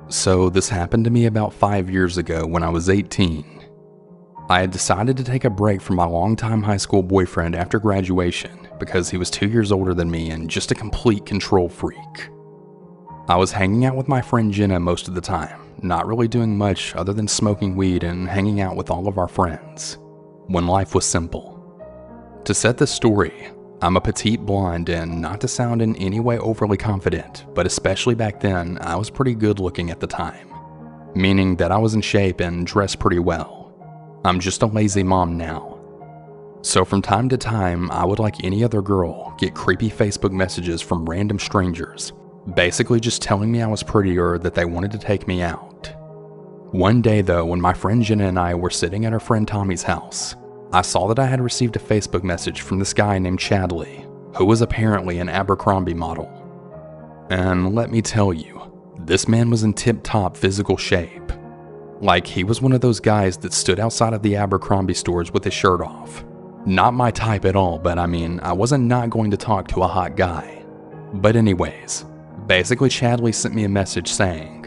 So this happened to me about 5 years ago when I was 18. I had decided to take a break from my longtime high school boyfriend after graduation because he was 2 years older than me and just a complete control freak. I was hanging out with my friend Jenna most of the time, not really doing much other than smoking weed and hanging out with all of our friends, when life was simple. To set the story, I'm a petite blonde, and not to sound in any way overly confident, but especially back then, I was pretty good looking at the time, meaning that I was in shape and dressed pretty well. I'm just a lazy mom now. So from time to time, I would, like any other girl, get creepy Facebook messages from random strangers, basically just telling me I was pretty or that they wanted to take me out. One day though, when my friend Jenna and I were sitting at our friend Tommy's house, I saw that I had received a Facebook message from this guy named Chadley, who was apparently an Abercrombie model. And let me tell you, this man was in tip-top physical shape. Like, he was one of those guys that stood outside of the Abercrombie stores with his shirt off. Not my type at all, but I mean, I wasn't not going to talk to a hot guy. But anyways, basically Chadley sent me a message saying,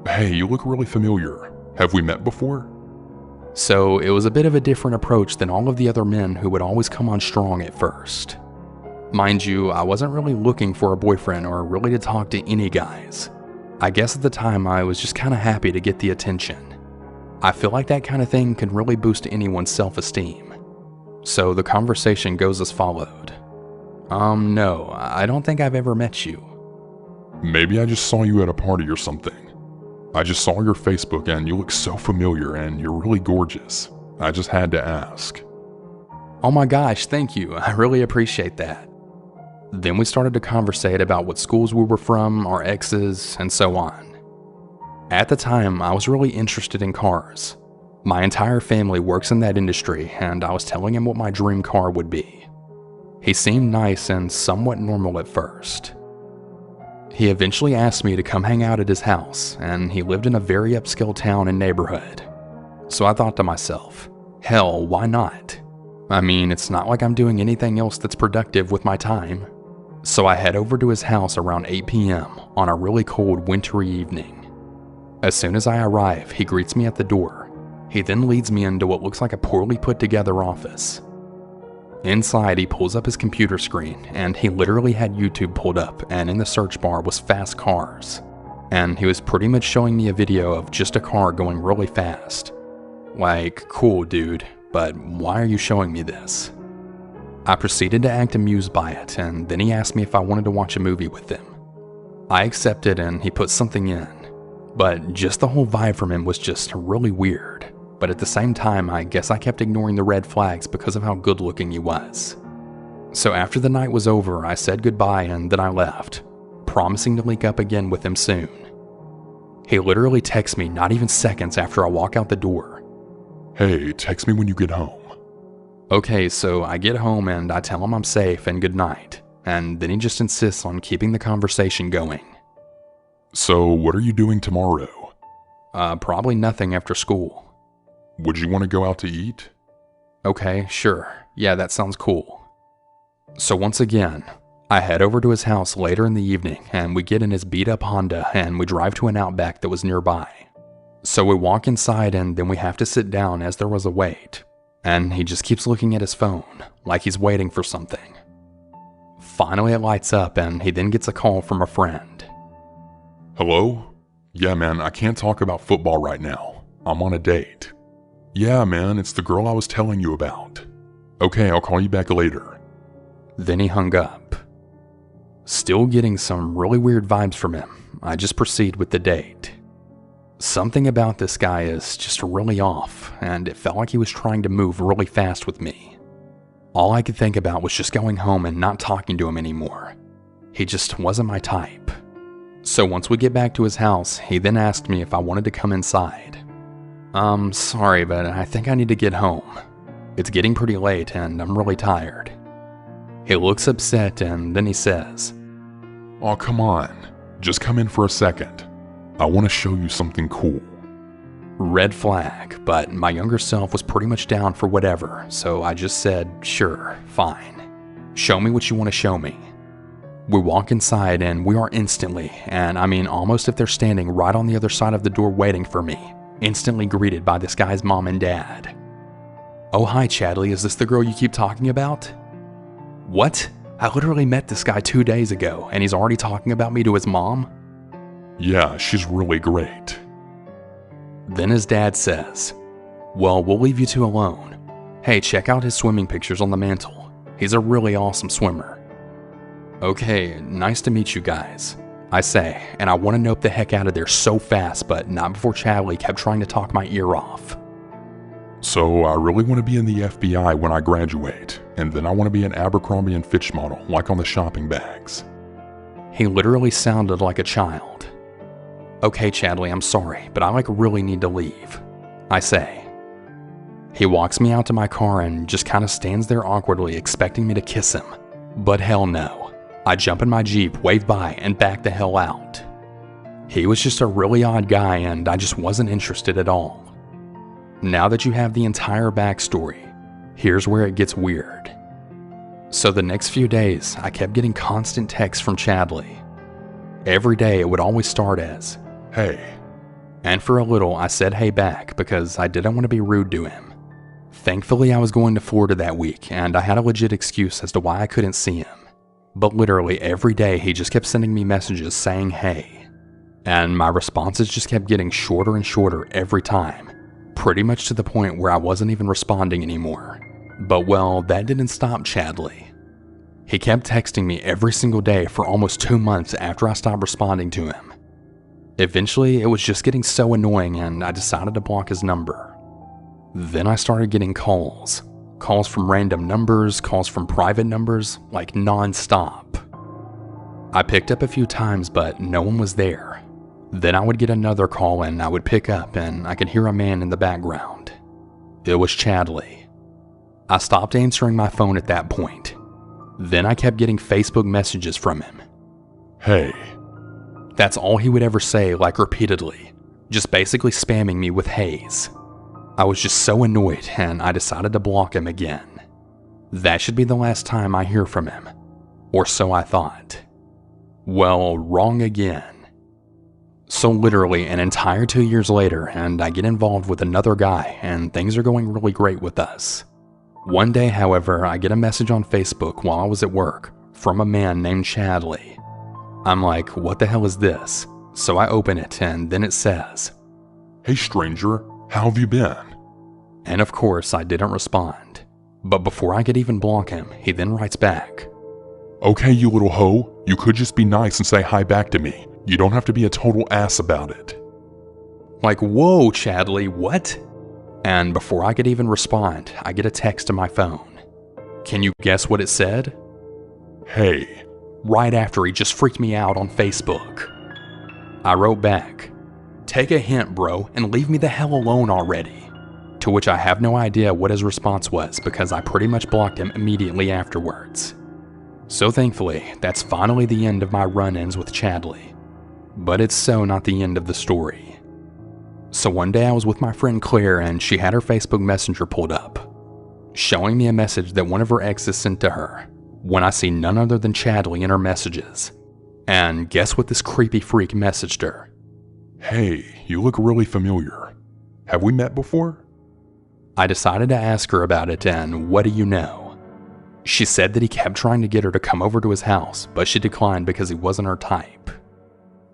"Hey, you look really familiar. Have we met before?" So it was a bit of a different approach than all of the other men who would always come on strong at first. Mind you, I wasn't really looking for a boyfriend or really to talk to any guys. I guess at the time I was just kind of happy to get the attention. I feel like that kind of thing can really boost anyone's self-esteem. So the conversation goes as followed. No, I don't think I've ever met you. Maybe I just saw you at a party or something. I just saw your Facebook and you look so familiar and you're really gorgeous. I just had to ask. Oh my gosh, thank you. I really appreciate that. Then we started to conversate about what schools we were from, our exes, and so on. At the time, I was really interested in cars. My entire family works in that industry, and I was telling him what my dream car would be. He seemed nice and somewhat normal at first. He eventually asked me to come hang out at his house, and he lived in a very upscale town and neighborhood. So I thought to myself, hell, why not? I mean, it's not like I'm doing anything else that's productive with my time. So I head over to his house around 8 p.m. on a really cold wintry evening. As soon as I arrive, he greets me at the door. He then leads me into what looks like a poorly put together office. Inside, he pulls up his computer screen, and he literally had YouTube pulled up, and in the search bar was fast cars. And he was pretty much showing me a video of just a car going really fast. Like, cool dude, but why are you showing me this? I proceeded to act amused by it, and then he asked me if I wanted to watch a movie with him. I accepted, and he put something in. But just the whole vibe from him was just really weird. But at the same time, I guess I kept ignoring the red flags because of how good looking he was. So after the night was over, I said goodbye and then I left, promising to link up again with him soon. He literally texts me not even seconds after I walk out the door. "Hey, text me when you get home." Okay, so I get home and I tell him I'm safe and good night, and then he just insists on keeping the conversation going. "So what are you doing tomorrow?" Probably nothing after school. "Would you want to go out to eat?" Okay, sure. Yeah, that sounds cool. So once again, I head over to his house later in the evening and we get in his beat up Honda and we drive to an Outback that was nearby. So we walk inside and then we have to sit down as there was a wait. And he just keeps looking at his phone, like he's waiting for something. Finally it lights up and he then gets a call from a friend. "Hello? Yeah man, I can't talk about football right now. I'm on a date." "Yeah man, it's the girl I was telling you about." "Okay, I'll call you back later." Then he hung up. Still getting some really weird vibes from him, I just proceed with the date. Something about this guy is just really off, and it felt like he was trying to move really fast with me. All I could think about was just going home and not talking to him anymore. He just wasn't my type. So once we get back to his house, he then asked me if I wanted to come inside. Sorry, but I think I need to get home. It's getting pretty late and I'm really tired. He looks upset and then he says, "Oh, come on. Just come in for a second. I want to show you something cool." Red flag, but my younger self was pretty much down for whatever, so I just said, sure, fine. Show me what you want to show me. We walk inside and we are instantly, and I mean almost if they're standing right on the other side of the door waiting for me, instantly greeted by this guy's mom and dad. "Oh, hi Chadley, is this the girl you keep talking about?" "What? I literally met this guy 2 days ago, and he's already talking about me to his mom?" "Yeah, she's really great." Then his dad says, "Well, we'll leave you two alone. Hey, check out his swimming pictures on the mantle. He's a really awesome swimmer." "Okay, nice to meet you guys," I say, and I want to nope the heck out of there so fast, but not before Chadley kept trying to talk my ear off. "So I really want to be in the FBI when I graduate, and then I want to be an Abercrombie & Fitch model, like on the shopping bags." He literally sounded like a child. "Okay, Chadley, I'm sorry, but I really need to leave," I say. He walks me out to my car and just kind of stands there awkwardly expecting me to kiss him. But hell no. I jump in my Jeep, wave by, and back the hell out. He was just a really odd guy and I just wasn't interested at all. Now that you have the entire backstory, here's where it gets weird. So the next few days, I kept getting constant texts from Chadley. Every day it would always start as, "Hey." And for a little I said hey back because I didn't want to be rude to him. Thankfully I was going to Florida that week and I had a legit excuse as to why I couldn't see him. But literally every day he just kept sending me messages saying hey. And my responses just kept getting shorter and shorter every time, pretty much to the point where I wasn't even responding anymore. But well, that didn't stop Chadley. He kept texting me every single day for almost 2 months after I stopped responding to him. Eventually it was just getting so annoying and I decided to block his number. Then I started getting calls. Calls from random numbers, calls from private numbers, like non-stop. I picked up a few times, but no one was there. Then I would get another call and I would pick up and I could hear a man in the background. It was Chadley. I stopped answering my phone at that point. Then I kept getting Facebook messages from him. "Hey." That's all he would ever say, repeatedly, just basically spamming me with hays. I was just so annoyed and I decided to block him again. That should be the last time I hear from him. Or so I thought. Well, wrong again. So literally an entire 2 years later and I get involved with another guy and things are going really great with us. One day, however, I get a message on Facebook while I was at work from a man named Chadley. I'm like, what the hell is this? So I open it and then it says, "Hey stranger, how have you been?" And of course I didn't respond. But before I could even block him, he then writes back, "Okay, you little hoe, you could just be nice and say hi back to me. You don't have to be a total ass about it." Like, whoa, Chadley, what? And before I could even respond, I get a text to my phone. Can you guess what it said? "Hey." Right after he just freaked me out on Facebook. I wrote back, "Take a hint, bro, and leave me the hell alone already." To which I have no idea what his response was because I pretty much blocked him immediately afterwards. So thankfully, that's finally the end of my run-ins with Chadley. But it's so not the end of the story. So one day I was with my friend Claire and she had her Facebook Messenger pulled up, showing me a message that one of her exes sent to her, when I see none other than Chadley in her messages. And guess what this creepy freak messaged her? "Hey, you look really familiar. Have we met before?" I decided to ask her about it and what do you know? She said that he kept trying to get her to come over to his house, but she declined because he wasn't her type.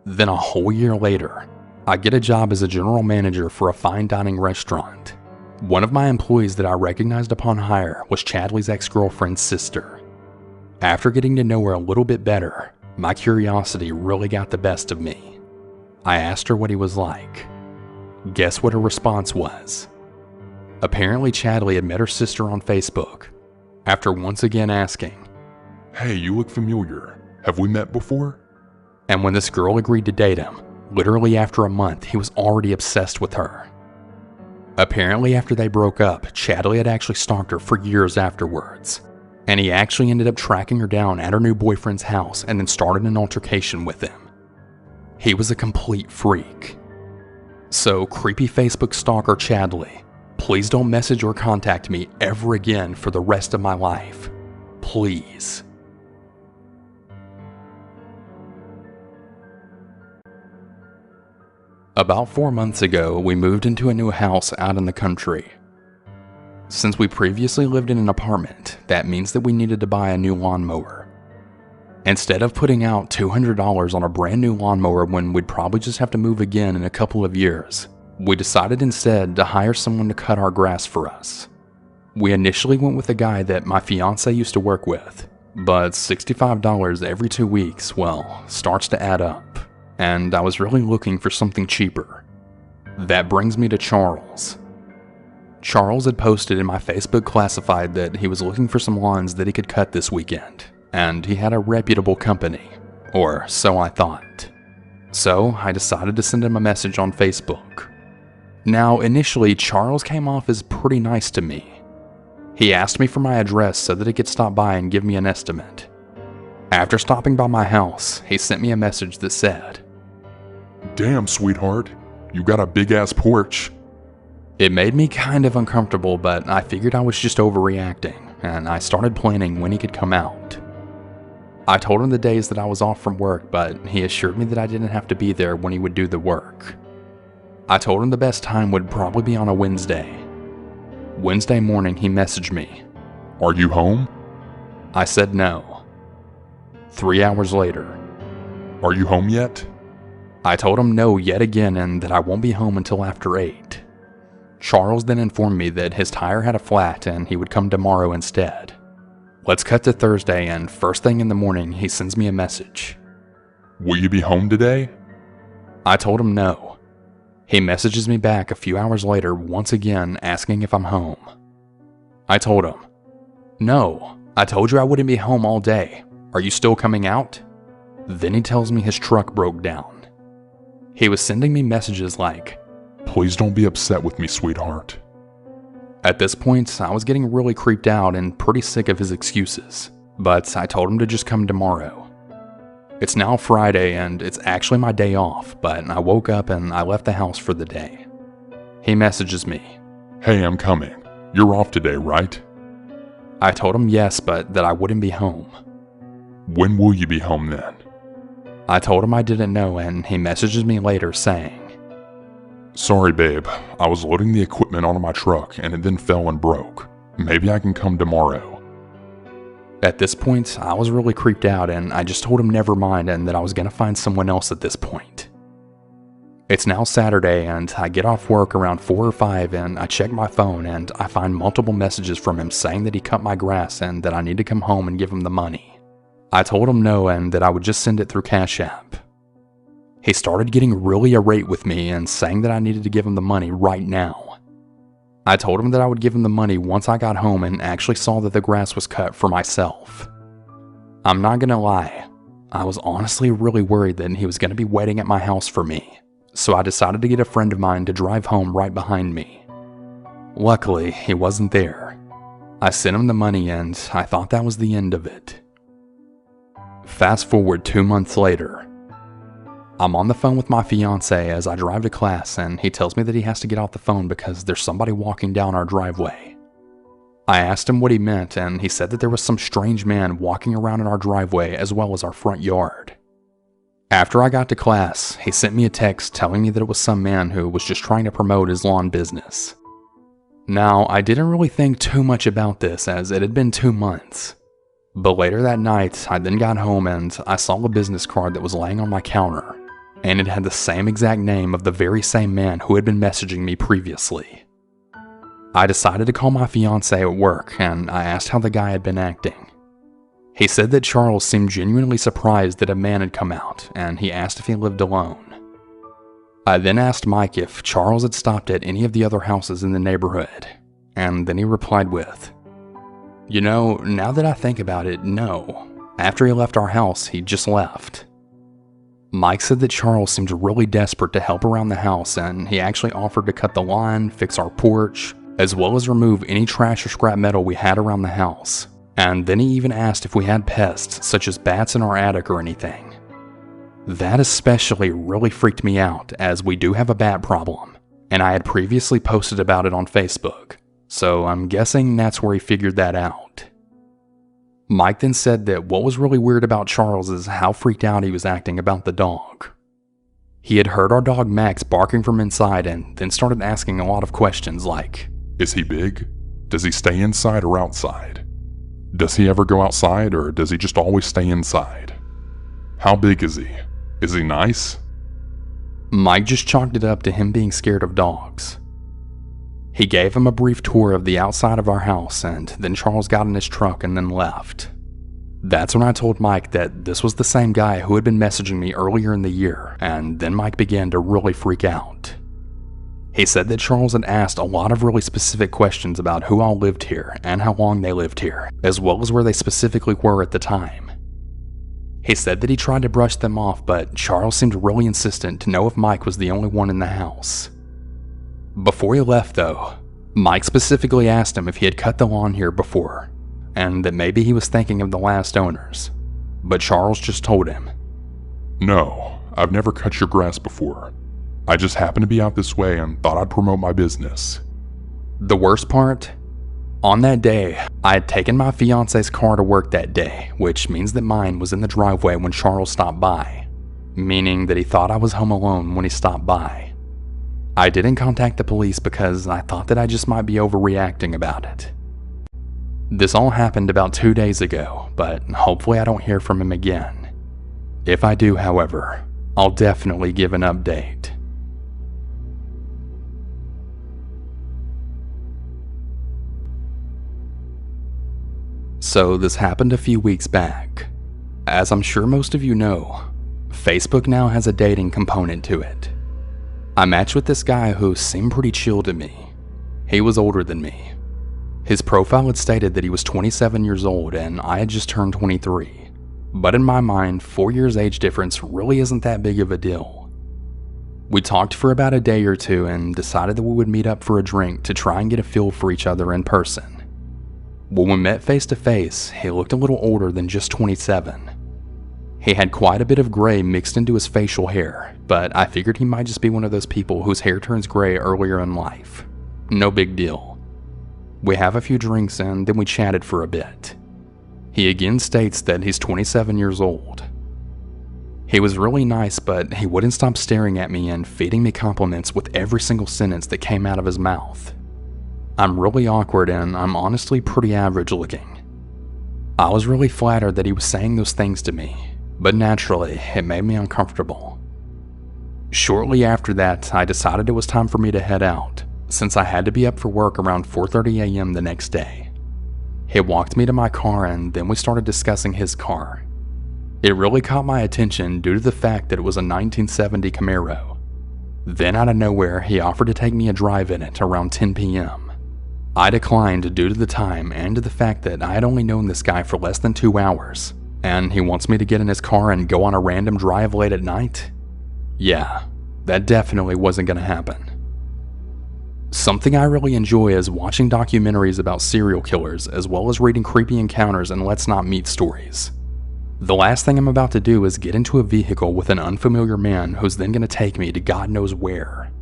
Then a whole year later, I get a job as a general manager for a fine dining restaurant. One of my employees that I recognized upon hire was Chadley's ex-girlfriend's sister. After getting to know her a little bit better, my curiosity really got the best of me. I asked her what he was like. Guess what her response was? Apparently Chadley had met her sister on Facebook. After once again asking, "Hey, you look familiar. Have we met before?" And when this girl agreed to date him, literally after a month, he was already obsessed with her. Apparently after they broke up, Chadley had actually stalked her for years afterwards. And he actually ended up tracking her down at her new boyfriend's house and then started an altercation with him. He was a complete freak. So creepy Facebook stalker Chadley, please don't message or contact me ever again for the rest of my life. Please. About 4 months ago, we moved into a new house out in the country. Since we previously lived in an apartment, that means that we needed to buy a new lawnmower. Instead of putting out $200 on a brand new lawnmower when we'd probably just have to move again in a couple of years, we decided instead to hire someone to cut our grass for us. We initially went with a guy that my fiance used to work with, but $65 every 2 weeks, well, starts to add up. And I was really looking for something cheaper. That brings me to Charles. Charles had posted in my Facebook classified that he was looking for some lawns that he could cut this weekend, and he had a reputable company, or so I thought. So I decided to send him a message on Facebook. Now, initially, Charles came off as pretty nice to me. He asked me for my address so that he could stop by and give me an estimate. After stopping by my house, he sent me a message that said, "Damn, sweetheart, you got a big-ass porch." It made me kind of uncomfortable, but I figured I was just overreacting, and I started planning when he could come out. I told him the days that I was off from work, but he assured me that I didn't have to be there when he would do the work. I told him the best time would probably be on a Wednesday. Wednesday morning, he messaged me. "Are you home?" I said no. 3 hours later, "Are you home yet?" I told him no yet again and that I won't be home until after 8. Charles then informed me that his tire had a flat and he would come tomorrow instead. Let's cut to Thursday, and first thing in the morning he sends me a message. "Will you be home today?" I told him no. He messages me back a few hours later once again asking if I'm home. I told him, "No, I told you I wouldn't be home all day. Are you still coming out?" Then he tells me his truck broke down. He was sending me messages like, "Please don't be upset with me, sweetheart." At this point, I was getting really creeped out and pretty sick of his excuses, but I told him to just come tomorrow. It's now Friday and it's actually my day off, but I woke up and I left the house for the day. He messages me, "Hey, I'm coming. You're off today, right?" I told him yes, but that I wouldn't be home. "When will you be home then?" I told him I didn't know, and he messages me later saying, "Sorry, babe. I was loading the equipment onto my truck and it then fell and broke. Maybe I can come tomorrow." At this point, I was really creeped out and I just told him never mind and that I was going to find someone else at this point. It's now Saturday and I get off work around 4 or 5 and I check my phone and I find multiple messages from him saying that he cut my grass and that I need to come home and give him the money. I told him no and that I would just send it through Cash App. He started getting really irate with me and saying that I needed to give him the money right now. I told him that I would give him the money once I got home and actually saw that the grass was cut for myself. I'm not gonna lie, I was honestly really worried that he was gonna be waiting at my house for me, so I decided to get a friend of mine to drive home right behind me. Luckily, he wasn't there. I sent him the money and I thought that was the end of it. Fast forward 2 months later. I'm on the phone with my fiance as I drive to class and he tells me that he has to get off the phone because there's somebody walking down our driveway. I asked him what he meant and he said that there was some strange man walking around in our driveway as well as our front yard. After I got to class, he sent me a text telling me that it was some man who was just trying to promote his lawn business. Now, I didn't really think too much about this as it had been 2 months. But later that night, I then got home and I saw a business card that was laying on my counter, and it had the same exact name of the very same man who had been messaging me previously. I decided to call my fiance at work and I asked how the guy had been acting. He said that Charles seemed genuinely surprised that a man had come out and he asked if he lived alone. I then asked Mike if Charles had stopped at any of the other houses in the neighborhood, and then he replied with, "You know, now that I think about it, no. After he left our house, he just left." Mike said that Charles seemed really desperate to help around the house and he actually offered to cut the lawn, fix our porch, as well as remove any trash or scrap metal we had around the house. And then he even asked if we had pests, such as bats in our attic or anything. That especially really freaked me out as we do have a bat problem, and I had previously posted about it on Facebook. So I'm guessing that's where he figured that out. Mike then said that what was really weird about Charles is how freaked out he was acting about the dog. He had heard our dog Max barking from inside and then started asking a lot of questions like, Is he big? Does he stay inside or outside? Does he ever go outside or does he just always stay inside? How big is he? Is he nice? Mike just chalked it up to him being scared of dogs. He gave him a brief tour of the outside of our house, and then Charles got in his truck and then left. That's when I told Mike that this was the same guy who had been messaging me earlier in the year, and then Mike began to really freak out. He said that Charles had asked a lot of really specific questions about who all lived here and how long they lived here, as well as where they specifically were at the time. He said that he tried to brush them off, but Charles seemed really insistent to know if Mike was the only one in the house. Before he left though, Mike specifically asked him if he had cut the lawn here before, and that maybe he was thinking of the last owners, but Charles just told him, No, I've never cut your grass before. I just happened to be out this way and thought I'd promote my business. The worst part? On that day, I had taken my fiance's car to work that day, which means that mine was in the driveway when Charles stopped by, meaning that he thought I was home alone when he stopped by. I didn't contact the police because I thought that I just might be overreacting about it. This all happened about 2 days ago, but hopefully I don't hear from him again. If I do, however, I'll definitely give an update. So this happened a few weeks back. As I'm sure most of you know, Facebook now has a dating component to it. I matched with this guy who seemed pretty chill to me. He was older than me. His profile had stated that he was 27 years old and I had just turned 23. But in my mind, 4 years age difference really isn't that big of a deal. We talked for about a day or two and decided that we would meet up for a drink to try and get a feel for each other in person. When we met face to face, he looked a little older than just 27. He had quite a bit of gray mixed into his facial hair, but I figured he might just be one of those people whose hair turns gray earlier in life. No big deal. We have a few drinks and then we chatted for a bit. He again states that he's 27 years old. He was really nice, but he wouldn't stop staring at me and feeding me compliments with every single sentence that came out of his mouth. I'm really awkward and I'm honestly pretty average looking. I was really flattered that he was saying those things to me, but naturally, it made me uncomfortable. Shortly after that, I decided it was time for me to head out, since I had to be up for work around 4:30 a.m. the next day. He walked me to my car and then we started discussing his car. It really caught my attention due to the fact that it was a 1970 Camaro. Then out of nowhere, he offered to take me a drive in it around 10 p.m. I declined due to the time and to the fact that I had only known this guy for less than 2 hours, and he wants me to get in his car and go on a random drive late at night? Yeah, that definitely wasn't going to happen. Something I really enjoy is watching documentaries about serial killers as well as reading creepy encounters and let's not meet stories. The last thing I'm about to do is get into a vehicle with an unfamiliar man who's then going to take me to God knows where.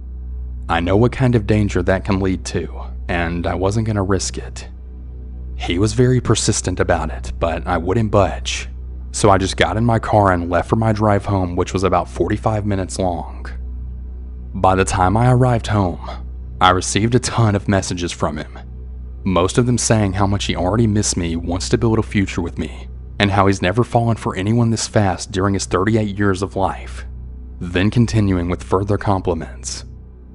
I know what kind of danger that can lead to, and I wasn't going to risk it. He was very persistent about it, but I wouldn't budge. So I just got in my car and left for my drive home, which was about 45 minutes long. By the time I arrived home, I received a ton of messages from him. Most of them saying how much he already missed me, wants to build a future with me, and how he's never fallen for anyone this fast during his 38 years of life. Then continuing with further compliments.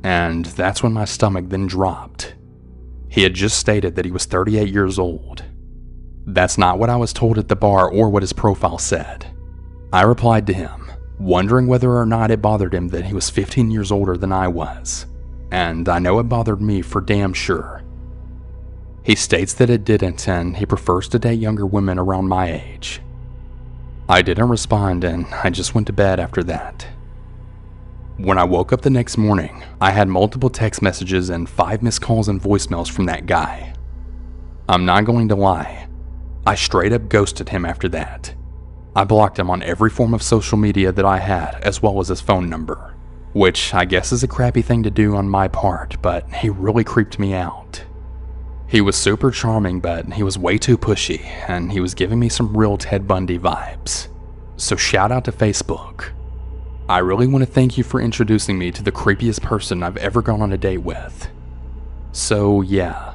And that's when my stomach then dropped. He had just stated that he was 38 years old. That's not what I was told at the bar or what his profile said. I replied to him, wondering whether or not it bothered him that he was 15 years older than I was. And I know it bothered me for damn sure. He states that it didn't and he prefers to date younger women around my age. I didn't respond and I just went to bed after that. When I woke up the next morning, I had multiple text messages and 5 missed calls and voicemails from that guy. I'm not going to lie, I straight up ghosted him after that. I blocked him on every form of social media that I had, as well as his phone number, which I guess is a crappy thing to do on my part, but he really creeped me out. He was super charming, but he was way too pushy, and he was giving me some real Ted Bundy vibes. So shout out to Facebook. I really want to thank you for introducing me to the creepiest person I've ever gone on a date with. So yeah,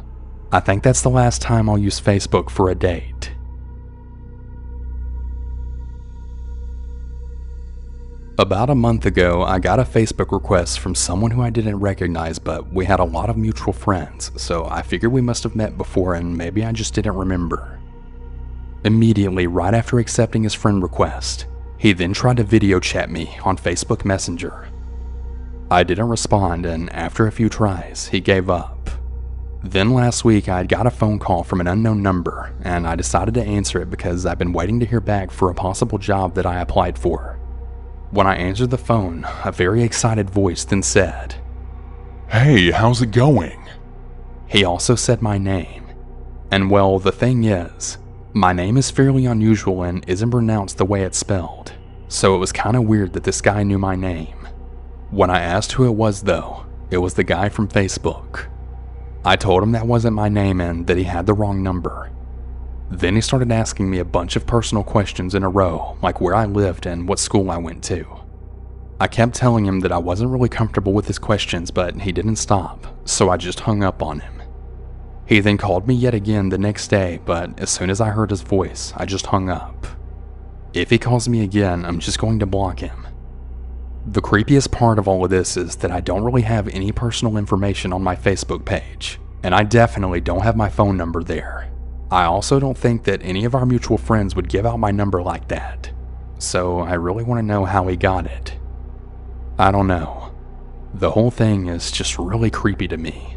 I think that's the last time I'll use Facebook for a date. About a month ago, I got a Facebook request from someone who I didn't recognize, but we had a lot of mutual friends, so I figured we must have met before and maybe I just didn't remember. Immediately, right after accepting his friend request, he then tried to video chat me on Facebook Messenger. I didn't respond, and after a few tries, he gave up. Then last week, I got a phone call from an unknown number, and I decided to answer it because I've been waiting to hear back for a possible job that I applied for. When I answered the phone, a very excited voice then said, "Hey, how's it going?" He also said my name. And well, the thing is, my name is fairly unusual and isn't pronounced the way it's spelled, so it was kinda weird that this guy knew my name. When I asked who it was though, it was the guy from Facebook. I told him that wasn't my name and that he had the wrong number. Then he started asking me a bunch of personal questions in a row, like where I lived and what school I went to. I kept telling him that I wasn't really comfortable with his questions, but he didn't stop, so I just hung up on him. He then called me yet again the next day, but as soon as I heard his voice, I just hung up. If he calls me again, I'm just going to block him. The creepiest part of all of this is that I don't really have any personal information on my Facebook page, and I definitely don't have my phone number there. I also don't think that any of our mutual friends would give out my number like that, so I really want to know how he got it. I don't know. The whole thing is just really creepy to me.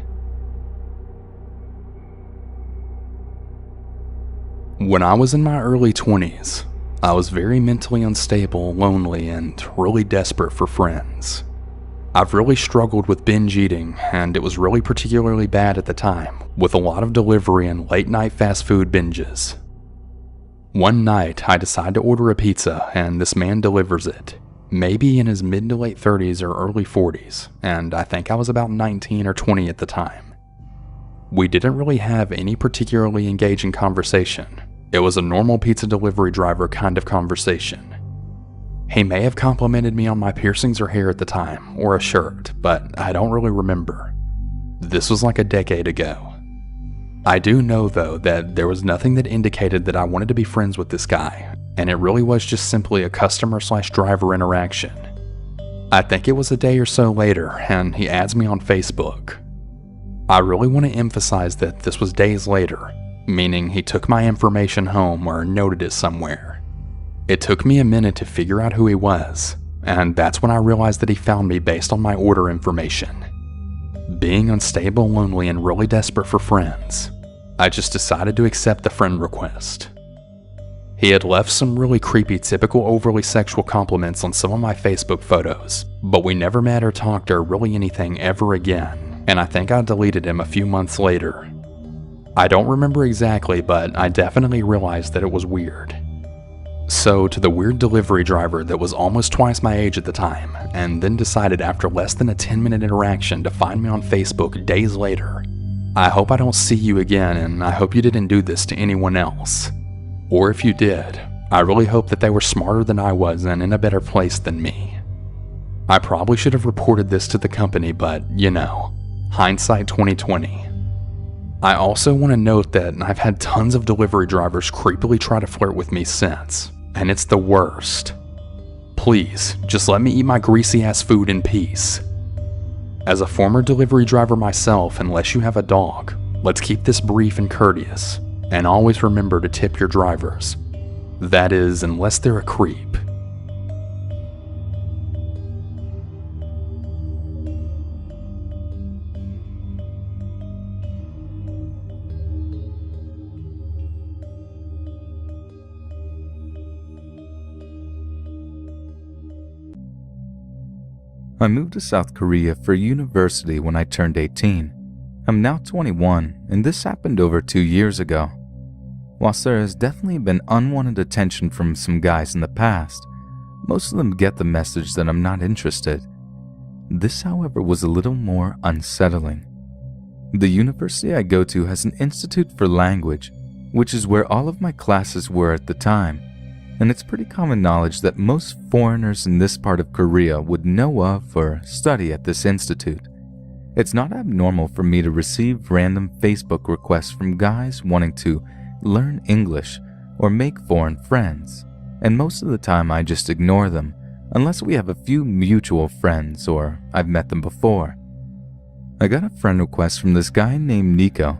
When I was in my early 20s, I was very mentally unstable, lonely, and really desperate for friends. I've really struggled with binge eating, and it was really particularly bad at the time, with a lot of delivery and late-night fast food binges. One night, I decide to order a pizza, and this man delivers it, maybe in his mid to late 30s or early 40s, and I think I was about 19 or 20 at the time. We didn't really have any particularly engaging conversation. It was a normal pizza delivery driver kind of conversation. He may have complimented me on my piercings or hair at the time, or a shirt, but I don't really remember. This was like a decade ago. I do know though that there was nothing that indicated that I wanted to be friends with this guy, and it really was just simply a customer/driver interaction. I think it was a day or so later, and he adds me on Facebook. I really want to emphasize that this was days later, meaning he took my information home or noted it somewhere. It took me a minute to figure out who he was, and that's when I realized that he found me based on my order information. Being unstable, lonely, and really desperate for friends, I just decided to accept the friend request. He had left some really creepy, typical overly sexual compliments on some of my Facebook photos, but we never met or talked or really anything ever again, and I think I deleted him a few months later. I don't remember exactly, but I definitely realized that it was weird. So to the weird delivery driver that was almost twice my age at the time, and then decided after less than a 10-minute interaction to find me on Facebook days later, I hope I don't see you again, and I hope you didn't do this to anyone else. Or if you did, I really hope that they were smarter than I was and in a better place than me. I probably should have reported this to the company, but you know, hindsight 2020. I also want to note that I've had tons of delivery drivers creepily try to flirt with me since, and it's the worst. Please, just let me eat my greasy ass food in peace. As a former delivery driver myself, unless you have a dog, let's keep this brief and courteous, and always remember to tip your drivers. That is, unless they're a creep. I moved to South Korea for university when I turned 18. I'm now 21, and this happened over 2 years ago. Whilst there has definitely been unwanted attention from some guys in the past, most of them get the message that I'm not interested. This, however, was a little more unsettling. The university I go to has an institute for language, which is where all of my classes were at the time. and it's pretty common knowledge that most foreigners in this part of Korea would know of or study at this institute. It's not abnormal for me to receive random Facebook requests from guys wanting to learn English or make foreign friends, and most of the time I just ignore them unless we have a few mutual friends or I've met them before. I got a friend request from this guy named Nico,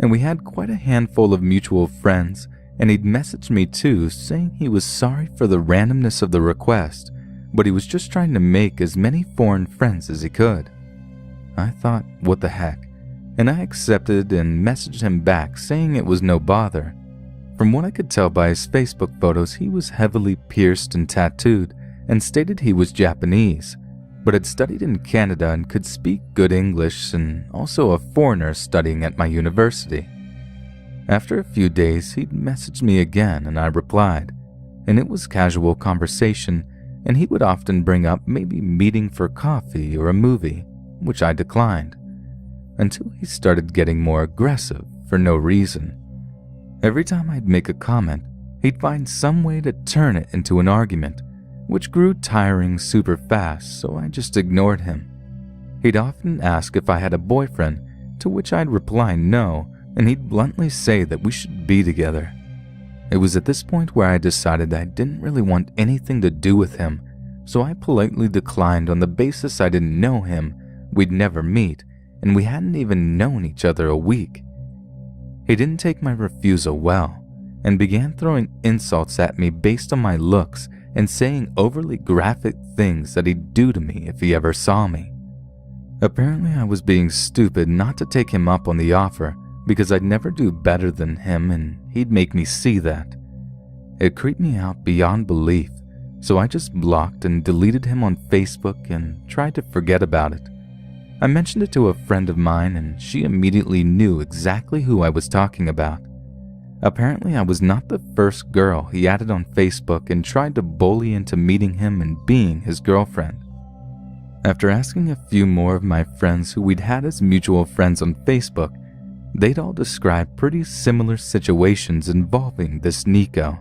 and we had quite a handful of mutual friends, and he'd messaged me too saying he was sorry for the randomness of the request, but he was just trying to make as many foreign friends as he could. I thought, what the heck, and I accepted and messaged him back saying it was no bother. From what I could tell by his Facebook photos, he was heavily pierced and tattooed and stated he was Japanese, but had studied in Canada and could speak good English, and also a foreigner studying at my university. After a few days, he'd messaged me again and I replied, and it was casual conversation, and he would often bring up maybe meeting for coffee or a movie, which I declined, until he started getting more aggressive for no reason. Every time I'd make a comment, he'd find some way to turn it into an argument, which grew tiring super fast, so I just ignored him. He'd often ask if I had a boyfriend, to which I'd reply no, and he'd bluntly say that we should be together. It was at this point where I decided I didn't really want anything to do with him, so I politely declined on the basis I didn't know him, we'd never meet, and we hadn't even known each other a week. He didn't take my refusal well, and began throwing insults at me based on my looks and saying overly graphic things that he'd do to me if he ever saw me. Apparently I was being stupid not to take him up on the offer, because I'd never do better than him and he'd make me see that. It creeped me out beyond belief, so I just blocked and deleted him on Facebook and tried to forget about it. I mentioned it to a friend of mine and she immediately knew exactly who I was talking about. Apparently I was not the first girl he added on Facebook and tried to bully into meeting him and being his girlfriend. After asking a few more of my friends who we'd had as mutual friends on Facebook, they'd all described pretty similar situations involving this Nico.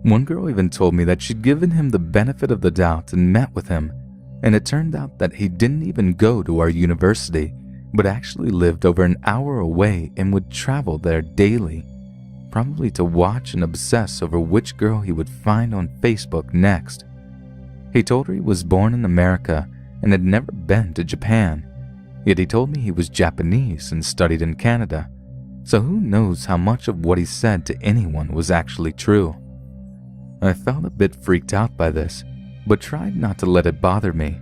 One girl even told me that she'd given him the benefit of the doubt and met with him, and it turned out that he didn't even go to our university, but actually lived over an hour away and would travel there daily, probably to watch and obsess over which girl he would find on Facebook next. He told her he was born in America and had never been to Japan, yet he told me he was Japanese and studied in Canada, so who knows how much of what he said to anyone was actually true. I felt a bit freaked out by this, but tried not to let it bother me.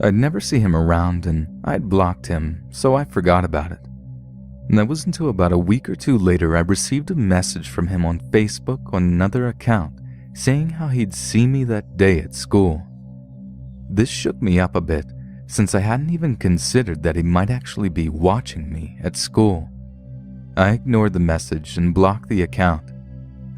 I'd never see him around and I'd blocked him, so I forgot about it. And that was until about a week or two later I received a message from him on Facebook on another account saying how he'd see me that day at school. This shook me up a bit, since I hadn't even considered that he might actually be watching me at school. I ignored the message and blocked the account.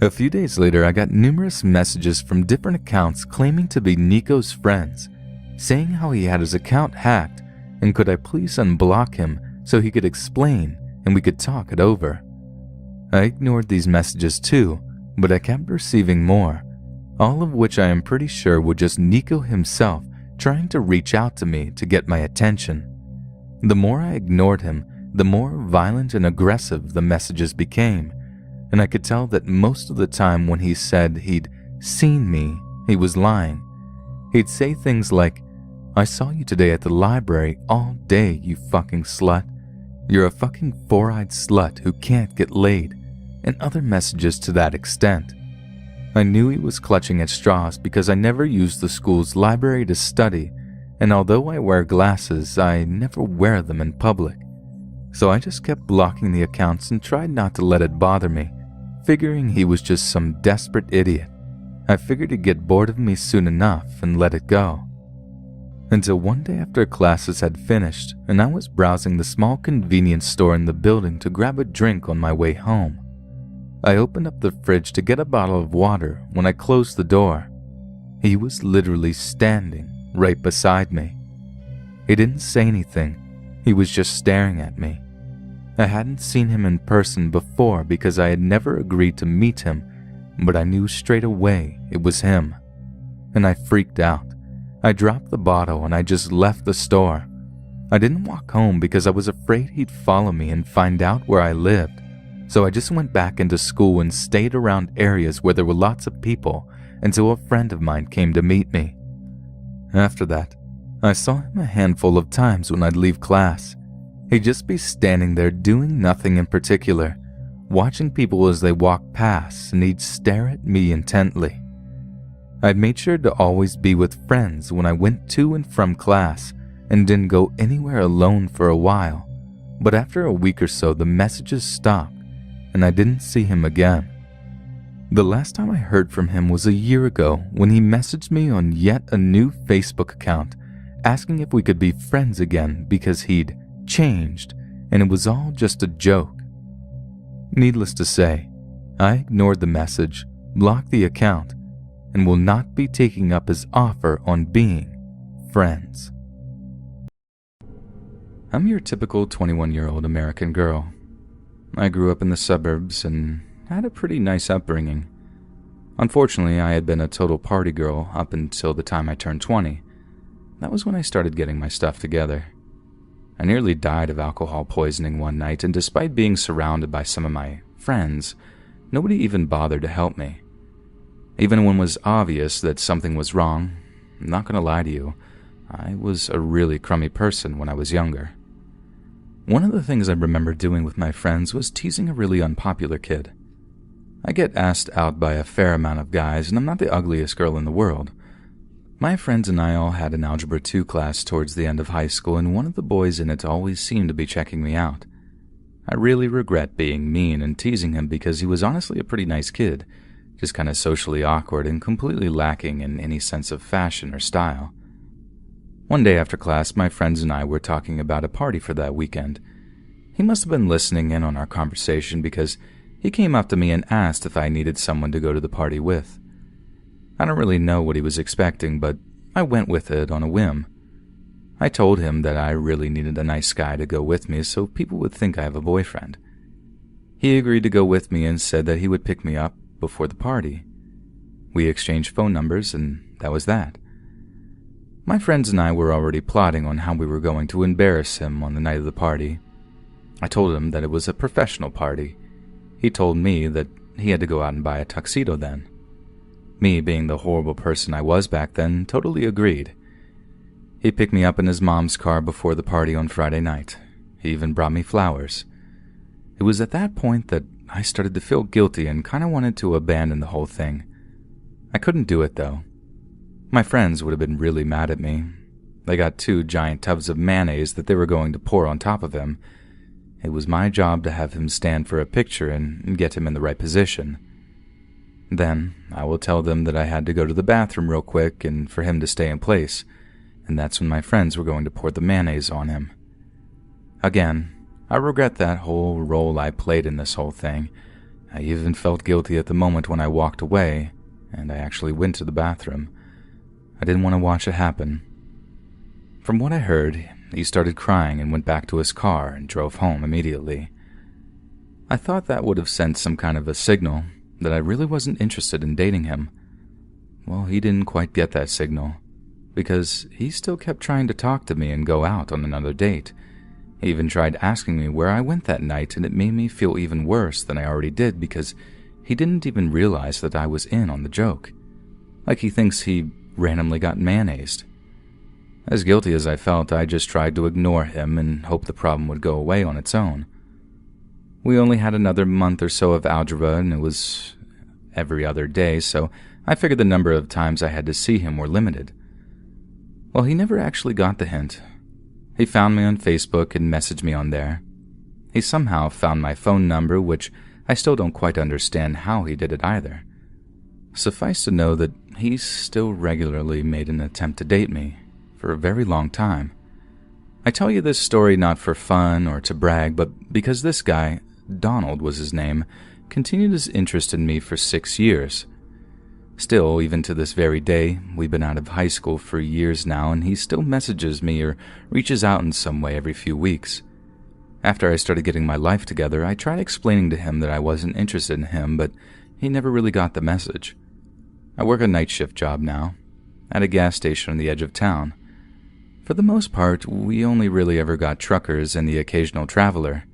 A few days later, I got numerous messages from different accounts claiming to be Nico's friends, saying how he had his account hacked and could I please unblock him so he could explain and we could talk it over. I ignored these messages too, but I kept receiving more, all of which I am pretty sure were just Nico himself trying to reach out to me to get my attention. The more I ignored him, the more violent and aggressive the messages became, and I could tell that most of the time when he said he'd seen me, he was lying. He'd say things like, "I saw you today at the library all day, you fucking slut. You're a fucking four-eyed slut who can't get laid," and other messages to that extent. I knew he was clutching at straws because I never used the school's library to study, and although I wear glasses, I never wear them in public. So I just kept blocking the accounts and tried not to let it bother me, figuring he was just some desperate idiot. I figured he'd get bored of me soon enough and let it go. Until one day after classes had finished and I was browsing the small convenience store in the building to grab a drink on my way home. I opened up the fridge to get a bottle of water when I closed the door. He was literally standing right beside me. He didn't say anything, he was just staring at me. I hadn't seen him in person before because I had never agreed to meet him, but I knew straight away it was him. And I freaked out. I dropped the bottle and I just left the store. I didn't walk home because I was afraid he'd follow me and find out where I lived. So I just went back into school and stayed around areas where there were lots of people until a friend of mine came to meet me. After that, I saw him a handful of times when I'd leave class. He'd just be standing there doing nothing in particular, watching people as they walked past, and he'd stare at me intently. I'd made sure to always be with friends when I went to and from class and didn't go anywhere alone for a while, but after a week or so the messages stopped and I didn't see him again. The last time I heard from him was a year ago when he messaged me on yet a new Facebook account asking if we could be friends again because he'd changed and it was all just a joke. Needless to say, I ignored the message, blocked the account, and will not be taking up his offer on being friends. I'm your typical 21-year-old American girl. I grew up in the suburbs and had a pretty nice upbringing. Unfortunately, I had been a total party girl up until the time I turned 20. That was when I started getting my stuff together. I nearly died of alcohol poisoning one night, and despite being surrounded by some of my friends, nobody even bothered to help me. Even when it was obvious that something was wrong, I'm not going to lie to you, I was a really crummy person when I was younger. One of the things I remember doing with my friends was teasing a really unpopular kid. I get asked out by a fair amount of guys, and I'm not the ugliest girl in the world. My friends and I all had an Algebra 2 class towards the end of high school, and one of the boys in it always seemed to be checking me out. I really regret being mean and teasing him because he was honestly a pretty nice kid, just kind of socially awkward and completely lacking in any sense of fashion or style. One day after class, my friends and I were talking about a party for that weekend. He must have been listening in on our conversation because he came up to me and asked if I needed someone to go to the party with. I don't really know what he was expecting, but I went with it on a whim. I told him that I really needed a nice guy to go with me so people would think I have a boyfriend. He agreed to go with me and said that he would pick me up before the party. We exchanged phone numbers, and that was that. My friends and I were already plotting on how we were going to embarrass him on the night of the party. I told him that it was a professional party. He told me that he had to go out and buy a tuxedo then. Me, being the horrible person I was back then, totally agreed. He picked me up in his mom's car before the party on Friday night. He even brought me flowers. It was at that point that I started to feel guilty and kind of wanted to abandon the whole thing. I couldn't do it though. My friends would have been really mad at me. They got 2 giant tubs of mayonnaise that they were going to pour on top of him. It was my job to have him stand for a picture and get him in the right position. Then I will tell them that I had to go to the bathroom real quick and for him to stay in place, and that's when my friends were going to pour the mayonnaise on him. Again, I regret that whole role I played in this whole thing. I even felt guilty at the moment when I walked away, and I actually went to the bathroom. I didn't want to watch it happen. From what I heard, he started crying and went back to his car and drove home immediately. I thought that would have sent some kind of a signal that I really wasn't interested in dating him. Well, he didn't quite get that signal, because he still kept trying to talk to me and go out on another date. He even tried asking me where I went that night, and it made me feel even worse than I already did because he didn't even realize that I was in on the joke. Like he thinks he randomly got mayonnaised. As guilty as I felt, I just tried to ignore him and hope the problem would go away on its own. We only had another month or so of algebra, and it was every other day, so I figured the number of times I had to see him were limited. Well, he never actually got the hint. He found me on Facebook and messaged me on there. He somehow found my phone number, which I still don't quite understand how he did it either. Suffice to know that he still regularly made an attempt to date me for a very long time. I tell you this story not for fun or to brag, but because this guy, Donald was his name, continued his interest in me for 6 years. Still, even to this very day, we've been out of high school for years now, and he still messages me or reaches out in some way every few weeks. After I started getting my life together, I tried explaining to him that I wasn't interested in him, but he never really got the message. I work a night shift job now, at a gas station on the edge of town. For the most part, we only really ever got truckers and the occasional traveler.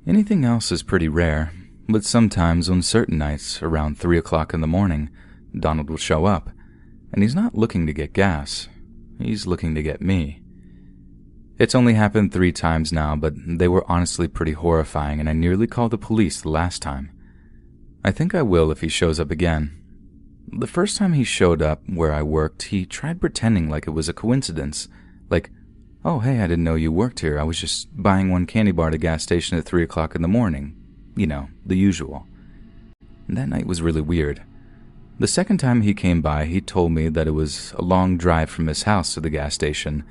Anything else is pretty rare, but sometimes on certain nights, around 3 o'clock in the morning, Donald will show up, and he's not looking to get gas. He's looking to get me. It's only happened 3 times now, but they were honestly pretty horrifying, and I nearly called the police the last time. I think I will if he shows up again. The first time he showed up where I worked, he tried pretending like it was a coincidence. Like, "Oh, hey, I didn't know you worked here. I was just buying one candy bar at a gas station at 3 o'clock in the morning." You know, the usual. And that night was really weird. The second time he came by, he told me that it was a long drive from his house to the gas station,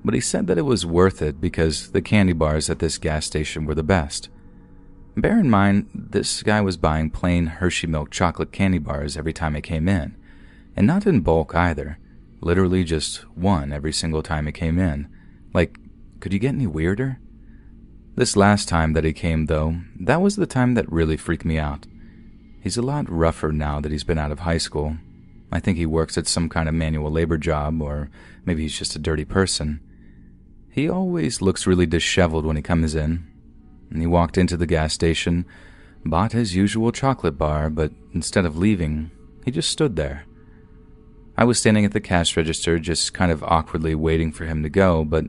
but he said that it was worth it because the candy bars at this gas station were the best. Bear in mind, this guy was buying plain Hershey milk chocolate candy bars every time he came in, and not in bulk either, literally just one every single time he came in. Like, could you get any weirder? This last time that he came, though, that was the time that really freaked me out. He's a lot rougher now that he's been out of high school. I think he works at some kind of manual labor job, or maybe he's just a dirty person. He always looks really disheveled when he comes in. And he walked into the gas station, bought his usual chocolate bar, but instead of leaving, he just stood there. I was standing at the cash register just kind of awkwardly waiting for him to go, but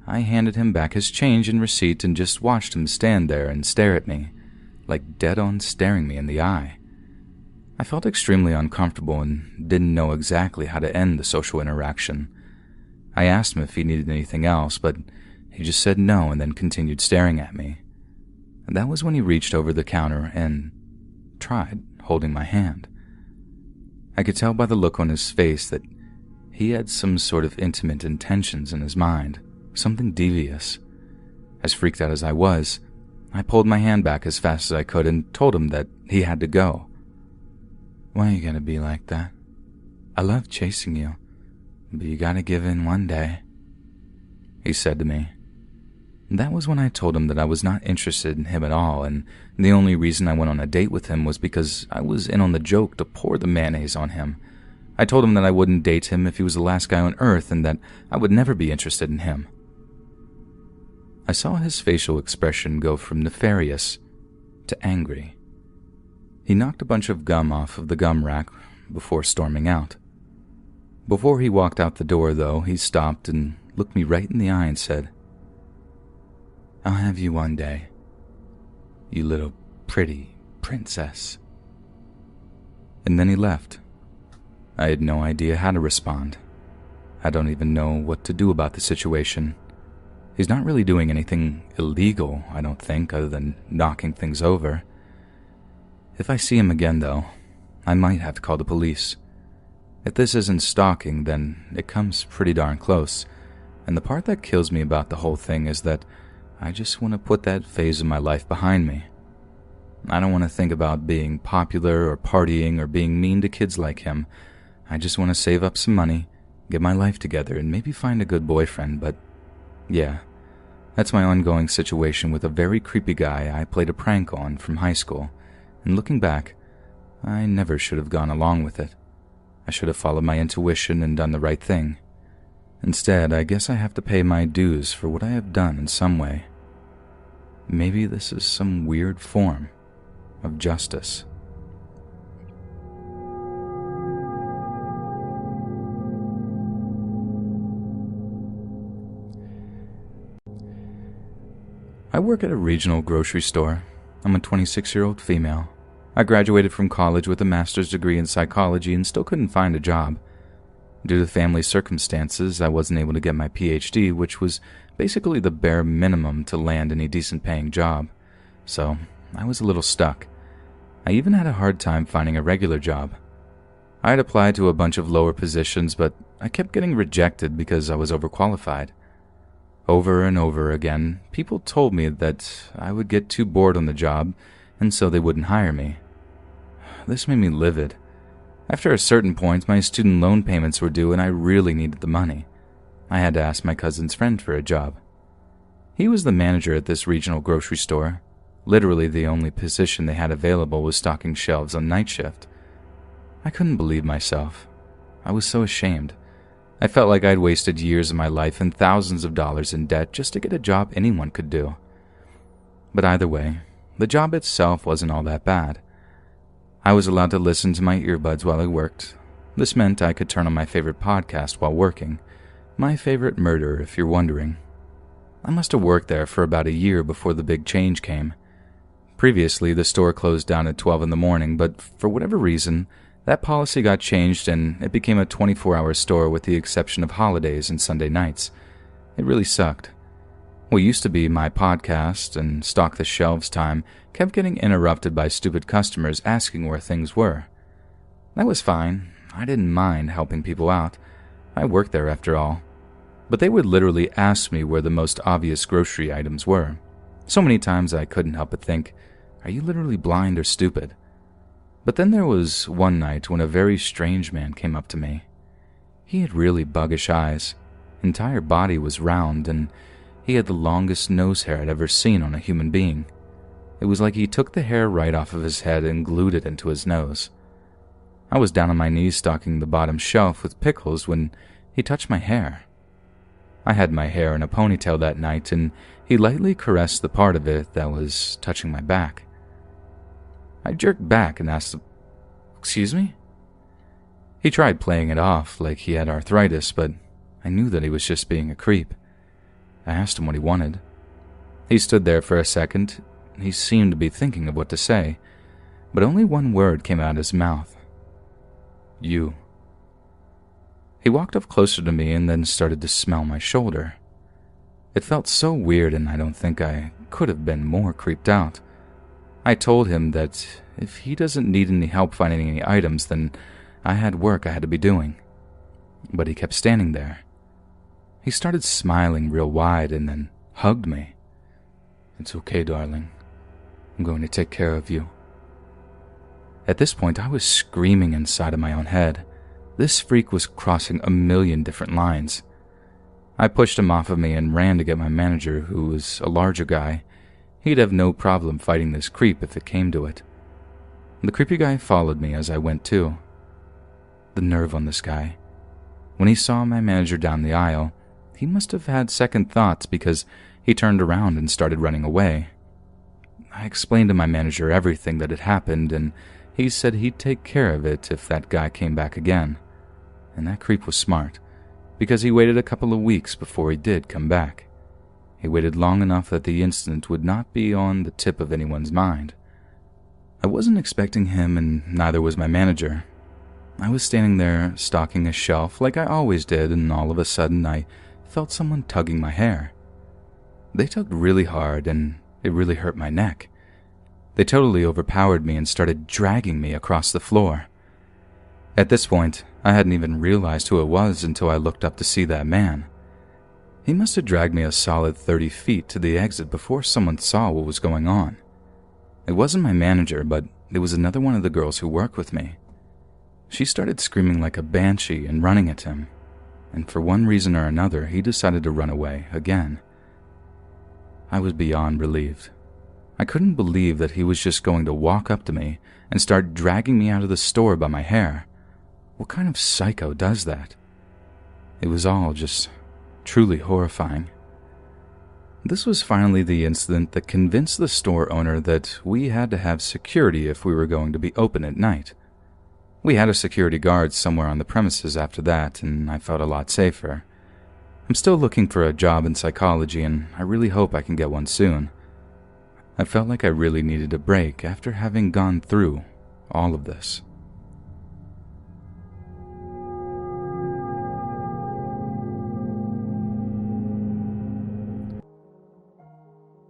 I handed him back his change and receipt and just watched him stand there and stare at me, like dead-on staring me in the eye. I felt extremely uncomfortable and didn't know exactly how to end the social interaction. I asked him if he needed anything else, but he just said no and then continued staring at me. And that was when he reached over the counter and tried holding my hand. I could tell by the look on his face that he had some sort of intimate intentions in his mind, something devious. As freaked out as I was, I pulled my hand back as fast as I could and told him that he had to go. "Why are you gonna be like that? I love chasing you, but you gotta give in one day," he said to me. That was when I told him that I was not interested in him at all, and the only reason I went on a date with him was because I was in on the joke to pour the mayonnaise on him. I told him that I wouldn't date him if he was the last guy on earth and that I would never be interested in him. I saw his facial expression go from nefarious to angry. He knocked a bunch of gum off of the gum rack before storming out. Before he walked out the door, though, he stopped and looked me right in the eye and said, "I'll have you one day, you little pretty princess." And then he left. I had no idea how to respond. I don't even know what to do about the situation. He's not really doing anything illegal, I don't think, other than knocking things over. If I see him again, though, I might have to call the police. If this isn't stalking, then it comes pretty darn close, and the part that kills me about the whole thing is that I just want to put that phase of my life behind me. I don't want to think about being popular or partying or being mean to kids like him. I just want to save up some money, get my life together, and maybe find a good boyfriend, but yeah, that's my ongoing situation with a very creepy guy I played a prank on from high school, and looking back, I never should have gone along with it. I should have followed my intuition and done the right thing. Instead, I guess I have to pay my dues for what I have done in some way. Maybe this is some weird form of justice. I work at a regional grocery store. I'm a 26-year-old female. I graduated from college with a master's degree in psychology and still couldn't find a job. Due to family circumstances, I wasn't able to get my PhD, which was basically the bare minimum to land any decent paying job. So I was a little stuck. I even had a hard time finding a regular job. I had applied to a bunch of lower positions, but I kept getting rejected because I was overqualified. Over and over again, people told me that I would get too bored on the job, and so they wouldn't hire me. This made me livid. After a certain point, my student loan payments were due and I really needed the money. I had to ask my cousin's friend for a job. He was the manager at this regional grocery store, Literally the only position they had available was stocking shelves on night shift. I couldn't believe myself. I was so ashamed. I felt like I'd wasted years of my life and thousands of dollars in debt just to get a job anyone could do. But either way, the job itself wasn't all that bad. I was allowed to listen to my earbuds while I worked. This meant I could turn on my favorite podcast while working. My favorite murder, if you're wondering. I must have worked there for about a year before the big change came. Previously, the store closed down at 12 in the morning, but for whatever reason, that policy got changed and it became a 24-hour store with the exception of holidays and Sunday nights. It really sucked. What used to be my podcast and stock the shelves time kept getting interrupted by stupid customers asking where things were. That was fine. I didn't mind helping people out. I worked there after all. But they would literally ask me where the most obvious grocery items were. So many times I couldn't help but think, are you literally blind or stupid? But then there was one night when a very strange man came up to me. He had really buggish eyes. Entire body was round and he had the longest nose hair I'd ever seen on a human being. It was like he took the hair right off of his head and glued it into his nose. I was down on my knees stocking the bottom shelf with pickles when he touched my hair. I had my hair in a ponytail that night and he lightly caressed the part of it that was touching my back. I jerked back and asked, "Excuse me?" He tried playing it off like he had arthritis, but I knew that he was just being a creep. I asked him what he wanted. He stood there for a second. He seemed to be thinking of what to say, but only one word came out of his mouth. "You." He walked up closer to me and then started to smell my shoulder. It felt so weird and I don't think I could have been more creeped out. I told him that if he doesn't need any help finding any items, then I had work I had to be doing. But he kept standing there. He started smiling real wide and then hugged me. "It's okay, darling. I'm going to take care of you." At this point, I was screaming inside of my own head. This freak was crossing a million different lines. I pushed him off of me and ran to get my manager, who was a larger guy. He'd have no problem fighting this creep if it came to it. The creepy guy followed me as I went too. The nerve on this guy. When he saw my manager down the aisle, he must have had second thoughts because he turned around and started running away. I explained to my manager everything that had happened, and he said he'd take care of it if that guy came back again. And that creep was smart, because he waited a couple of weeks before he did come back. He waited long enough that the incident would not be on the tip of anyone's mind. I wasn't expecting him, and neither was my manager. I was standing there stocking a shelf like I always did, and all of a sudden I felt someone tugging my hair. They tugged really hard, and it really hurt my neck. They totally overpowered me and started dragging me across the floor. At this point, I hadn't even realized who it was until I looked up to see that man. He must have dragged me a solid 30 feet to the exit before someone saw what was going on. It wasn't my manager, but it was another one of the girls who worked with me. She started screaming like a banshee and running at him, and for one reason or another, he decided to run away again. I was beyond relieved. I couldn't believe that he was just going to walk up to me and start dragging me out of the store by my hair. What kind of psycho does that? It was all just truly horrifying. This was finally the incident that convinced the store owner that we had to have security if we were going to be open at night. We had a security guard somewhere on the premises after that, and I felt a lot safer. I'm still looking for a job in psychology, and I really hope I can get one soon. I felt like I really needed a break after having gone through all of this.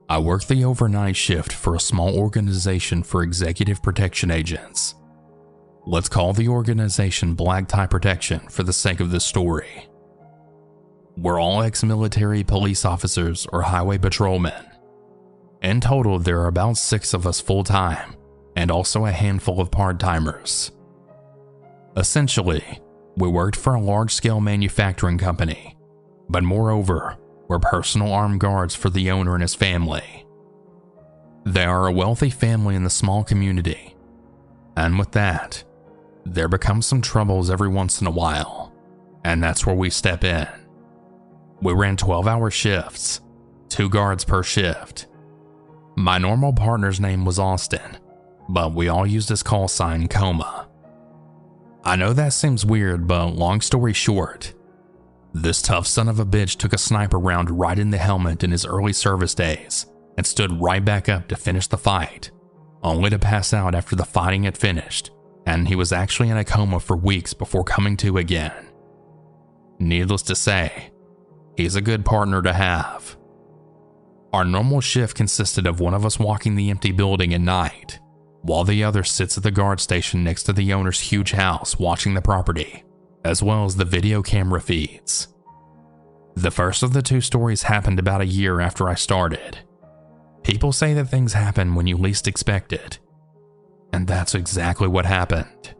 I worked the overnight shift for a small organization for executive protection agents. Let's call the organization Black Tie Protection for the sake of this story. We're all ex-military police officers or highway patrolmen. In total, there are about 6 of us full-time, and also a handful of part-timers. Essentially, we worked for a large-scale manufacturing company, but moreover, we're personal armed guards for the owner and his family. They are a wealthy family in the small community, and with that, there becomes some troubles every once in a while, and that's where we step in. We ran 12-hour shifts, 2 guards per shift. My normal partner's name was Austin, but we all used his call sign Coma. I know that seems weird, but long story short, this tough son of a bitch took a sniper round right in the helmet in his early service days and stood right back up to finish the fight, only to pass out after the fighting had finished, and he was actually in a coma for weeks before coming to again. Needless to say, he's a good partner to have. Our normal shift consisted of one of us walking the empty building at night, while the other sits at the guard station next to the owner's huge house watching the property, as well as the video camera feeds. The first of the 2 stories happened about a year after I started. People say that things happen when you least expect it, and that's exactly what happened.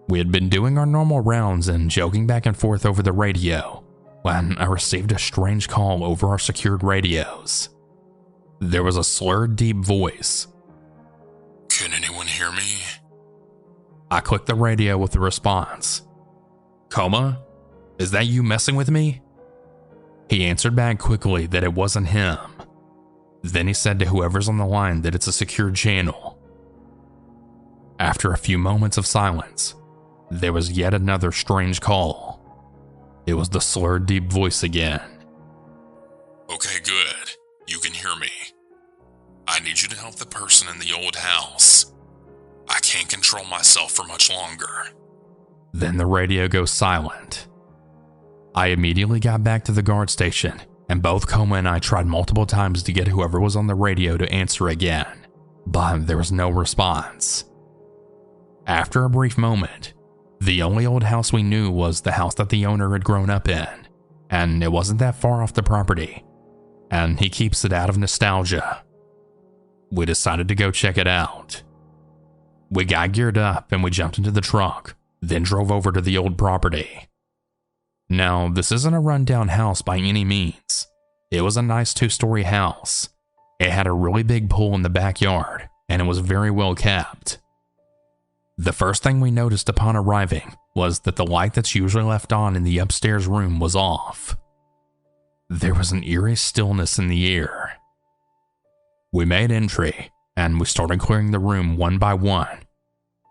We had been doing our normal rounds and joking back and forth over the radio when I received a strange call over our secured radios. There was a slurred, deep voice. Can anyone hear me? I clicked the radio with the response. Coma? Is that you messing with me? He answered back quickly that it wasn't him. Then he said to whoever's on the line that it's a secured channel. After a few moments of silence, there was yet another strange call. It was the slurred, deep voice again. Okay, good. You can hear me. I need you to help the person in the old house. I can't control myself for much longer. Then the radio goes silent. I immediately got back to the guard station, and both Coma and I tried multiple times to get whoever was on the radio to answer again, but there was no response. After a brief moment, the only old house we knew was the house that the owner had grown up in, and it wasn't that far off the property, and he keeps it out of nostalgia. We decided to go check it out. We got geared up and we jumped into the truck, then drove over to the old property. Now, this isn't a rundown house by any means. It was a nice 2-story house. It had a really big pool in the backyard, and it was very well kept. The first thing we noticed upon arriving was that the light that's usually left on in the upstairs room was off. There was an eerie stillness in the air. We made entry, and we started clearing the room one by one,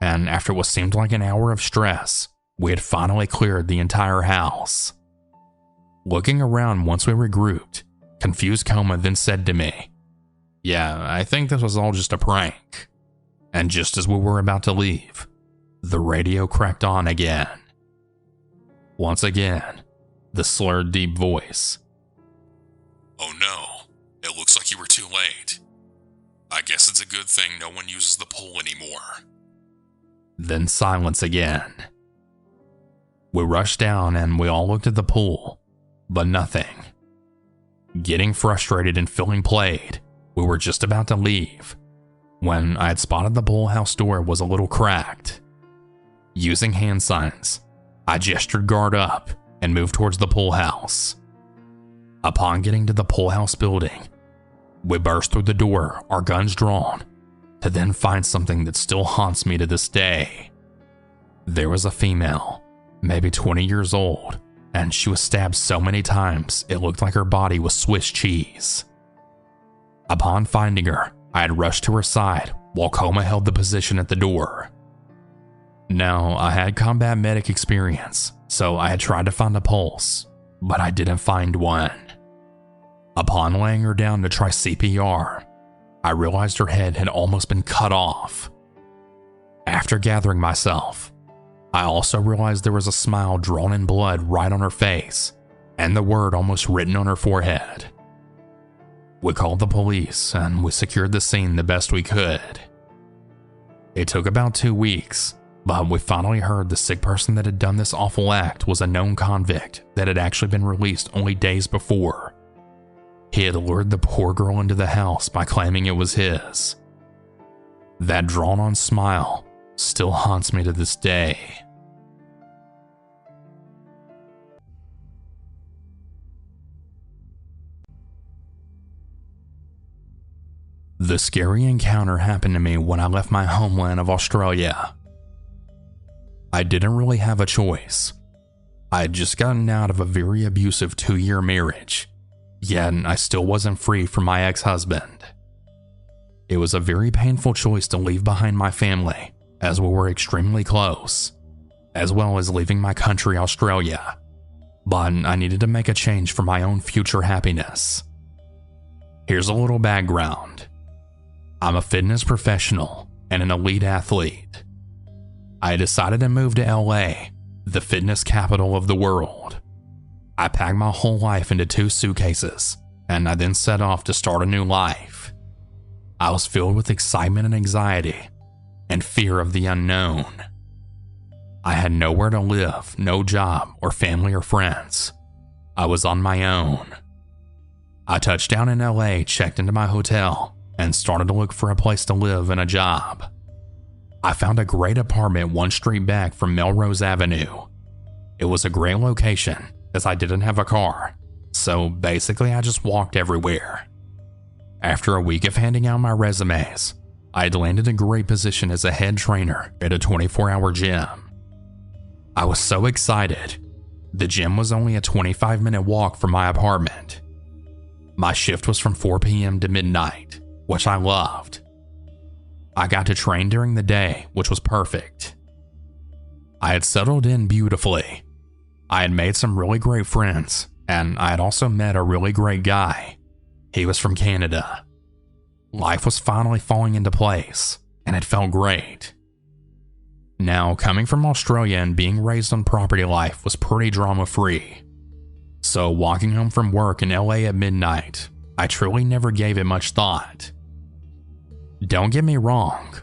and after what seemed like an hour of stress, we had finally cleared the entire house. Looking around once we regrouped, confused Coma then said to me, "Yeah, I think this was all just a prank." And just as we were about to leave, the radio cracked on again. Once again, the slurred, deep voice. Oh no, it looks like you were too late. I guess it's a good thing no one uses the pool anymore. Then silence again. We rushed down and we all looked at the pool, but nothing. Getting frustrated and feeling played, we were just about to leave when I had spotted the pool house door was a little cracked. Using hand signs, I gestured guard up and moved towards the pool house. Upon getting to the pool house building, we burst through the door, our guns drawn, to then find something that still haunts me to this day. There was a female, maybe 20 years old, and she was stabbed so many times it looked like her body was Swiss cheese. Upon finding her, I had rushed to her side while Coma held the position at the door. Now, I had combat medic experience, so I had tried to find a pulse, but I didn't find one. Upon laying her down to try CPR, I realized her head had almost been cut off. After gathering myself, I also realized there was a smile drawn in blood right on her face, and the word almost written on her forehead. We called the police and we secured the scene the best we could. It took about 2 weeks, but we finally heard the sick person that had done this awful act was a known convict that had actually been released only days before. He had lured the poor girl into the house by claiming it was his. That drawn-on smile still haunts me to this day. The scary encounter happened to me when I left my homeland of Australia. I didn't really have a choice. I had just gotten out of a very abusive 2-year marriage, yet I still wasn't free from my ex-husband. It was a very painful choice to leave behind my family, as we were extremely close, as well as leaving my country, Australia. But I needed to make a change for my own future happiness. Here's a little background. I'm a fitness professional and an elite athlete. I decided to move to LA, the fitness capital of the world. I packed my whole life into 2 suitcases, and I then set off to start a new life. I was filled with excitement and anxiety, and fear of the unknown. I had nowhere to live, no job, or family or friends. I was on my own. I touched down in LA, checked into my hotel, and started to look for a place to live and a job. I found a great apartment 1 street back from Melrose Avenue. It was a great location, as I didn't have a car, so basically I just walked everywhere. After a week of handing out my resumes, I had landed a great position as a head trainer at a 24-hour gym. I was so excited. The gym was only a 25-minute walk from my apartment. My shift was from 4 p.m. to midnight, which I loved. I got to train during the day, which was perfect. I had settled in beautifully. I had made some really great friends, and I had also met a really great guy. He was from Canada. Life was finally falling into place, and it felt great. Now, coming from Australia and being raised on property life was pretty drama-free. So walking home from work in LA at midnight, I truly never gave it much thought. Don't get me wrong,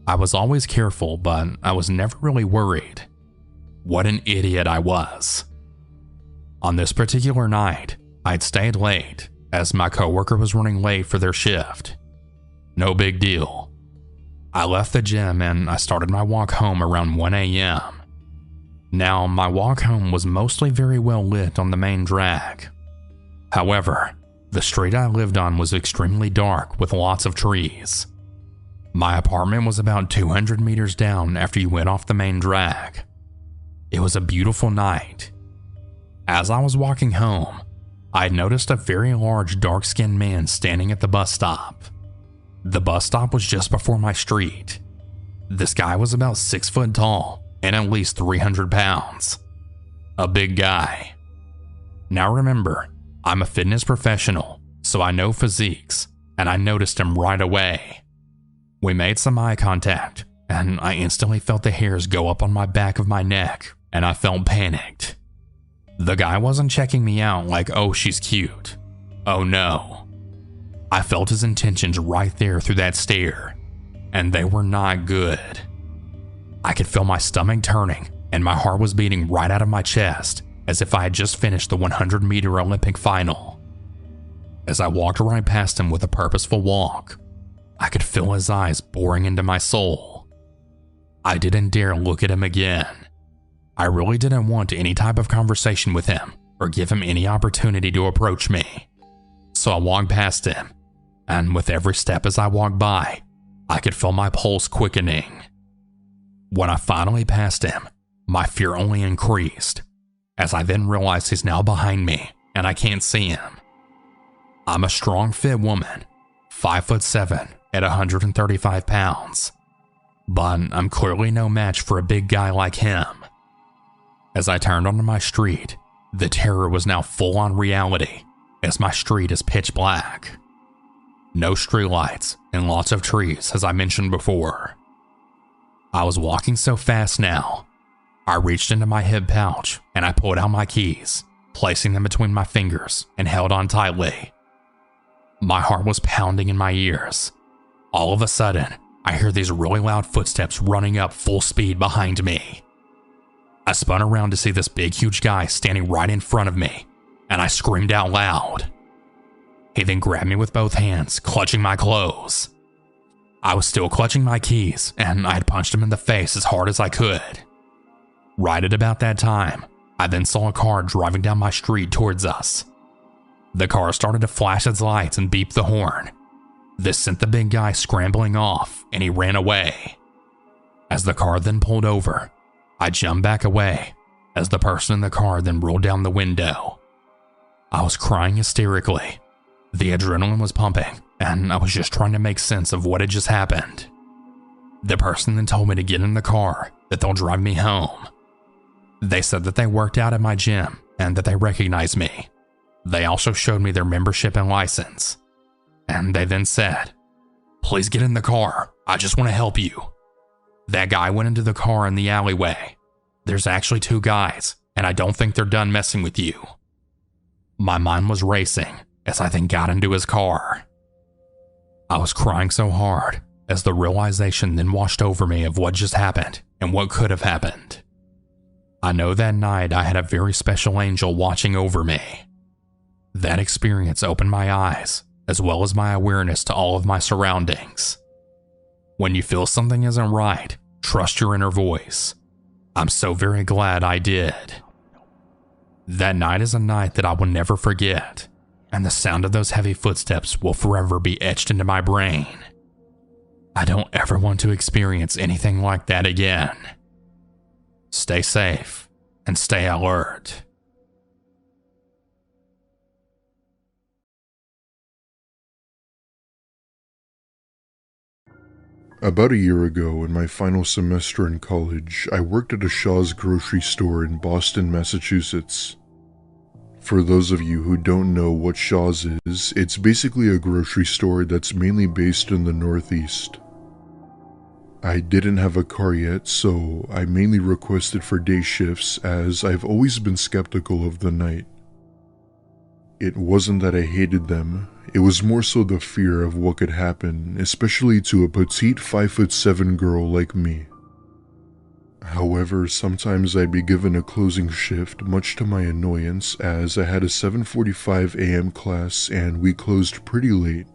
I was always careful, but I was never really worried. What an idiot I was. On this particular night, I'd stayed late, as my coworker was running late for their shift. No big deal. I left the gym and I started my walk home around 1 a.m. Now, my walk home was mostly very well lit on the main drag. However, the street I lived on was extremely dark with lots of trees. My apartment was about 200 meters down after you went off the main drag. It was a beautiful night. As I was walking home, I had noticed a very large dark-skinned man standing at the bus stop. The bus stop was just before my street. This guy was about 6 foot tall and at least 300 pounds. A big guy. Now remember, I'm a fitness professional, so I know physiques, and I noticed him right away. We made some eye contact, and I instantly felt the hairs go up on my back of my neck, and I felt panicked. The guy wasn't checking me out like, oh, she's cute. Oh no. I felt his intentions right there through that stare, and they were not good. I could feel my stomach turning, and my heart was beating right out of my chest, as if I had just finished the 100-meter Olympic final. As I walked right past him with a purposeful walk, I could feel his eyes boring into my soul. I didn't dare look at him again. I really didn't want any type of conversation with him or give him any opportunity to approach me. So I walked past him, and with every step as I walked by, I could feel my pulse quickening. When I finally passed him, my fear only increased, as I then realized he's now behind me and I can't see him. I'm a strong, fit woman, 5'7" at 135 pounds, but I'm clearly no match for a big guy like him. As I turned onto my street, the terror was now full-on reality, as my street is pitch black. No streetlights and lots of trees, as I mentioned before. I was walking so fast now, I reached into my hip pouch and I pulled out my keys, placing them between my fingers and held on tightly. My heart was pounding in my ears. All of a sudden, I hear these really loud footsteps running up full speed behind me. I spun around to see this big, huge guy standing right in front of me, and I screamed out loud. He then grabbed me with both hands, clutching my clothes. I was still clutching my keys, and I had punched him in the face as hard as I could. Right at about that time, I then saw a car driving down my street towards us. The car started to flash its lights and beep the horn. This sent the big guy scrambling off, and he ran away. As the car then pulled over, I jumped back away as the person in the car then rolled down the window. I was crying hysterically. The adrenaline was pumping, and I was just trying to make sense of what had just happened. The person then told me to get in the car, that they'll drive me home. They said that they worked out at my gym and that they recognized me. They also showed me their membership and license. And they then said, "Please get in the car. I just want to help you." That guy went into the car in the alleyway. There's actually 2 guys, and I don't think they're done messing with you. My mind was racing as I then got into his car. I was crying so hard as the realization then washed over me of what just happened and what could have happened. I know that night I had a very special angel watching over me. That experience opened my eyes, as well as my awareness to all of my surroundings. When you feel something isn't right, trust your inner voice. I'm so very glad I did. That night is a night that I will never forget, and the sound of those heavy footsteps will forever be etched into my brain. I don't ever want to experience anything like that again. Stay safe and stay alert. About a year ago, in my final semester in college, I worked at a Shaw's grocery store in Boston, Massachusetts. For those of you who don't know what Shaw's is, it's basically a grocery store that's mainly based in the Northeast. I didn't have a car yet, so I mainly requested for day shifts as I've always been skeptical of the night. It wasn't that I hated them, it was more so the fear of what could happen, especially to a petite 5'7" girl like me. However, sometimes I'd be given a closing shift, much to my annoyance, as I had a 7:45 a.m. class and we closed pretty late.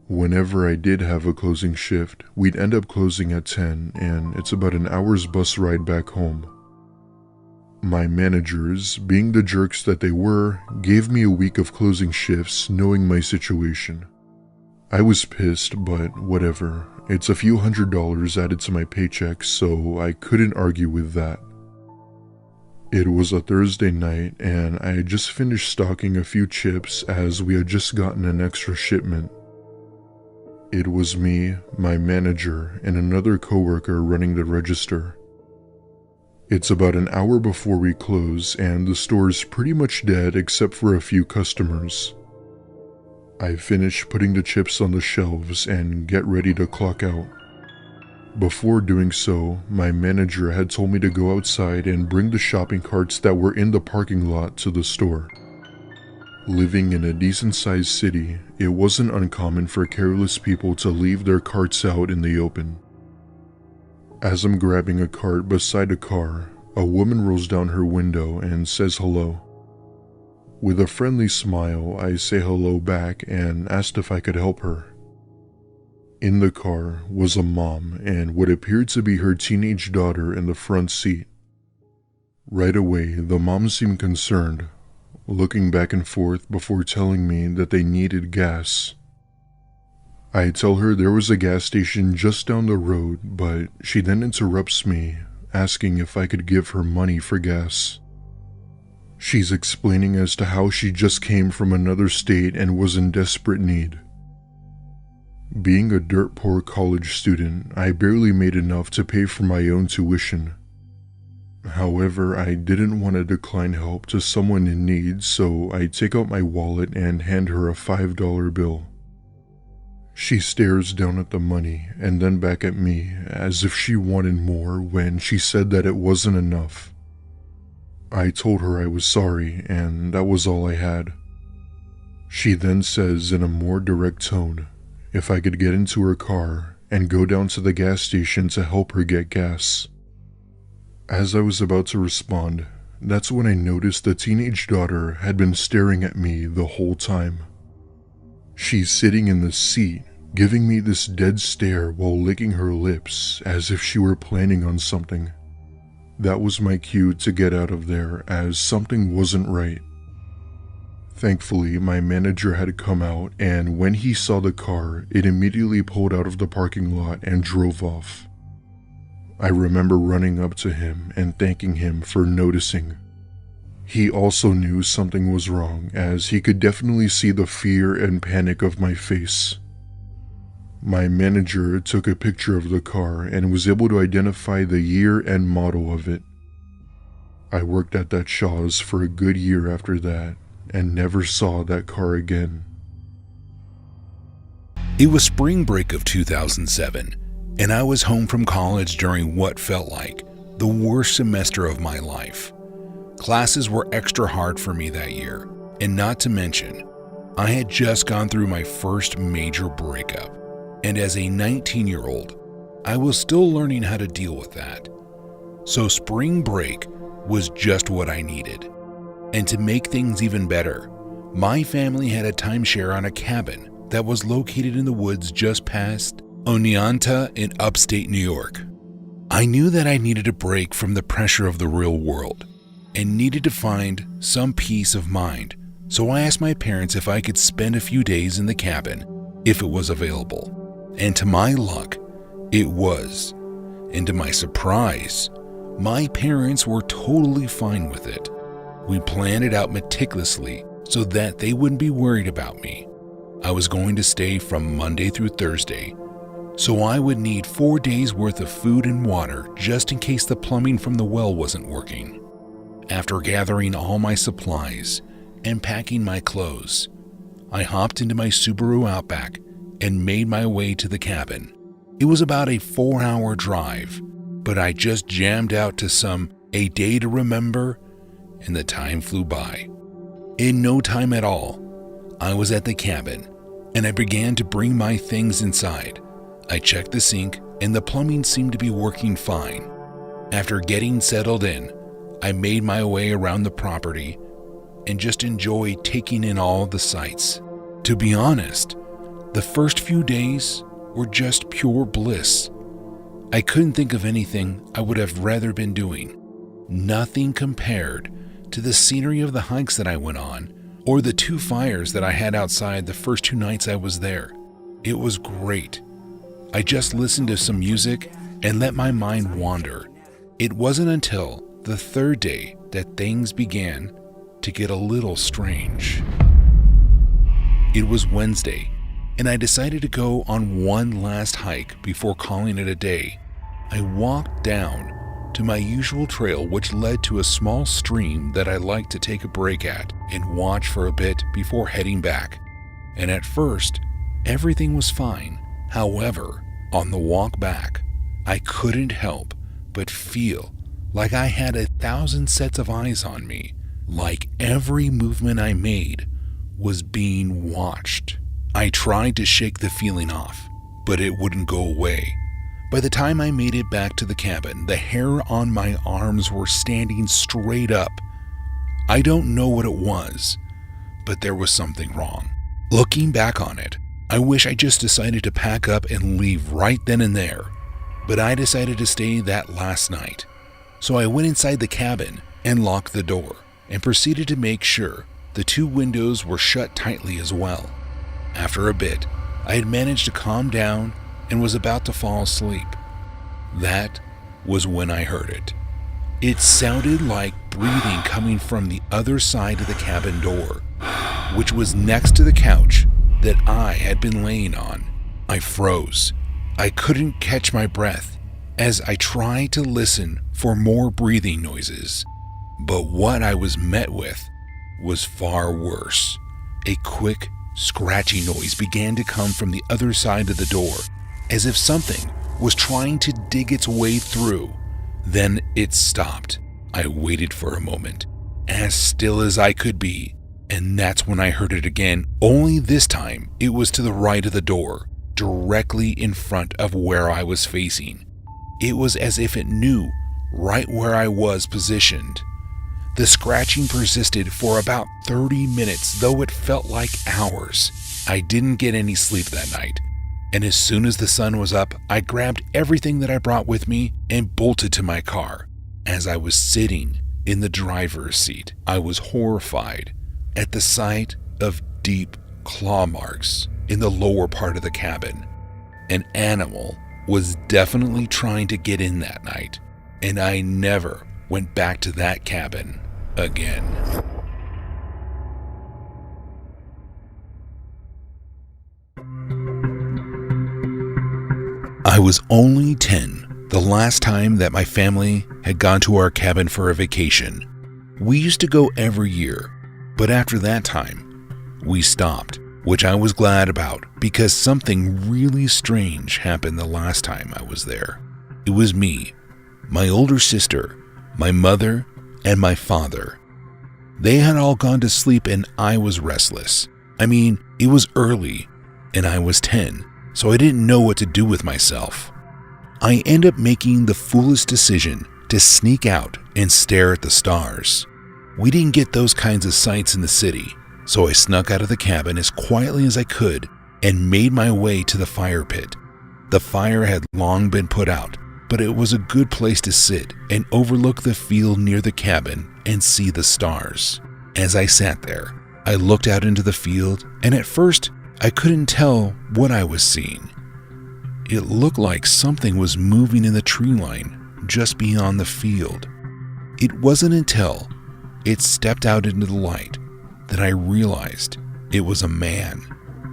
Whenever I did have a closing shift, we'd end up closing at 10, and it's about an hour's bus ride back home. My managers, being the jerks that they were, gave me a week of closing shifts knowing my situation. I was pissed, but whatever. It's a few $100s added to my paycheck, so I couldn't argue with that. It was a Thursday night, and I had just finished stocking a few chips as we had just gotten an extra shipment. It was me, my manager, and another coworker running the register. It's about an hour before we close, and the store's pretty much dead except for a few customers. I finish putting the chips on the shelves and get ready to clock out. Before doing so, my manager had told me to go outside and bring the shopping carts that were in the parking lot to the store. Living in a decent-sized city, it wasn't uncommon for careless people to leave their carts out in the open. As I'm grabbing a cart beside a car, a woman rolls down her window and says hello. With a friendly smile, I say hello back and asked if I could help her. In the car was a mom and what appeared to be her teenage daughter in the front seat. Right away, the mom seemed concerned, looking back and forth before telling me that they needed gas. I tell her there was a gas station just down the road, but she then interrupts me, asking if I could give her money for gas. She's explaining as to how she just came from another state and was in desperate need. Being a dirt poor college student, I barely made enough to pay for my own tuition. However, I didn't want to decline help to someone in need, so I take out my wallet and hand her a $5 bill. She stares down at the money and then back at me as if she wanted more when she said that it wasn't enough. I told her I was sorry and that was all I had. She then says in a more direct tone if I could get into her car and go down to the gas station to help her get gas. As I was about to respond, that's when I noticed the teenage daughter had been staring at me the whole time. She's sitting in the seat, giving me this dead stare while licking her lips as if she were planning on something. That was my cue to get out of there as something wasn't right. Thankfully, my manager had come out, and when he saw the car, it immediately pulled out of the parking lot and drove off. I remember running up to him and thanking him for noticing. He also knew something was wrong, as he could definitely see the fear and panic of my face. My manager took a picture of the car and was able to identify the year and model of it. I worked at that Shaw's for a good year after that, and never saw that car again. It was spring break of 2007, and I was home from college during what felt like the worst semester of my life. Classes were extra hard for me that year, and not to mention, I had just gone through my first major breakup, and as a 19-year-old, I was still learning how to deal with that. So spring break was just what I needed. And to make things even better, my family had a timeshare on a cabin that was located in the woods just past Oneonta in upstate New York. I knew that I needed a break from the pressure of the real world and needed to find some peace of mind, so I asked my parents if I could spend a few days in the cabin if it was available. And to my luck, it was. And to my surprise, my parents were totally fine with it. We planned it out meticulously so that they wouldn't be worried about me. I was going to stay from Monday through Thursday, so I would need 4 days worth of food and water just in case the plumbing from the well wasn't working. After gathering all my supplies and packing my clothes, I hopped into my Subaru Outback and made my way to the cabin. It was about a 4-hour drive, but I just jammed out to some A Day to Remember, and the time flew by. In no time at all, I was at the cabin, and I began to bring my things inside. I checked the sink, and the plumbing seemed to be working fine. After getting settled in, I made my way around the property and just enjoyed taking in all the sights. To be honest, the first few days were just pure bliss. I couldn't think of anything I would have rather been doing. Nothing compared to the scenery of the hikes that I went on, or the 2 fires that I had outside the first 2 nights I was there. It was great. I just listened to some music and let my mind wander. It wasn't until the 3rd day that things began to get a little strange. It was Wednesday, and I decided to go on one last hike before calling it a day. I walked down to my usual trail, which led to a small stream that I liked to take a break at and watch for a bit before heading back. And at first, everything was fine. However, on the walk back, I couldn't help but feel like I had 1,000 sets of eyes on me, like every movement I made was being watched. I tried to shake the feeling off, but it wouldn't go away. By the time I made it back to the cabin, the hair on my arms were standing straight up. I don't know what it was, but there was something wrong. Looking back on it, I wish I just decided to pack up and leave right then and there, but I decided to stay that last night. So I went inside the cabin and locked the door and proceeded to make sure the 2 windows were shut tightly as well. After a bit, I had managed to calm down and was about to fall asleep. That was when I heard it. It sounded like breathing coming from the other side of the cabin door, which was next to the couch that I had been laying on. I froze. I couldn't catch my breath as I tried to listen for more breathing noises. But what I was met with was far worse. A quick, scratchy noise began to come from the other side of the door, as if something was trying to dig its way through. Then it stopped. I waited for a moment, as still as I could be, and that's when I heard it again, only this time it was to the right of the door, directly in front of where I was facing. It was as if it knew right where I was positioned. The scratching persisted for about 30 minutes, though it felt like hours. I didn't get any sleep that night, and as soon as the sun was up, I grabbed everything that I brought with me and bolted to my car. As I was sitting in the driver's seat, I was horrified at the sight of deep claw marks in the lower part of the cabin. An animal was definitely trying to get in that night, and I never went back to that cabin again. I was only 10 the last time that my family had gone to our cabin for a vacation. We used to go every year, but after that time, we stopped, which I was glad about because something really strange happened the last time I was there. It was me, my older sister, my mother, and my father. They had all gone to sleep and I was restless. I mean, it was early and I was 10, so I didn't know what to do with myself. I ended up making the foolish decision to sneak out and stare at the stars. We didn't get those kinds of sights in the city, so I snuck out of the cabin as quietly as I could and made my way to the fire pit. The fire had long been put out, but it was a good place to sit and overlook the field near the cabin and see the stars. As I sat there, I looked out into the field, and at first, I couldn't tell what I was seeing. It looked like something was moving in the tree line just beyond the field. It wasn't until it stepped out into the light that I realized it was a man,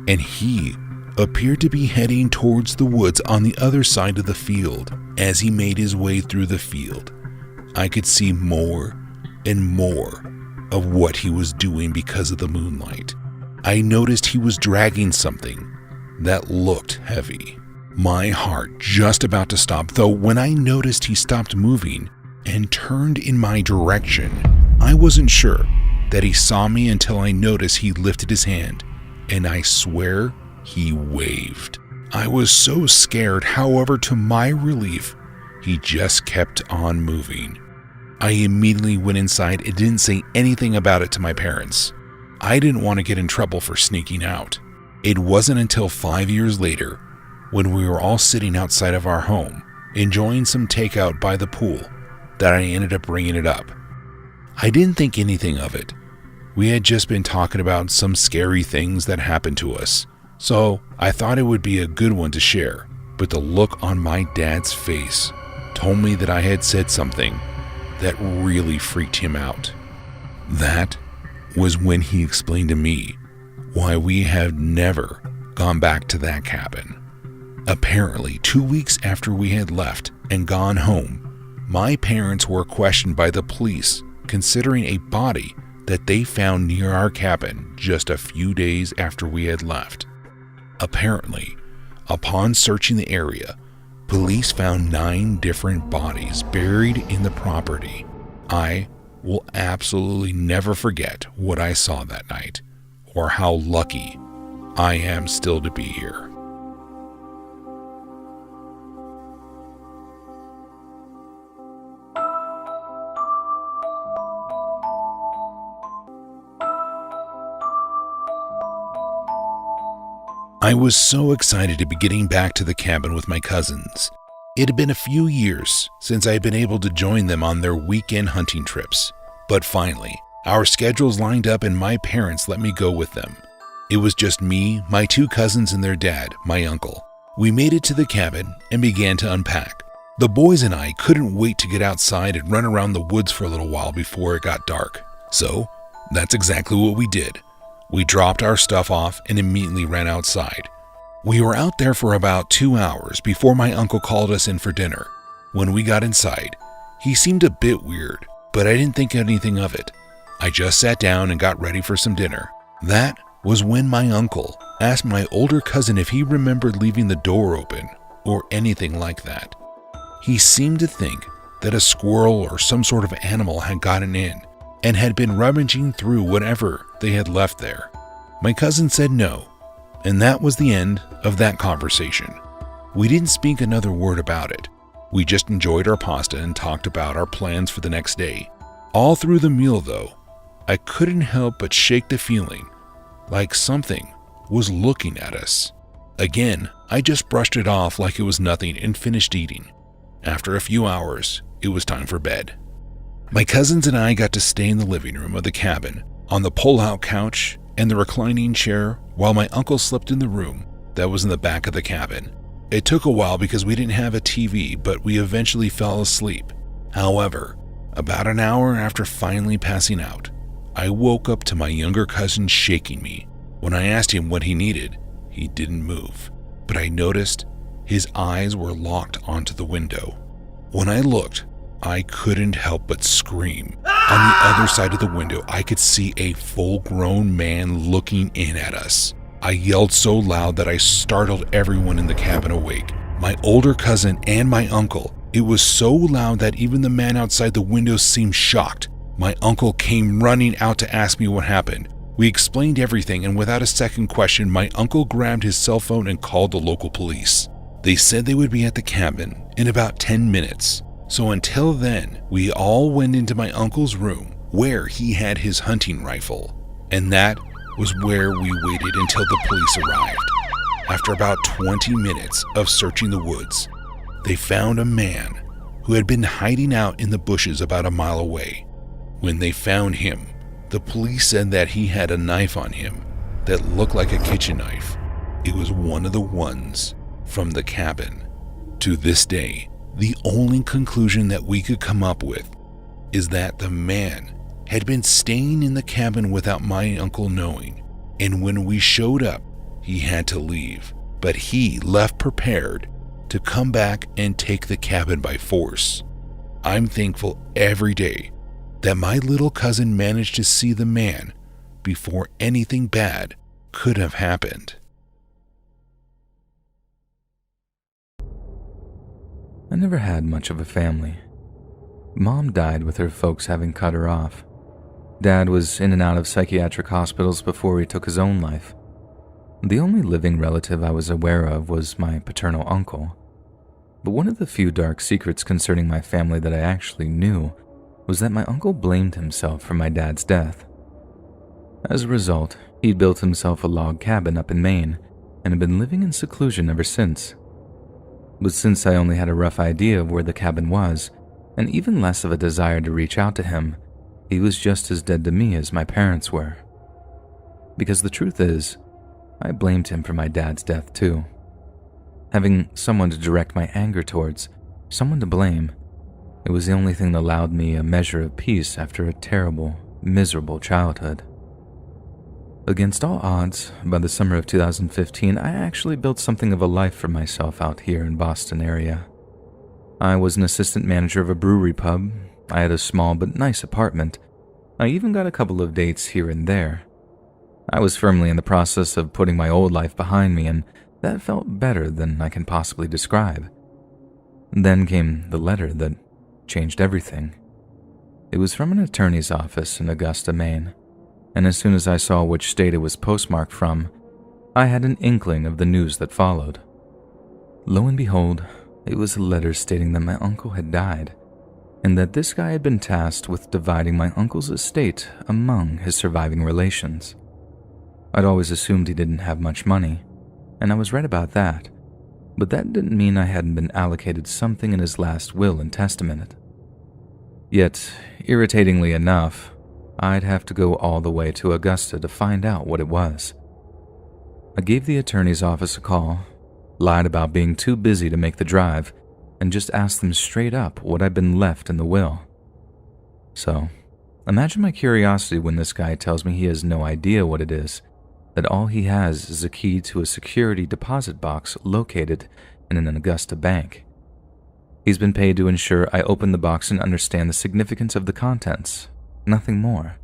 and he appeared to be heading towards the woods on the other side of the field. As he made his way through the field, I could see more and more of what he was doing because of the moonlight. I noticed he was dragging something that looked heavy. My heart just about to stop, though when I noticed he stopped moving and turned in my direction, I wasn't sure that he saw me until I noticed he lifted his hand, and I swear he waved. I was so scared, however, to my relief, he just kept on moving. I immediately went inside and didn't say anything about it to my parents. I didn't want to get in trouble for sneaking out. It wasn't until 5 years later, when we were all sitting outside of our home, enjoying some takeout by the pool, that I ended up bringing it up. I didn't think anything of it. We had just been talking about some scary things that happened to us, so I thought it would be a good one to share, but the look on my dad's face told me that I had said something that really freaked him out. That was when he explained to me why we had never gone back to that cabin. Apparently, 2 weeks after we had left and gone home, my parents were questioned by the police considering a body that they found near our cabin just a few days after we had left. Apparently, upon searching the area, police found 9 different bodies buried in the property. I will absolutely never forget what I saw that night, or how lucky I am still to be here. I was so excited to be getting back to the cabin with my cousins. It had been a few years since I had been able to join them on their weekend hunting trips, but finally, our schedules lined up and my parents let me go with them. It was just me, my 2 cousins, and their dad, my uncle. We made it to the cabin and began to unpack. The boys and I couldn't wait to get outside and run around the woods for a little while before it got dark. So, that's exactly what we did. We dropped our stuff off and immediately ran outside. We were out there for about 2 hours before my uncle called us in for dinner. When we got inside, he seemed a bit weird, but I didn't think anything of it. I just sat down and got ready for some dinner. That was when my uncle asked my older cousin if he remembered leaving the door open or anything like that. He seemed to think that a squirrel or some sort of animal had gotten in and had been rummaging through whatever they had left there. My cousin said no, and that was the end of that conversation. We didn't speak another word about it. We just enjoyed our pasta and talked about our plans for the next day. All through the meal, though, I couldn't help but shake the feeling like something was looking at us. Again, I just brushed it off like it was nothing and finished eating. After a few hours, it was time for bed. My cousins and I got to stay in the living room of the cabin on the pull-out couch and the reclining chair while my uncle slept in the room that was in the back of the cabin. It took a while because we didn't have a TV, but we eventually fell asleep. However, about an hour after finally passing out, I woke up to my younger cousin shaking me. When I asked him what he needed, he didn't move, but I noticed his eyes were locked onto the window. When I looked, I couldn't help but scream. On the other side of the window, I could see a full-grown man looking in at us. I yelled so loud that I startled everyone in the cabin awake, my older cousin and my uncle. It was so loud that even the man outside the window seemed shocked. My uncle came running out to ask me what happened. We explained everything, and without a second question, my uncle grabbed his cell phone and called the local police. They said they would be at the cabin in about 10 minutes. So until then, we all went into my uncle's room where he had his hunting rifle. And that was where we waited until the police arrived. After about 20 minutes of searching the woods, they found a man who had been hiding out in the bushes about a mile away. When they found him, the police said that he had a knife on him that looked like a kitchen knife. It was one of the ones from the cabin. To this day, the only conclusion that we could come up with is that the man had been staying in the cabin without my uncle knowing, and when we showed up, he had to leave, but he left prepared to come back and take the cabin by force. I'm thankful every day that my little cousin managed to see the man before anything bad could have happened. I never had much of a family. Mom died with her folks having cut her off. Dad was in and out of psychiatric hospitals before he took his own life. The only living relative I was aware of was my paternal uncle. But one of the few dark secrets concerning my family that I actually knew was that my uncle blamed himself for my dad's death. As a result, he'd built himself a log cabin up in Maine and had been living in seclusion ever since. But since I only had a rough idea of where the cabin was, and even less of a desire to reach out to him, he was just as dead to me as my parents were. Because the truth is, I blamed him for my dad's death too. Having someone to direct my anger towards, someone to blame, it was the only thing that allowed me a measure of peace after a terrible, miserable childhood. Against all odds, by the summer of 2015, I actually built something of a life for myself out here in Boston area. I was an assistant manager of a brewery pub. I had a small but nice apartment. I even got a couple of dates here and there. I was firmly in the process of putting my old life behind me, and that felt better than I can possibly describe. Then came the letter that changed everything. It was from an attorney's office in Augusta, Maine, and as soon as I saw which state it was postmarked from, I had an inkling of the news that followed. Lo and behold, it was a letter stating that my uncle had died, and that this guy had been tasked with dividing my uncle's estate among his surviving relations. I'd always assumed he didn't have much money, and I was right about that, but that didn't mean I hadn't been allocated something in his last will and testament. Yet, irritatingly enough, I'd have to go all the way to Augusta to find out what it was. I gave the attorney's office a call, lied about being too busy to make the drive, and just asked them straight up what had been left in the will. So, imagine my curiosity when this guy tells me he has no idea what it is, that all he has is a key to a security deposit box located in an Augusta bank. He's been paid to ensure I open the box and understand the significance of the contents, nothing more.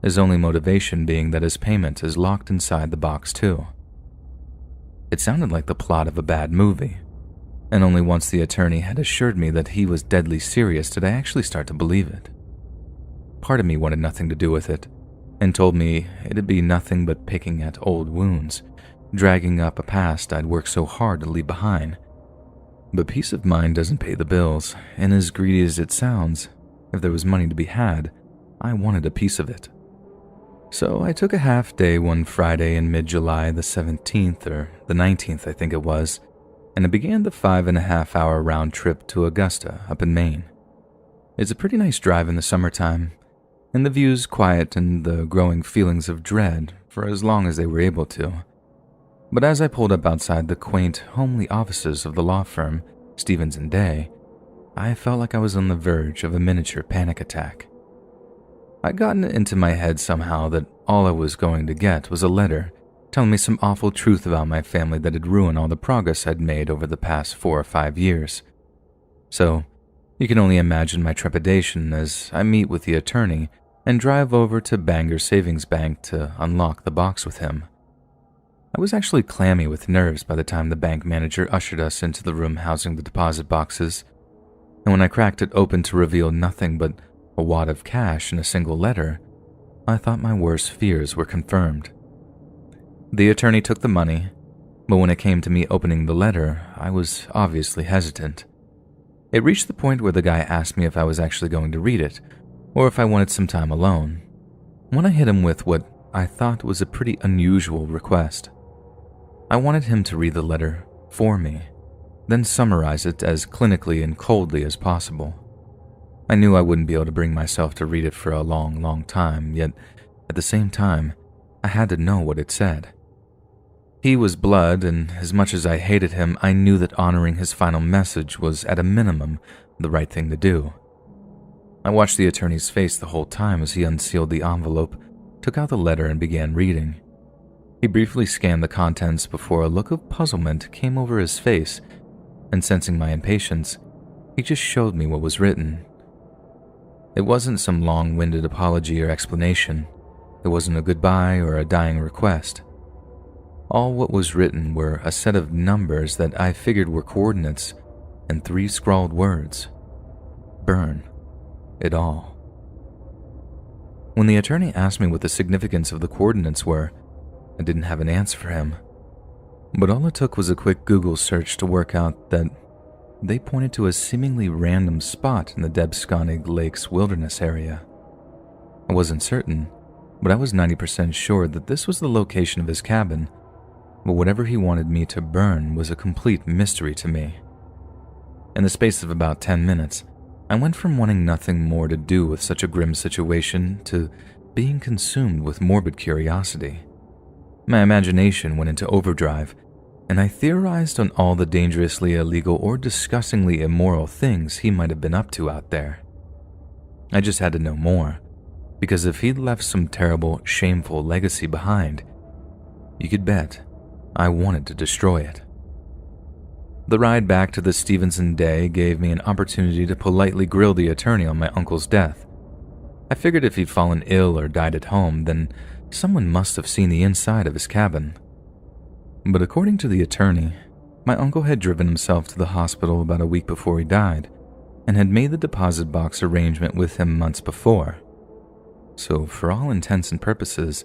His only motivation being that his payment is locked inside the box too. It sounded like the plot of a bad movie, and only once the attorney had assured me that he was deadly serious did I actually start to believe it. Part of me wanted nothing to do with it, and told me it'd be nothing but picking at old wounds, dragging up a past I'd worked so hard to leave behind. But peace of mind doesn't pay the bills, and as greedy as it sounds, if there was money to be had, I wanted a piece of it. So I took a half day one Friday in mid-July, the 17th or the 19th I think it was, and I began the 5.5-hour round trip to Augusta up in Maine. It's a pretty nice drive in the summertime, and the views quiet and the growing feelings of dread for as long as they were able to. But as I pulled up outside the quaint, homely offices of the law firm, Stevens & Day, I felt like I was on the verge of a miniature panic attack. I'd gotten it into my head somehow that all I was going to get was a letter telling me some awful truth about my family that had ruined all the progress I'd made over the past 4 or 5 years. So, you can only imagine my trepidation as I meet with the attorney and drive over to Bangor Savings Bank to unlock the box with him. I was actually clammy with nerves by the time the bank manager ushered us into the room housing the deposit boxes, and when I cracked it open to reveal nothing but a wad of cash and a single letter, I thought my worst fears were confirmed. The attorney took the money, but when it came to me opening the letter, I was obviously hesitant. It reached the point where the guy asked me if I was actually going to read it, or if I wanted some time alone. When I hit him with what I thought was a pretty unusual request, I wanted him to read the letter for me, then summarize it as clinically and coldly as possible. I knew I wouldn't be able to bring myself to read it for a long, long time, yet at the same time, I had to know what it said. He was blood, and as much as I hated him, I knew that honoring his final message was, at a minimum, the right thing to do. I watched the attorney's face the whole time as he unsealed the envelope, took out the letter, and began reading. He briefly scanned the contents before a look of puzzlement came over his face, and sensing my impatience, he just showed me what was written. It wasn't some long-winded apology or explanation. It wasn't a goodbye or a dying request. All what was written were a set of numbers that I figured were coordinates and 3 scrawled words. Burn it all. When the attorney asked me what the significance of the coordinates were, I didn't have an answer for him. But all it took was a quick Google search to work out that they pointed to a seemingly random spot in the Debsconig Lakes wilderness area. I wasn't certain, but I was 90% sure that this was the location of his cabin, but whatever he wanted me to burn was a complete mystery to me. In the space of about 10 minutes, I went from wanting nothing more to do with such a grim situation to being consumed with morbid curiosity. My imagination went into overdrive, and I theorized on all the dangerously illegal or disgustingly immoral things he might have been up to out there. I just had to know more, because if he'd left some terrible, shameful legacy behind, you could bet I wanted to destroy it. The ride back to the Stevens & Day gave me an opportunity to politely grill the attorney on my uncle's death. I figured if he'd fallen ill or died at home, then someone must have seen the inside of his cabin. But according to the attorney, my uncle had driven himself to the hospital about a week before he died and had made the deposit box arrangement with him months before. So for all intents and purposes,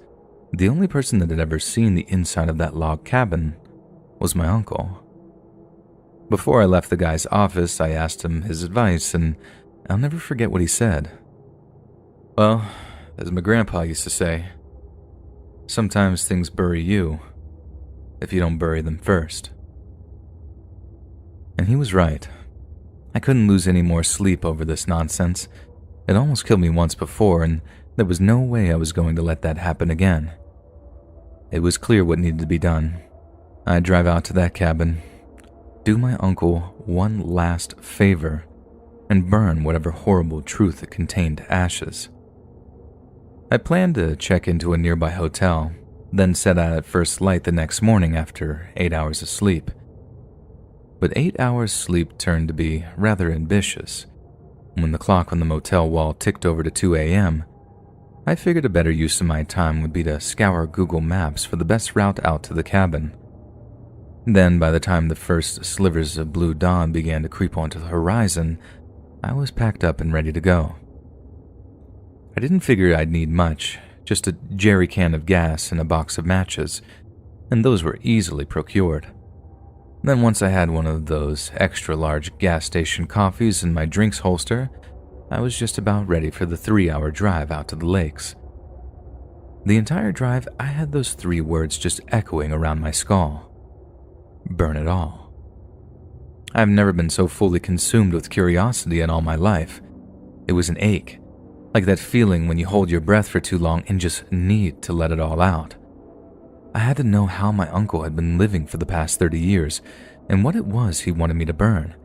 the only person that had ever seen the inside of that log cabin was my uncle. Before I left the guy's office, I asked him his advice, and I'll never forget what he said. Well, as my grandpa used to say, sometimes things bury you if you don't bury them first. And he was right. I couldn't lose any more sleep over this nonsense. It almost killed me once before, and there was no way I was going to let that happen again. It was clear what needed to be done. I'd drive out to that cabin, do my uncle one last favor, and burn whatever horrible truth it contained to ashes. I planned to check into a nearby hotel, then set out at first light the next morning after 8 hours of sleep. But 8 hours sleep turned to be rather ambitious. When the clock on the motel wall ticked over to 2 a.m., I figured a better use of my time would be to scour Google Maps for the best route out to the cabin. Then, by the time the first slivers of blue dawn began to creep onto the horizon, I was packed up and ready to go. I didn't figure I'd need much, just a jerry can of gas and a box of matches, and those were easily procured. Then once I had one of those extra-large gas station coffees in my drinks holster, I was just about ready for the 3-hour drive out to the lakes. The entire drive, I had those 3 words just echoing around my skull. Burn it all. I've never been so fully consumed with curiosity in all my life. It was an ache, Like that feeling when you hold your breath for too long and just need to let it all out. I had to know how my uncle had been living for the past 30 years and what it was he wanted me to burn.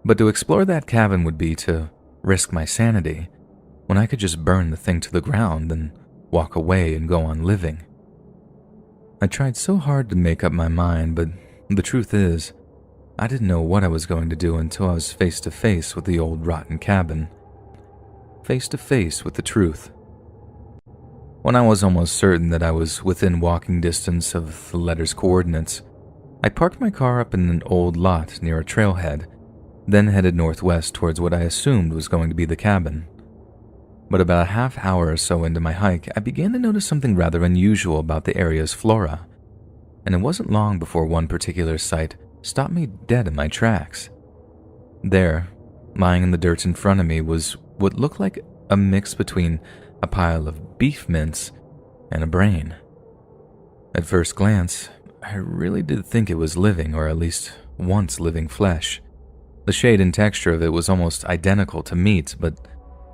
But to explore that cabin would be to risk my sanity when I could just burn the thing to the ground and walk away and go on living. I tried so hard to make up my mind, but the truth is, I didn't know what I was going to do until I was face to face with the old rotten cabin. Face to face with the truth. When I was almost certain that I was within walking distance of the letter's coordinates, I parked my car up in an old lot near a trailhead, then headed northwest towards what I assumed was going to be the cabin. But about a half hour or so into my hike, I began to notice something rather unusual about the area's flora, and it wasn't long before one particular sight stopped me dead in my tracks. There, lying in the dirt in front of me, was what looked like a mix between a pile of beef mince and a brain. At first glance, I really did think it was living, or at least once living flesh. The shade and texture of it was almost identical to meat, but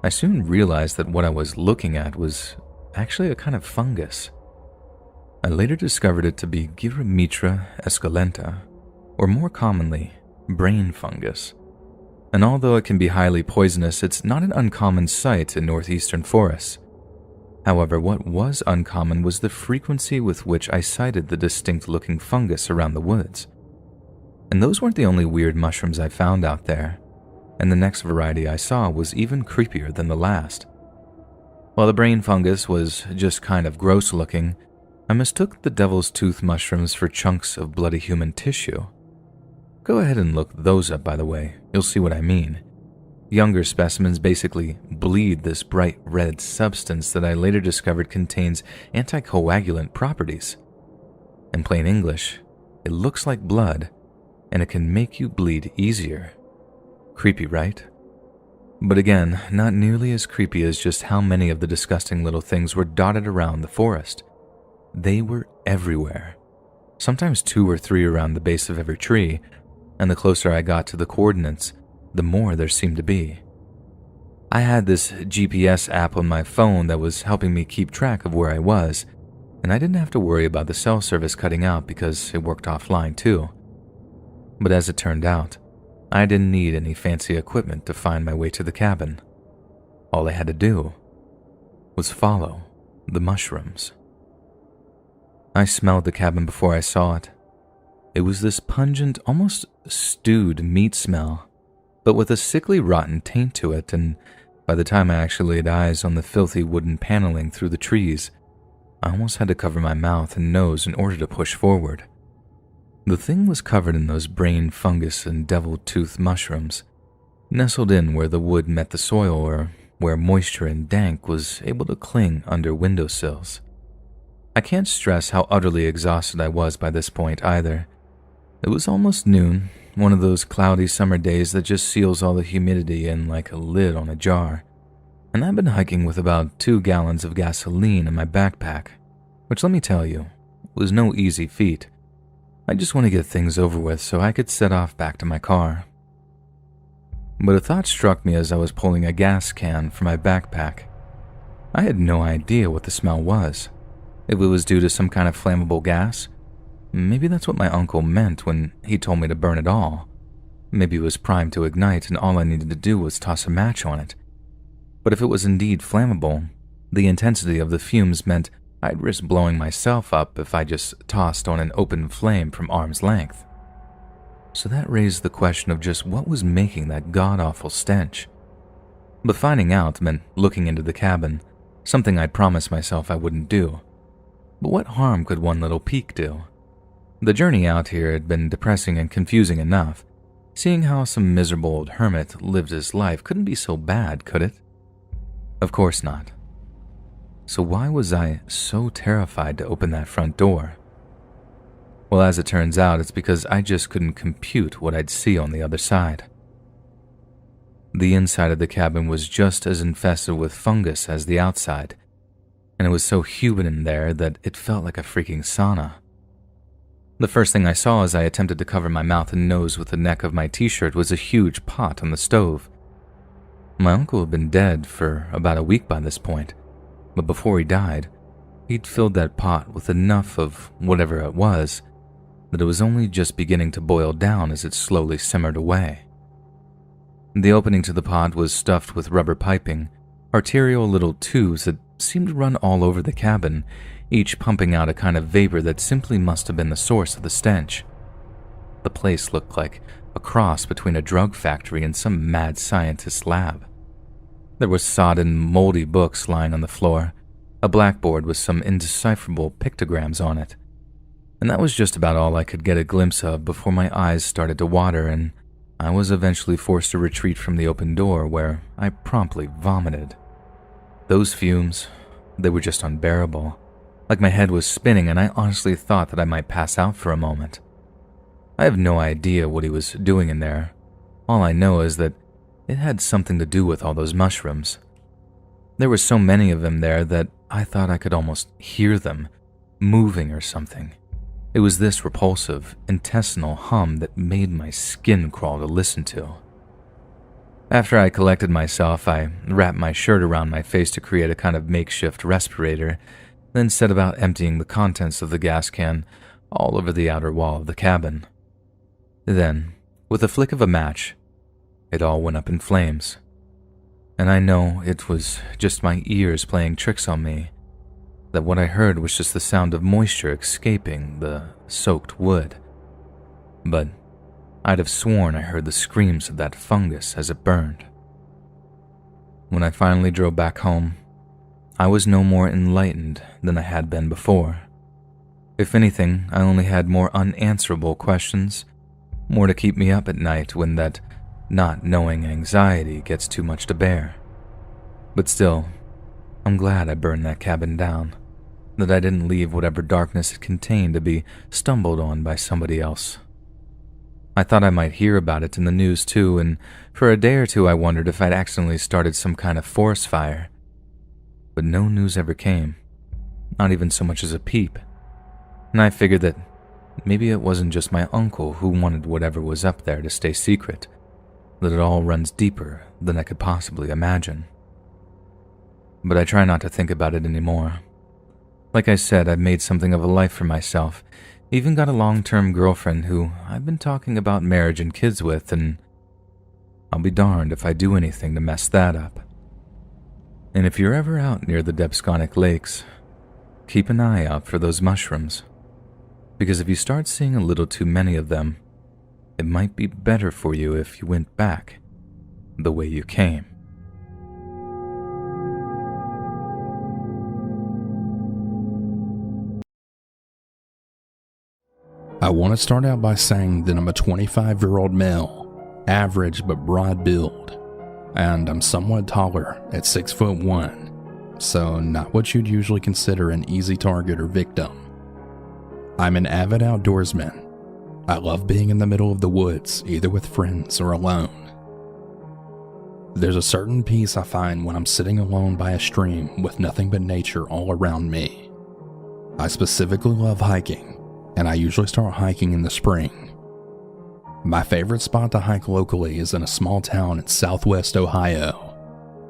I soon realized that what I was looking at was actually a kind of fungus. I later discovered it to be Gyromitra esculenta, or more commonly, brain fungus. And although it can be highly poisonous, it's not an uncommon sight in northeastern forests. However, what was uncommon was the frequency with which I sighted the distinct-looking fungus around the woods. And those weren't the only weird mushrooms I found out there, and the next variety I saw was even creepier than the last. While the brain fungus was just kind of gross-looking, I mistook the devil's tooth mushrooms for chunks of bloody human tissue. Go ahead and look those up, by the way. You'll see what I mean. Younger specimens basically bleed this bright red substance that I later discovered contains anticoagulant properties. In plain English, it looks like blood, and it can make you bleed easier. Creepy, right? But again, not nearly as creepy as just how many of the disgusting little things were dotted around the forest. They were everywhere. Sometimes 2 or 3 around the base of every tree, and the closer I got to the coordinates, the more there seemed to be. I had this GPS app on my phone that was helping me keep track of where I was, and I didn't have to worry about the cell service cutting out because it worked offline too. But as it turned out, I didn't need any fancy equipment to find my way to the cabin. All I had to do was follow the mushrooms. I smelled the cabin before I saw it. It was this pungent, almost stewed meat smell, but with a sickly rotten taint to it, and by the time I actually laid eyes on the filthy wooden paneling through the trees, I almost had to cover my mouth and nose in order to push forward. The thing was covered in those brain fungus and devil-tooth mushrooms, nestled in where the wood met the soil or where moisture and dank was able to cling under windowsills. I can't stress how utterly exhausted I was by this point either. It was almost noon, one of those cloudy summer days that just seals all the humidity in like a lid on a jar, and I've been hiking with about 2 gallons of gasoline in my backpack, which, let me tell you, was no easy feat. I just want to get things over with so I could set off back to my car. But a thought struck me as I was pulling a gas can from my backpack. I had no idea what the smell was. If it was due to some kind of flammable gas, maybe that's what my uncle meant when he told me to burn it all. Maybe it was primed to ignite and all I needed to do was toss a match on it. But if it was indeed flammable, the intensity of the fumes meant I'd risk blowing myself up if I just tossed on an open flame from arm's length. So that raised the question of just what was making that god-awful stench. But finding out meant looking into the cabin, something I'd promised myself I wouldn't do. But what harm could one little peek do? The journey out here had been depressing and confusing enough. Seeing how some miserable old hermit lived his life couldn't be so bad, could it? Of course not. So why was I so terrified to open that front door? Well, as it turns out, it's because I just couldn't compute what I'd see on the other side. The inside of the cabin was just as infested with fungus as the outside, and it was so humid in there that it felt like a freaking sauna. The first thing I saw as I attempted to cover my mouth and nose with the neck of my t-shirt was a huge pot on the stove. My uncle had been dead for about a week by this point, but before he died, he'd filled that pot with enough of whatever it was that it was only just beginning to boil down as it slowly simmered away. The opening to the pot was stuffed with rubber piping, arterial little tubes that seemed to run all over the cabin, each pumping out a kind of vapor that simply must have been the source of the stench. The place looked like a cross between a drug factory and some mad scientist's lab. There were sodden, moldy books lying on the floor, a blackboard with some indecipherable pictograms on it, and that was just about all I could get a glimpse of before my eyes started to water and I was eventually forced to retreat from the open door, where I promptly vomited. Those fumes, they were just unbearable. Like my head was spinning and I honestly thought that I might pass out for a moment. I have no idea what he was doing in there. All I know is that it had something to do with all those mushrooms. There were so many of them there that I thought I could almost hear them, moving or something. It was this repulsive, intestinal hum that made my skin crawl to listen to. After I collected myself, I wrapped my shirt around my face to create a kind of makeshift respirator, then set about emptying the contents of the gas can all over the outer wall of the cabin. Then, with a flick of a match, it all went up in flames. And I know it was just my ears playing tricks on me, that what I heard was just the sound of moisture escaping the soaked wood. But I'd have sworn I heard the screams of that fungus as it burned. When I finally drove back home, I was no more enlightened than I had been before. If anything, I only had more unanswerable questions, more to keep me up at night when that not knowing anxiety gets too much to bear. But still, I'm glad I burned that cabin down, that I didn't leave whatever darkness it contained to be stumbled on by somebody else. I thought I might hear about it in the news too, and for a day or two I wondered if I'd accidentally started some kind of forest fire. But no news ever came, not even so much as a peep, and I figured that maybe it wasn't just my uncle who wanted whatever was up there to stay secret, that it all runs deeper than I could possibly imagine. But I try not to think about it anymore. Like I said, I've made something of a life for myself, even got a long-term girlfriend who I've been talking about marriage and kids with, and I'll be darned if I do anything to mess that up. And if you're ever out near the Debsconic Lakes, keep an eye out for those mushrooms, because if you start seeing a little too many of them, it might be better for you if you went back the way you came. I want to start out by saying that I'm a 25-year-old male, average but broad build, and I'm somewhat taller at 6'1", so not what you'd usually consider an easy target or victim. I'm an avid outdoorsman. I love being in the middle of the woods, either with friends or alone. There's a certain peace I find when I'm sitting alone by a stream with nothing but nature all around me. I specifically love hiking, and I usually start hiking in the spring. My favorite spot to hike locally is in a small town in southwest Ohio.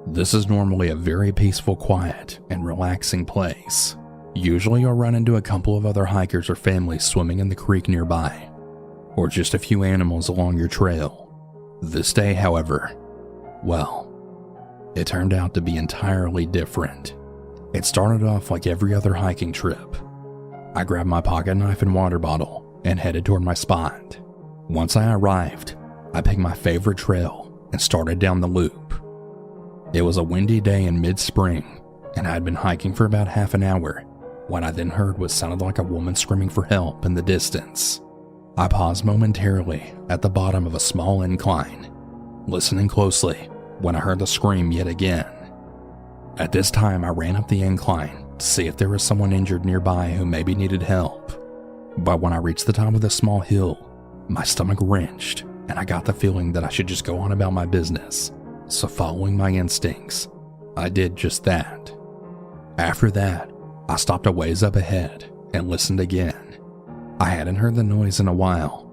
This is normally a very peaceful, quiet, and relaxing place. Usually you'll run into a couple of other hikers or families swimming in the creek nearby, or just a few animals along your trail. This day, however, well, it turned out to be entirely different. It started off like every other hiking trip. I grabbed my pocket knife and water bottle and headed toward my spot. Once I arrived, I picked my favorite trail and started down the loop. It was a windy day in mid-spring, and I had been hiking for about half an hour when I then heard what sounded like a woman screaming for help in the distance. I paused momentarily at the bottom of a small incline, listening closely when I heard the scream yet again. At this time, I ran up the incline to see if there was someone injured nearby who maybe needed help. But when I reached the top of the small hill, my stomach wrenched, and I got the feeling that I should just go on about my business. So following my instincts, I did just that. After that, I stopped a ways up ahead and listened again. I hadn't heard the noise in a while,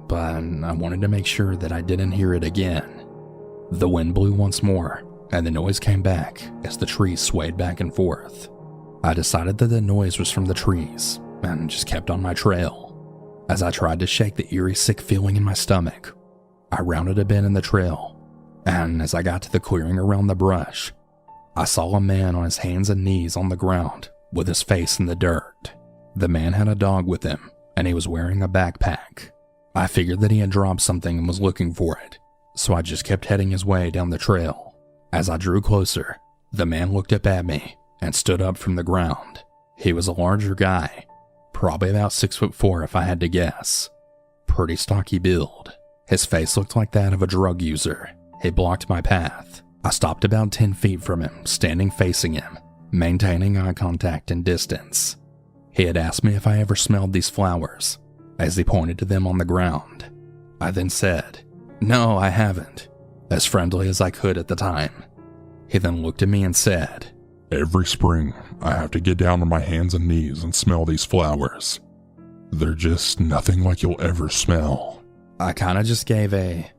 but I wanted to make sure that I didn't hear it again. The wind blew once more, and the noise came back as the trees swayed back and forth. I decided that the noise was from the trees and just kept on my trail. As I tried to shake the eerie sick feeling in my stomach, I rounded a bend in the trail, and as I got to the clearing around the brush, I saw a man on his hands and knees on the ground with his face in the dirt. The man had a dog with him, and he was wearing a backpack. I figured that he had dropped something and was looking for it, so I just kept heading his way down the trail. As I drew closer, the man looked up at me and stood up from the ground. He was a larger guy, probably about 6'4" if I had to guess. Pretty stocky build. His face looked like that of a drug user. He blocked my path. I stopped about 10 feet from him, standing facing him, maintaining eye contact and distance. He had asked me if I ever smelled these flowers, as he pointed to them on the ground. I then said, "No, I haven't," as friendly as I could at the time. He then looked at me and said, Every spring, I have to get down on my hands and knees and smell these flowers. They're just nothing like you'll ever smell. I kinda just gave a,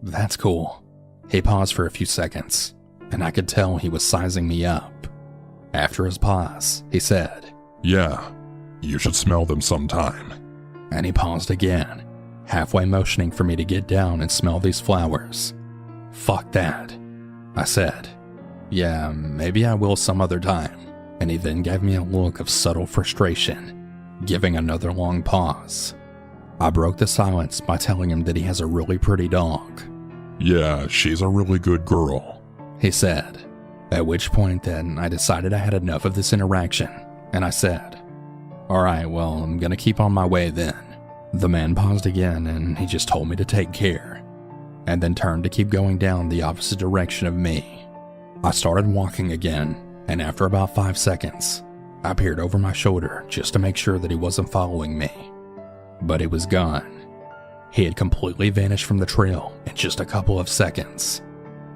that's cool. He paused for a few seconds, and I could tell he was sizing me up. After his pause, he said, Yeah, you should smell them sometime. And he paused again, halfway motioning for me to get down and smell these flowers. Fuck that, I said. Yeah, maybe I will some other time. And he then gave me a look of subtle frustration, giving another long pause. I broke the silence by telling him that he has a really pretty dog. Yeah, she's a really good girl, he said, at which point then I decided I had enough of this interaction, and I said, Alright, well, I'm gonna keep on my way then. The man paused again and he just told me to take care, and then turned to keep going down the opposite direction of me. I started walking again, and after about 5 seconds, I peered over my shoulder just to make sure that he wasn't following me. But he was gone. He had completely vanished from the trail in just a couple of seconds.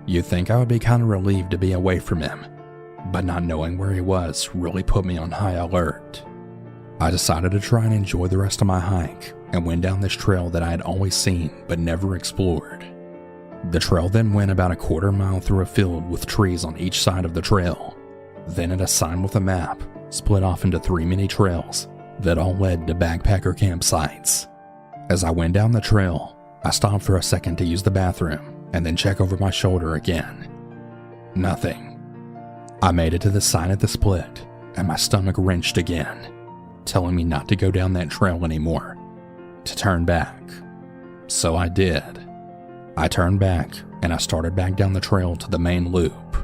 You'd think I would be kind of relieved to be away from him, but not knowing where he was really put me on high alert. I decided to try and enjoy the rest of my hike and went down this trail that I had always seen but never explored. The trail then went about a quarter mile through a field with trees on each side of the trail. Then at a sign with a map, split off into 3 mini trails that all led to backpacker campsites. As I went down the trail, I stopped for a second to use the bathroom and then check over my shoulder again. Nothing. I made it to the sign at the split and my stomach wrenched again, telling me not to go down that trail anymore, to turn back. So I did. I turned back and I started back down the trail to the main loop.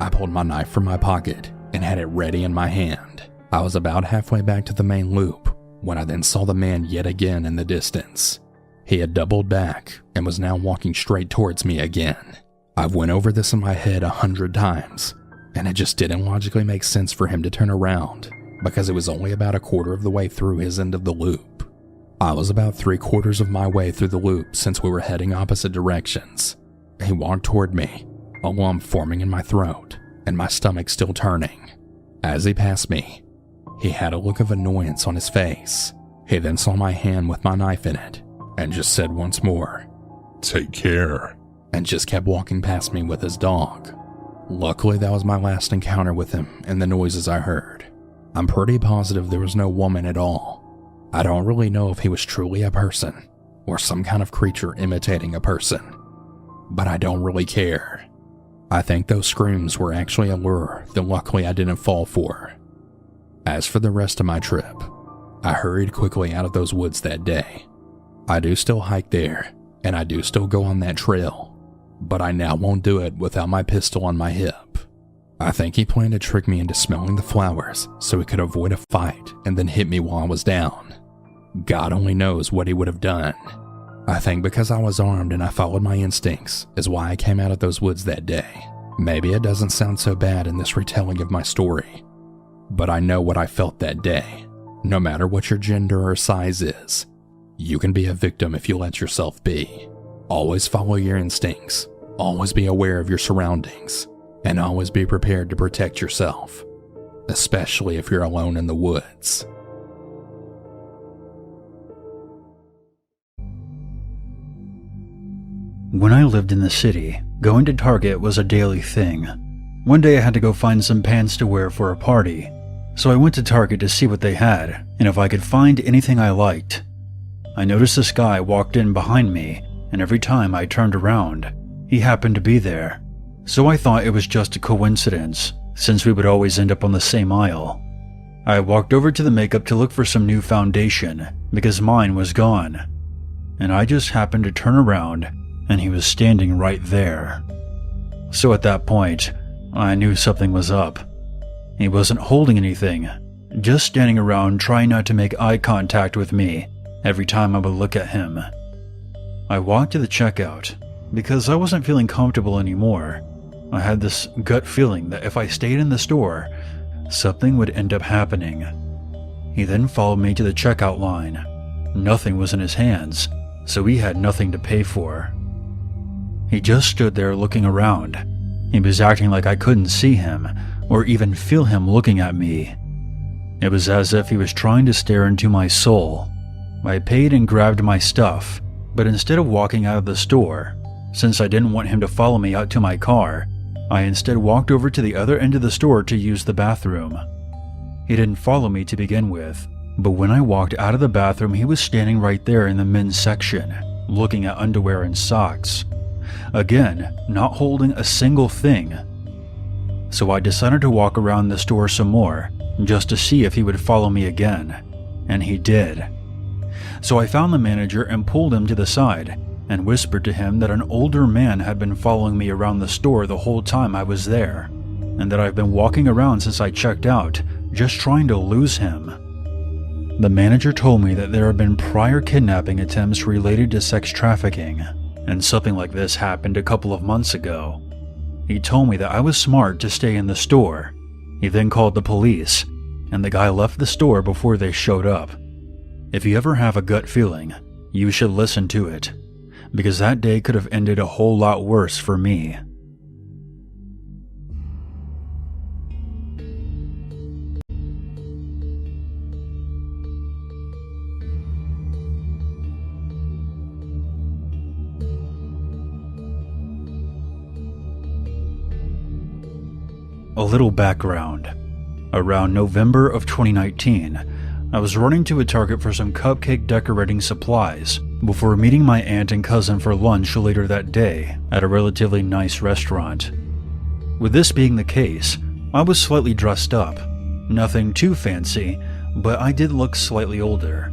I pulled my knife from my pocket and had it ready in my hand. I was about halfway back to the main loop when I then saw the man yet again in the distance. He had doubled back and was now walking straight towards me again. I've went over this in my head 100 times, and it just didn't logically make sense for him to turn around because it was only about a quarter of the way through his end of the loop. I was about 3/4 of my way through the loop since we were heading opposite directions. He walked toward me, a lump forming in my throat and my stomach still turning. As he passed me, he had a look of annoyance on his face. He then saw my hand with my knife in it and just said once more, Take care, and just kept walking past me with his dog. Luckily, that was my last encounter with him and the noises I heard. I'm pretty positive there was no woman at all. I don't really know if he was truly a person or some kind of creature imitating a person, but I don't really care. I think those screams were actually a lure that luckily I didn't fall for. As for the rest of my trip, I hurried quickly out of those woods that day. I do still hike there, and I do still go on that trail, but I now won't do it without my pistol on my hip. I think he planned to trick me into smelling the flowers so he could avoid a fight and then hit me while I was down. God only knows what he would have done. I think because I was armed and I followed my instincts is why I came out of those woods that day. Maybe it doesn't sound so bad in this retelling of my story, but I know what I felt that day. No matter what your gender or size is, you can be a victim if you let yourself be. Always follow your instincts, always be aware of your surroundings, and always be prepared to protect yourself, especially if you're alone in the woods. When I lived in the city, Going to Target was a daily thing. One day I had to go find some pants to wear for a party, so I went to Target to see what they had and if I could find anything I liked. I noticed this guy walked in behind me, and every time I turned around, he happened to be there. So I thought it was just a coincidence, since we would always end up on the same aisle. I walked over to the makeup to look for some new foundation because mine was gone, and I just happened to turn around and he was standing right there. So at that point, I knew something was up. He wasn't holding anything, just standing around trying not to make eye contact with me every time I would look at him. I walked to the checkout because I wasn't feeling comfortable anymore. I had this gut feeling that if I stayed in the store, something would end up happening. He then followed me to the checkout line. Nothing was in his hands, so he had nothing to pay for. He just stood there looking around. He was acting like I couldn't see him or even feel him looking at me. It was as if he was trying to stare into my soul. I paid and grabbed my stuff, but instead of walking out of the store, since I didn't want him to follow me out to my car, I instead walked over to the other end of the store to use the bathroom. He didn't follow me to begin with, but when I walked out of the bathroom, he was standing right there in the men's section, looking at underwear and socks. Again, not holding a single thing. So I decided to walk around the store some more, just to see if he would follow me again, and he did. So I found the manager and pulled him to the side and whispered to him that an older man had been following me around the store the whole time I was there, and that I've been walking around since I checked out, just trying to lose him. The manager told me that there had been prior kidnapping attempts related to sex trafficking, and something like this happened a couple of months ago. He told me that I was smart to stay in the store. He then called the police, and the guy left the store before they showed up. If you ever have a gut feeling, you should listen to it, because that day could have ended a whole lot worse for me. A little background. Around November of 2019, I was running to a Target for some cupcake decorating supplies before meeting my aunt and cousin for lunch later that day at a relatively nice restaurant. With this being the case, I was slightly dressed up. Nothing too fancy, but I did look slightly older.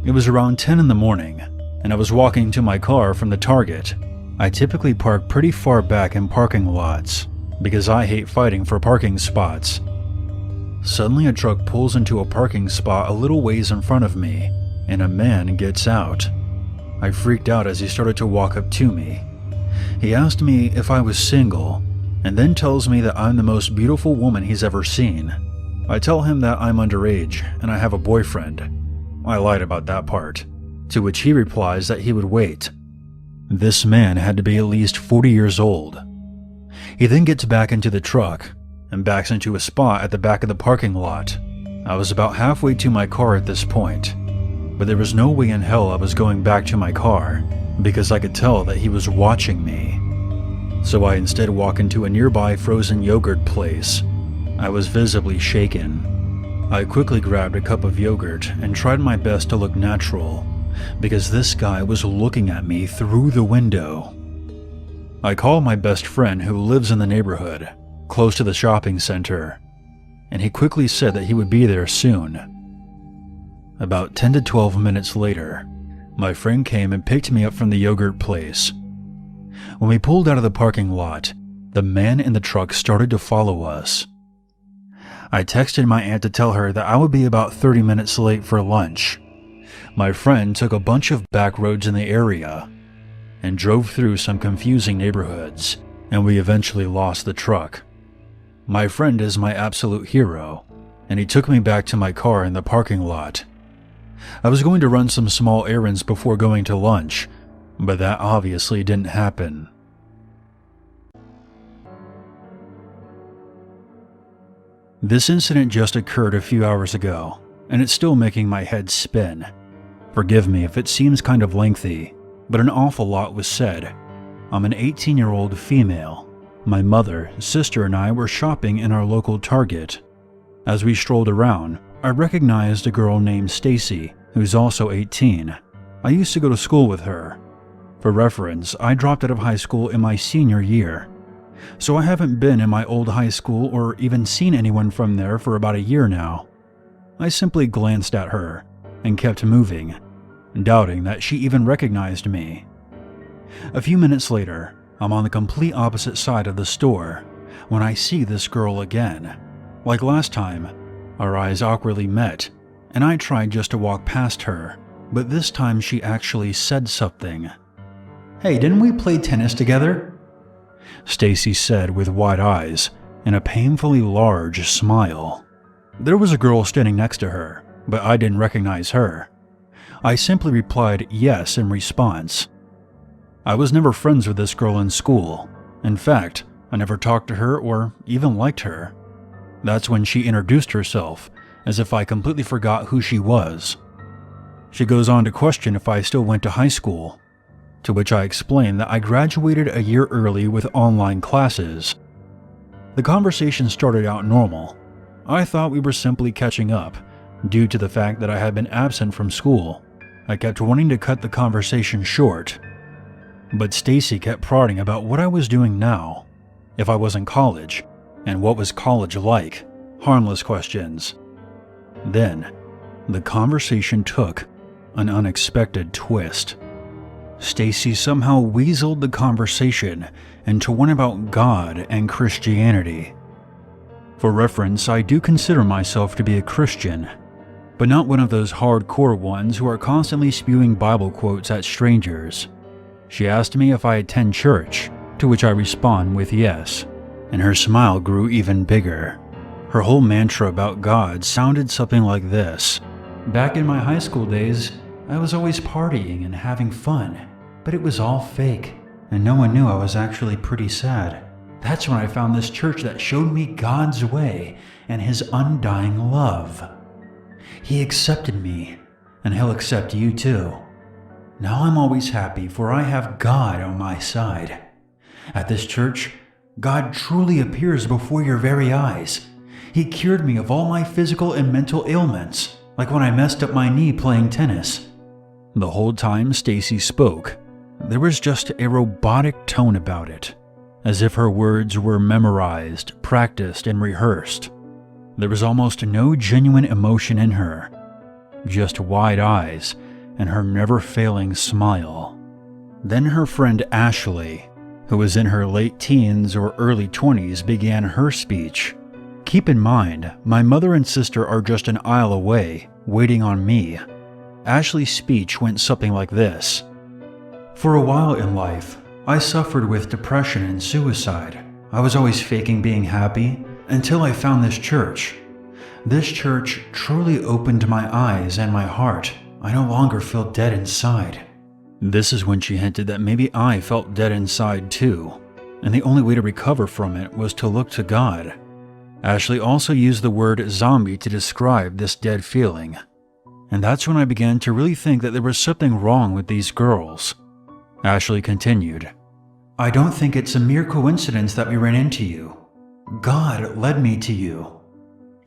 It was around 10 in the morning, and I was walking to my car from the Target. I typically park pretty far back in parking lots, because I hate fighting for parking spots. Suddenly a truck pulls into a parking spot a little ways in front of me, and a man gets out. I freaked out as he started to walk up to me. He asked me if I was single, and then tells me that I'm the most beautiful woman he's ever seen. I tell him that I'm underage and I have a boyfriend. I lied about that part, to which he replies that he would wait. This man had to be at least 40 years old. He then gets back into the truck and backs into a spot at the back of the parking lot. I was about halfway to my car at this point, but there was no way in hell I was going back to my car because I could tell that he was watching me. So I instead walk into a nearby frozen yogurt place. I was visibly shaken. I quickly grabbed a cup of yogurt and tried my best to look natural because this guy was looking at me through the window. I called my best friend who lives in the neighborhood, close to the shopping center, and he quickly said that he would be there soon. About 10 to 12 minutes later, my friend came and picked me up from the yogurt place. When we pulled out of the parking lot, the man in the truck started to follow us. I texted my aunt to tell her that I would be about 30 minutes late for lunch. My friend took a bunch of back roads in the area and drove through some confusing neighborhoods, and we eventually lost the truck. My friend is my absolute hero, and he took me back to my car in the parking lot. I was going to run some small errands before going to lunch, but that obviously didn't happen. This incident just occurred a few hours ago, and it's still making my head spin. Forgive me if it seems kind of lengthy, but an awful lot was said. I'm an 18-year-old female. My mother, sister, and I were shopping in our local Target. As we strolled around, I recognized a girl named Stacy, who's also 18. I used to go to school with her. For reference, I dropped out of high school in my senior year, so I haven't been in my old high school or even seen anyone from there for about a year now. I simply glanced at her and kept moving, doubting that she even recognized me. A few minutes later, I'm on the complete opposite side of the store when I see this girl again. Like last time, our eyes awkwardly met, and I tried just to walk past her, but this time she actually said something. "Hey, didn't we play tennis together?" Stacy said with wide eyes and a painfully large smile. There was a girl standing next to her, but I didn't recognize her. I simply replied yes in response. I was never friends with this girl in school. In fact, I never talked to her or even liked her. That's when she introduced herself, as if I completely forgot who she was. She goes on to question if I still went to high school, to which I explained that I graduated a year early with online classes. The conversation started out normal. I thought we were simply catching up, due to the fact that I had been absent from school. I kept wanting to cut the conversation short, but Stacy kept prodding about what I was doing now, if I was in college, and what was college like, harmless questions. Then, the conversation took an unexpected twist. Stacy somehow weaseled the conversation into one about God and Christianity. For reference, I do consider myself to be a Christian, but not one of those hardcore ones who are constantly spewing Bible quotes at strangers. She asked me if I attend church, to which I respond with yes, and her smile grew even bigger. Her whole mantra about God sounded something like this. "Back in my high school days, I was always partying and having fun, but it was all fake, and no one knew I was actually pretty sad. That's when I found this church that showed me God's way and His undying love. He accepted me, and He'll accept you too. Now I'm always happy, for I have God on my side. At this church, God truly appears before your very eyes. He cured me of all my physical and mental ailments, like when I messed up my knee playing tennis." The whole time Stacy spoke, there was just a robotic tone about it, as if her words were memorized, practiced, and rehearsed. There was almost no genuine emotion in her, just wide eyes and her never-failing smile. Then her friend Ashley, who was in her late teens or early 20s, began her speech. Keep in mind, my mother and sister are just an aisle away, waiting on me. Ashley's speech went something like this. "For a while in life, I suffered with depression and suicide. I was always faking being happy until I found this church. This church truly opened my eyes and my heart. I no longer feel dead inside." This is when she hinted that maybe I felt dead inside too, and the only way to recover from it was to look to God. Ashley also used the word zombie to describe this dead feeling, and that's when I began to really think that there was something wrong with these girls. Ashley continued, "I don't think it's a mere coincidence that we ran into you. God led me to you.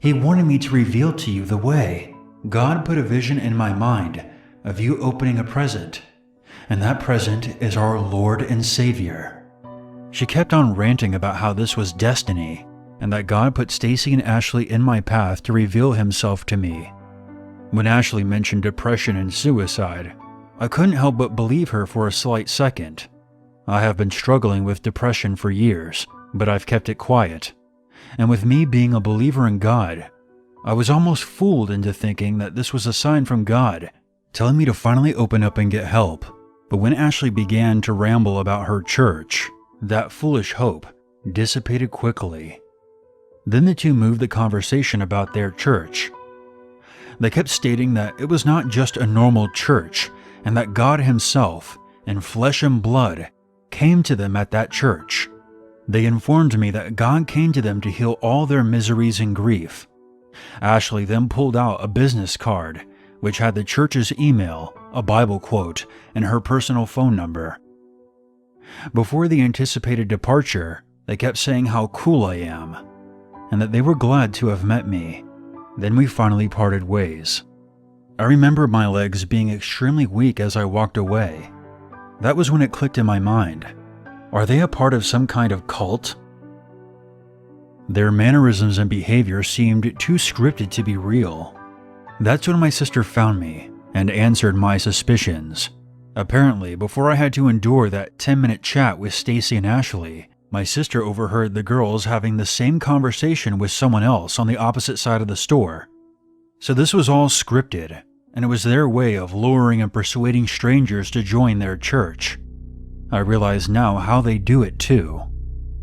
He wanted me to reveal to you the way. God put a vision in my mind of you opening a present, and that present is our Lord and Savior." She kept on ranting about how this was destiny, and that God put Stacy and Ashley in my path to reveal Himself to me. When Ashley mentioned depression and suicide, I couldn't help but believe her for a slight second. I have been struggling with depression for years, but I've kept it quiet. And with me being a believer in God, I was almost fooled into thinking that this was a sign from God, telling me to finally open up and get help. But when Ashley began to ramble about her church, that foolish hope dissipated quickly. Then the two moved the conversation about their church. They kept stating that it was not just a normal church, and that God Himself, in flesh and blood, came to them at that church. They informed me that God came to them to heal all their miseries and grief. Ashley then pulled out a business card, which had the church's email, a Bible quote, and her personal phone number. Before the anticipated departure, they kept saying how cool I am, and that they were glad to have met me. Then we finally parted ways. I remember my legs being extremely weak as I walked away. That was when it clicked in my mind. Are they a part of some kind of cult? Their mannerisms and behavior seemed too scripted to be real. That's when my sister found me and answered my suspicions. Apparently, before I had to endure that 10-minute chat with Stacy and Ashley, my sister overheard the girls having the same conversation with someone else on the opposite side of the store. So this was all scripted, and it was their way of luring and persuading strangers to join their church. I realize now how they do it too.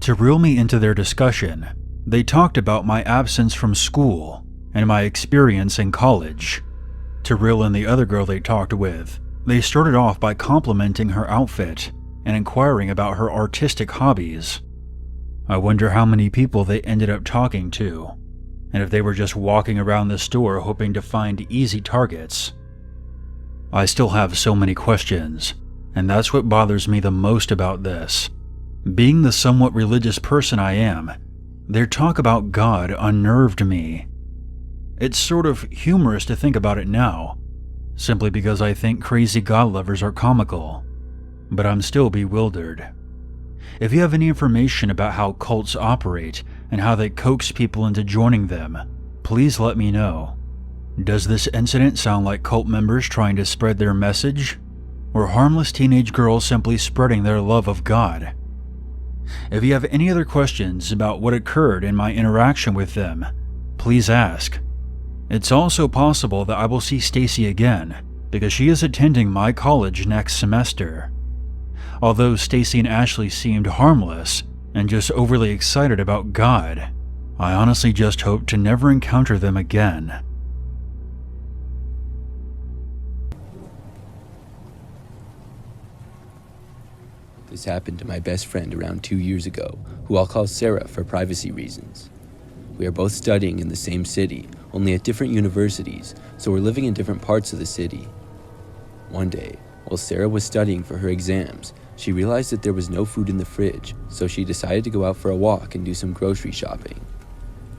To reel me into their discussion, they talked about my absence from school and my experience in college. To reel in the other girl they talked with, they started off by complimenting her outfit and inquiring about her artistic hobbies. I wonder how many people they ended up talking to, and if they were just walking around the store hoping to find easy targets. I still have so many questions, and that's what bothers me the most about this. Being the somewhat religious person I am, their talk about God unnerved me. It's sort of humorous to think about it now, simply because I think crazy God lovers are comical, but I'm still bewildered. If you have any information about how cults operate and how they coax people into joining them, please let me know. Does this incident sound like cult members trying to spread their message, or harmless teenage girls simply spreading their love of God? If you have any other questions about what occurred in my interaction with them, please ask. It's also possible that I will see Stacy again, because she is attending my college next semester. Although Stacy and Ashley seemed harmless and just overly excited about God, I honestly just hope to never encounter them again. This happened to my best friend around 2 years ago, who I'll call Sarah for privacy reasons. We are both studying in the same city, only at different universities, so we're living in different parts of the city. One day, while Sarah was studying for her exams, she realized that there was no food in the fridge, so she decided to go out for a walk and do some grocery shopping.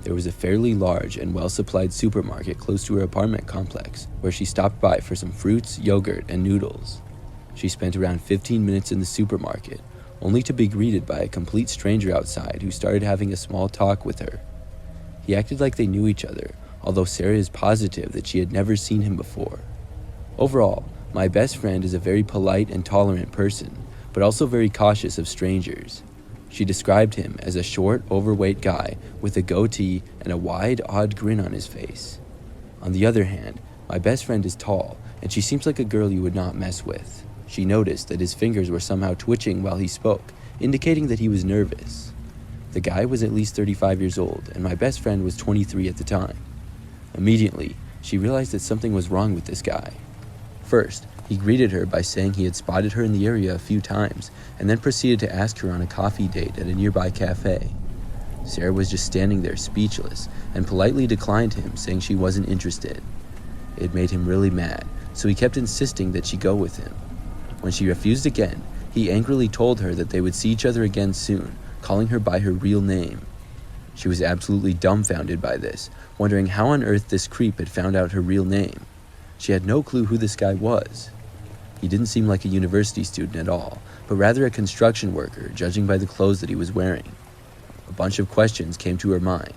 There was a fairly large and well-supplied supermarket close to her apartment complex, where she stopped by for some fruits, yogurt, and noodles. She spent around 15 minutes in the supermarket, only to be greeted by a complete stranger outside who started having a small talk with her. He acted like they knew each other, although Sarah is positive that she had never seen him before. Overall, my best friend is a very polite and tolerant person, but also very cautious of strangers. She described him as a short, overweight guy with a goatee and a wide, odd grin on his face. On the other hand, my best friend is tall, and she seems like a girl you would not mess with. She noticed that his fingers were somehow twitching while he spoke, indicating that he was nervous. The guy was at least 35 years old, and my best friend was 23 at the time. Immediately, she realized that something was wrong with this guy. First, he greeted her by saying he had spotted her in the area a few times, and then proceeded to ask her on a coffee date at a nearby cafe. Sarah was just standing there speechless, and politely declined him, saying she wasn't interested. It made him really mad, so he kept insisting that she go with him. When she refused again, he angrily told her that they would see each other again soon, calling her by her real name. She was absolutely dumbfounded by this, wondering how on earth this creep had found out her real name. She had no clue who this guy was. He didn't seem like a university student at all, but rather a construction worker, judging by the clothes that he was wearing. A bunch of questions came to her mind.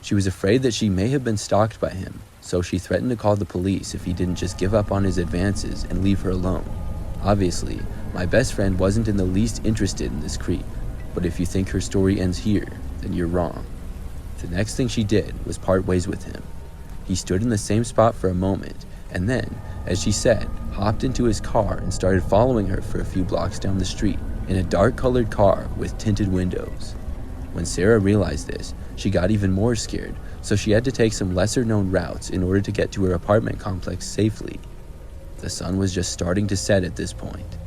She was afraid that she may have been stalked by him, so she threatened to call the police if he didn't just give up on his advances and leave her alone. Obviously, my best friend wasn't in the least interested in this creep, but if you think her story ends here, then you're wrong. The next thing she did was part ways with him. He stood in the same spot for a moment, and then, as she said, hopped into his car and started following her for a few blocks down the street in a dark-colored car with tinted windows. When Sarah realized this, she got even more scared, so she had to take some lesser-known routes in order to get to her apartment complex safely. The sun was just starting to set at this point.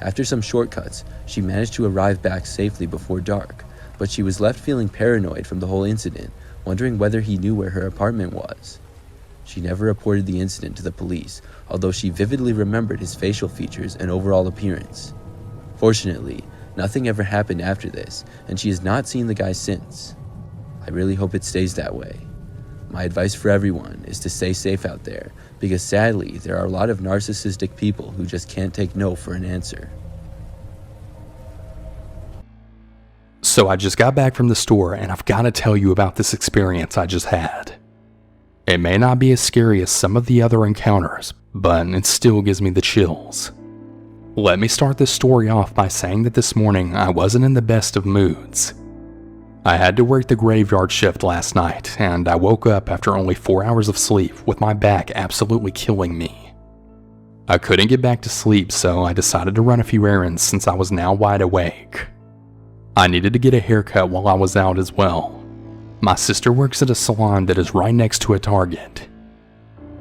After some shortcuts, she managed to arrive back safely before dark, but she was left feeling paranoid from the whole incident, wondering whether he knew where her apartment was. She never reported the incident to the police, although she vividly remembered his facial features and overall appearance. Fortunately, Nothing ever happened after this, and she has not seen the guy since. I really hope it stays that way. My advice for everyone is to stay safe out there, because sadly, there are a lot of narcissistic people who just can't take no for an answer. So I just got back from the store, and I've got to tell you about this experience I just had. It may not be as scary as some of the other encounters, but it still gives me the chills. Let me start this story off by saying that this morning I wasn't in the best of moods. I had to work the graveyard shift last night, and I woke up after only 4 hours of sleep with my back absolutely killing me. I couldn't get back to sleep, so I decided to run a few errands since I was now wide awake. I needed to get a haircut while I was out as well. My sister works at a salon that is right next to a Target.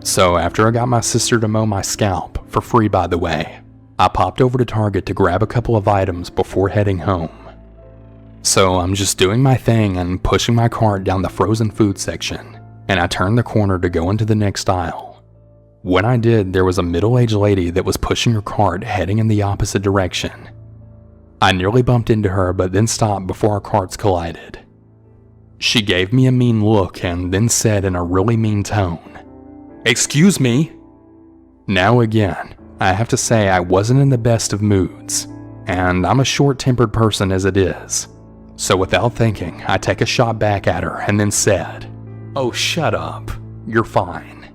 So after I got my sister to mow my scalp, for free by the way, I popped over to Target to grab a couple of items before heading home. So I'm just doing my thing and pushing my cart down the frozen food section, and I turned the corner to go into the next aisle. When I did, there was a middle-aged lady that was pushing her cart heading in the opposite direction. I nearly bumped into her, but then stopped before our carts collided. She gave me a mean look and then said in a really mean tone, "Excuse me?" Now again, I have to say I wasn't in the best of moods, and I'm a short-tempered person as it is. So without thinking, I take a shot back at her and then said, "Oh, shut up. You're fine.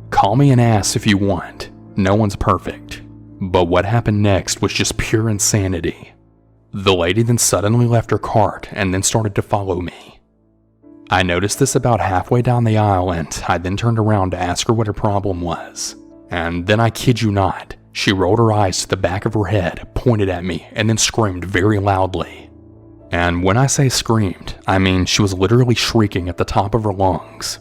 Call me an ass if you want. No one's perfect." But what happened next was just pure insanity. The lady then suddenly left her cart and then started to follow me. I noticed this about halfway down the aisle, and I then turned around to ask her what her problem was. And then, I kid you not, she rolled her eyes to the back of her head, pointed at me, and then screamed very loudly. And when I say screamed, I mean she was literally shrieking at the top of her lungs.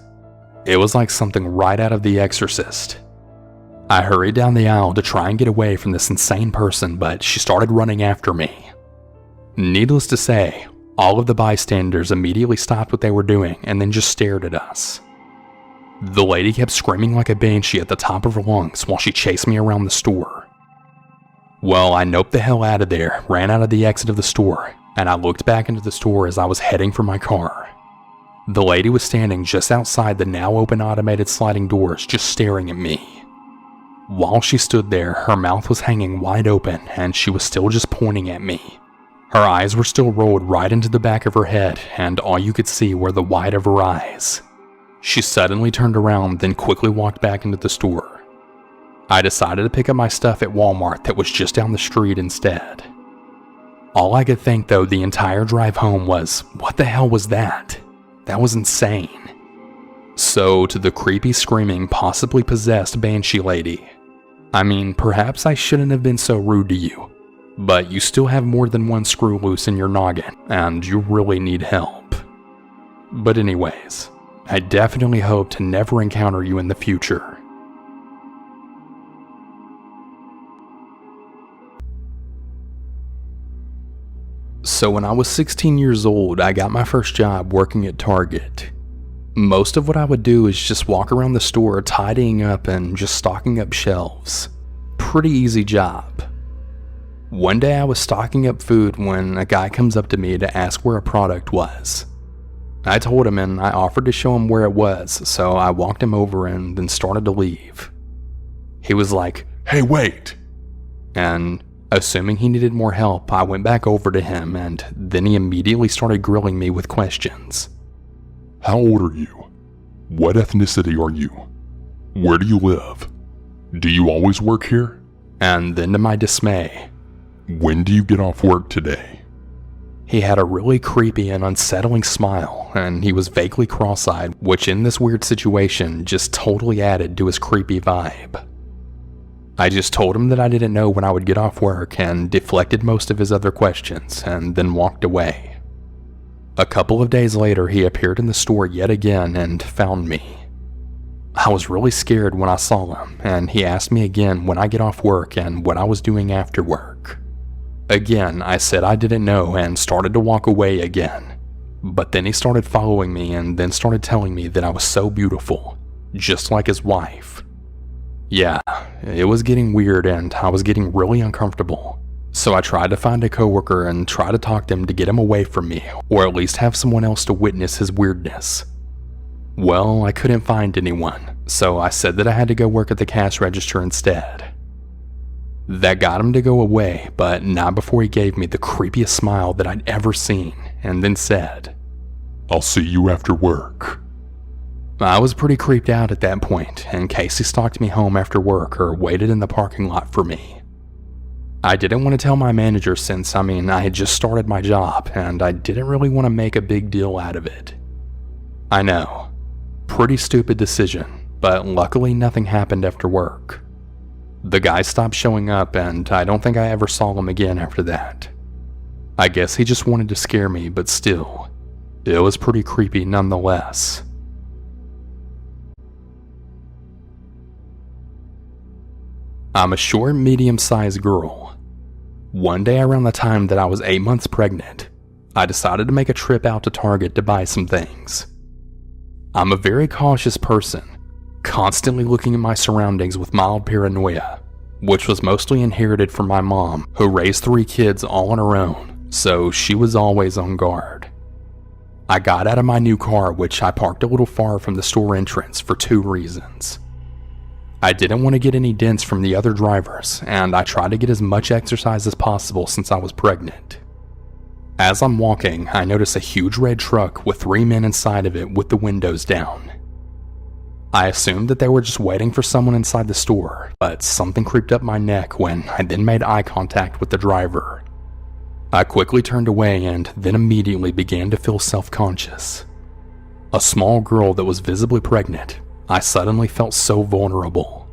It was like something right out of The Exorcist. I hurried down the aisle to try and get away from this insane person, but she started running after me. Needless to say, all of the bystanders immediately stopped what they were doing and then just stared at us. The lady kept screaming like a banshee at the top of her lungs while she chased me around the store. Well, I noped the hell out of there, ran out of the exit of the store, and I looked back into the store as I was heading for my car. The lady was standing just outside the now open automated sliding doors, just staring at me. While she stood there, her mouth was hanging wide open and she was still just pointing at me. Her eyes were still rolled right into the back of her head, and all you could see were the white of her eyes. She suddenly turned around, then quickly walked back into the store. I decided to pick up my stuff at Walmart that was just down the street instead. All I could think though the entire drive home was, what the hell was that? That was insane. So to the creepy screaming, possibly possessed banshee lady, I mean, perhaps I shouldn't have been so rude to you, but you still have more than one screw loose in your noggin, and you really need help. But anyways, I definitely hope to never encounter you in the future. So when I was 16 years old, I got my first job working at Target. Most of what I would do is just walk around the store tidying up and just stocking up shelves. Pretty easy job. One day I was stocking up food when a guy comes up to me to ask where a product was. I told him and I offered to show him where it was, so I walked him over and then started to leave. He was like, "Hey, wait!" And assuming he needed more help, I went back over to him and then he immediately started grilling me with questions. How old are you? What ethnicity are you? Where do you live? Do you always work here? And then to my dismay, when do you get off work today? He had a really creepy and unsettling smile, and he was vaguely cross-eyed, which in this weird situation just totally added to his creepy vibe. I just told him that I didn't know when I would get off work and deflected most of his other questions and then walked away. A couple of days later, he appeared in the store yet again and found me. I was really scared when I saw him, and he asked me again when I get off work and what I was doing after work. Again, I said I didn't know and started to walk away again. But then he started following me and then started telling me that I was so beautiful, just like his wife. Yeah, it was getting weird and I was getting really uncomfortable. So I tried to find a coworker and try to talk to him to get him away from me, or at least have someone else to witness his weirdness. Well, I couldn't find anyone, so I said that I had to go work at the cash register instead. That got him to go away, but not before he gave me the creepiest smile that I'd ever seen, and then said, "I'll see you after work." I was pretty creeped out at that point, and Casey stalked me home after work or waited in the parking lot for me. I didn't want to tell my manager since, I had just started my job, and I didn't really want to make a big deal out of it. I know, pretty stupid decision, but luckily nothing happened after work. The guy stopped showing up, and I don't think I ever saw him again after that. I guess he just wanted to scare me, but still, it was pretty creepy nonetheless. I'm a short, medium-sized girl. One day around the time that I was 8 months pregnant, I decided to make a trip out to Target to buy some things. I'm a very cautious person, constantly looking at my surroundings with mild paranoia, which was mostly inherited from my mom, who raised 3 kids all on her own, so she was always on guard. I got out of my new car, which I parked a little far from the store entrance, for 2 reasons. I didn't want to get any dents from the other drivers, and I tried to get as much exercise as possible since I was pregnant. As I'm walking, I notice a huge red truck with 3 men inside of it with the windows down. I assumed that they were just waiting for someone inside the store, but something creeped up my neck when I then made eye contact with the driver. I quickly turned away and then immediately began to feel self-conscious. A small girl that was visibly pregnant, I suddenly felt so vulnerable.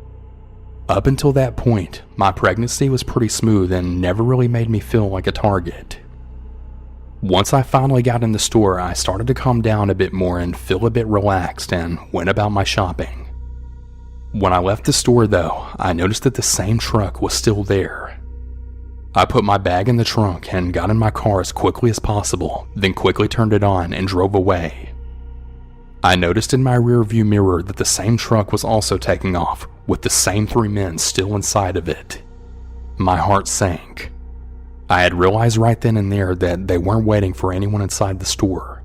Up until that point, my pregnancy was pretty smooth and never really made me feel like a target. Once I finally got in the store, I started to calm down a bit more and feel a bit relaxed and went about my shopping. When I left the store though, I noticed that the same truck was still there. I put my bag in the trunk and got in my car as quickly as possible, then quickly turned it on and drove away. I noticed in my rearview mirror that the same truck was also taking off, with the same 3 men still inside of it. My heart sank. I had realized right then and there that they weren't waiting for anyone inside the store.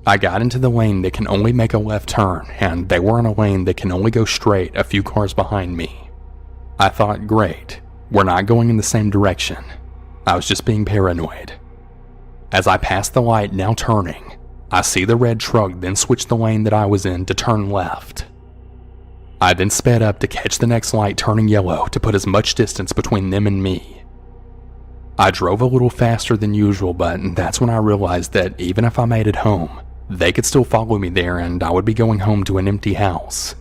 I got into the lane that can only make a left turn, and they were in a lane that can only go straight a few cars behind me. I thought, great, we're not going in the same direction. I was just being paranoid. As I passed the light, now turning, I see the red truck then switch the lane that I was in to turn left. I then sped up to catch the next light turning yellow to put as much distance between them and me. I drove a little faster than usual, but that's when I realized that even if I made it home, they could still follow me there and I would be going home to an empty house.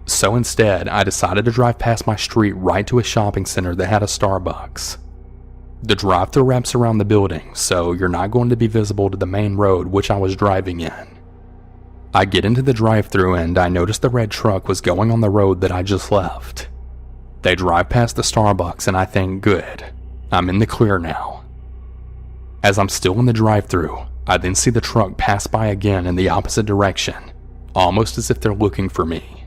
So instead, I decided to drive past my street right to a shopping center that had a Starbucks. The drive-thru wraps around the building, so you're not going to be visible to the main road which I was driving in. I get into the drive-thru and I notice the red truck was going on the road that I just left. They drive past the Starbucks and I think, good, I'm in the clear now. As I'm still in the drive-thru, I then see the truck pass by again in the opposite direction, almost as if they're looking for me.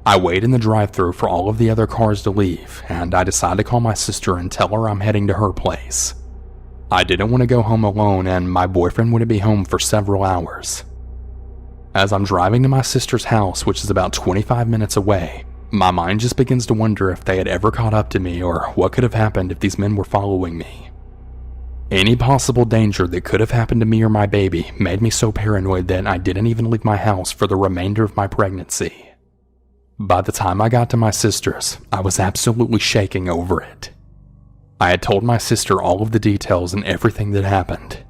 I wait in the drive-thru for all of the other cars to leave, and I decide to call my sister and tell her I'm heading to her place. I didn't want to go home alone, and my boyfriend wouldn't be home for several hours. As I'm driving to my sister's house, which is about 25 minutes away, my mind just begins to wonder if they had ever caught up to me or what could have happened if these men were following me. Any possible danger that could have happened to me or my baby made me so paranoid that I didn't even leave my house for the remainder of my pregnancy. By the time I got to my sister's, I was absolutely shaking over it. I had told my sister all of the details and everything that happened.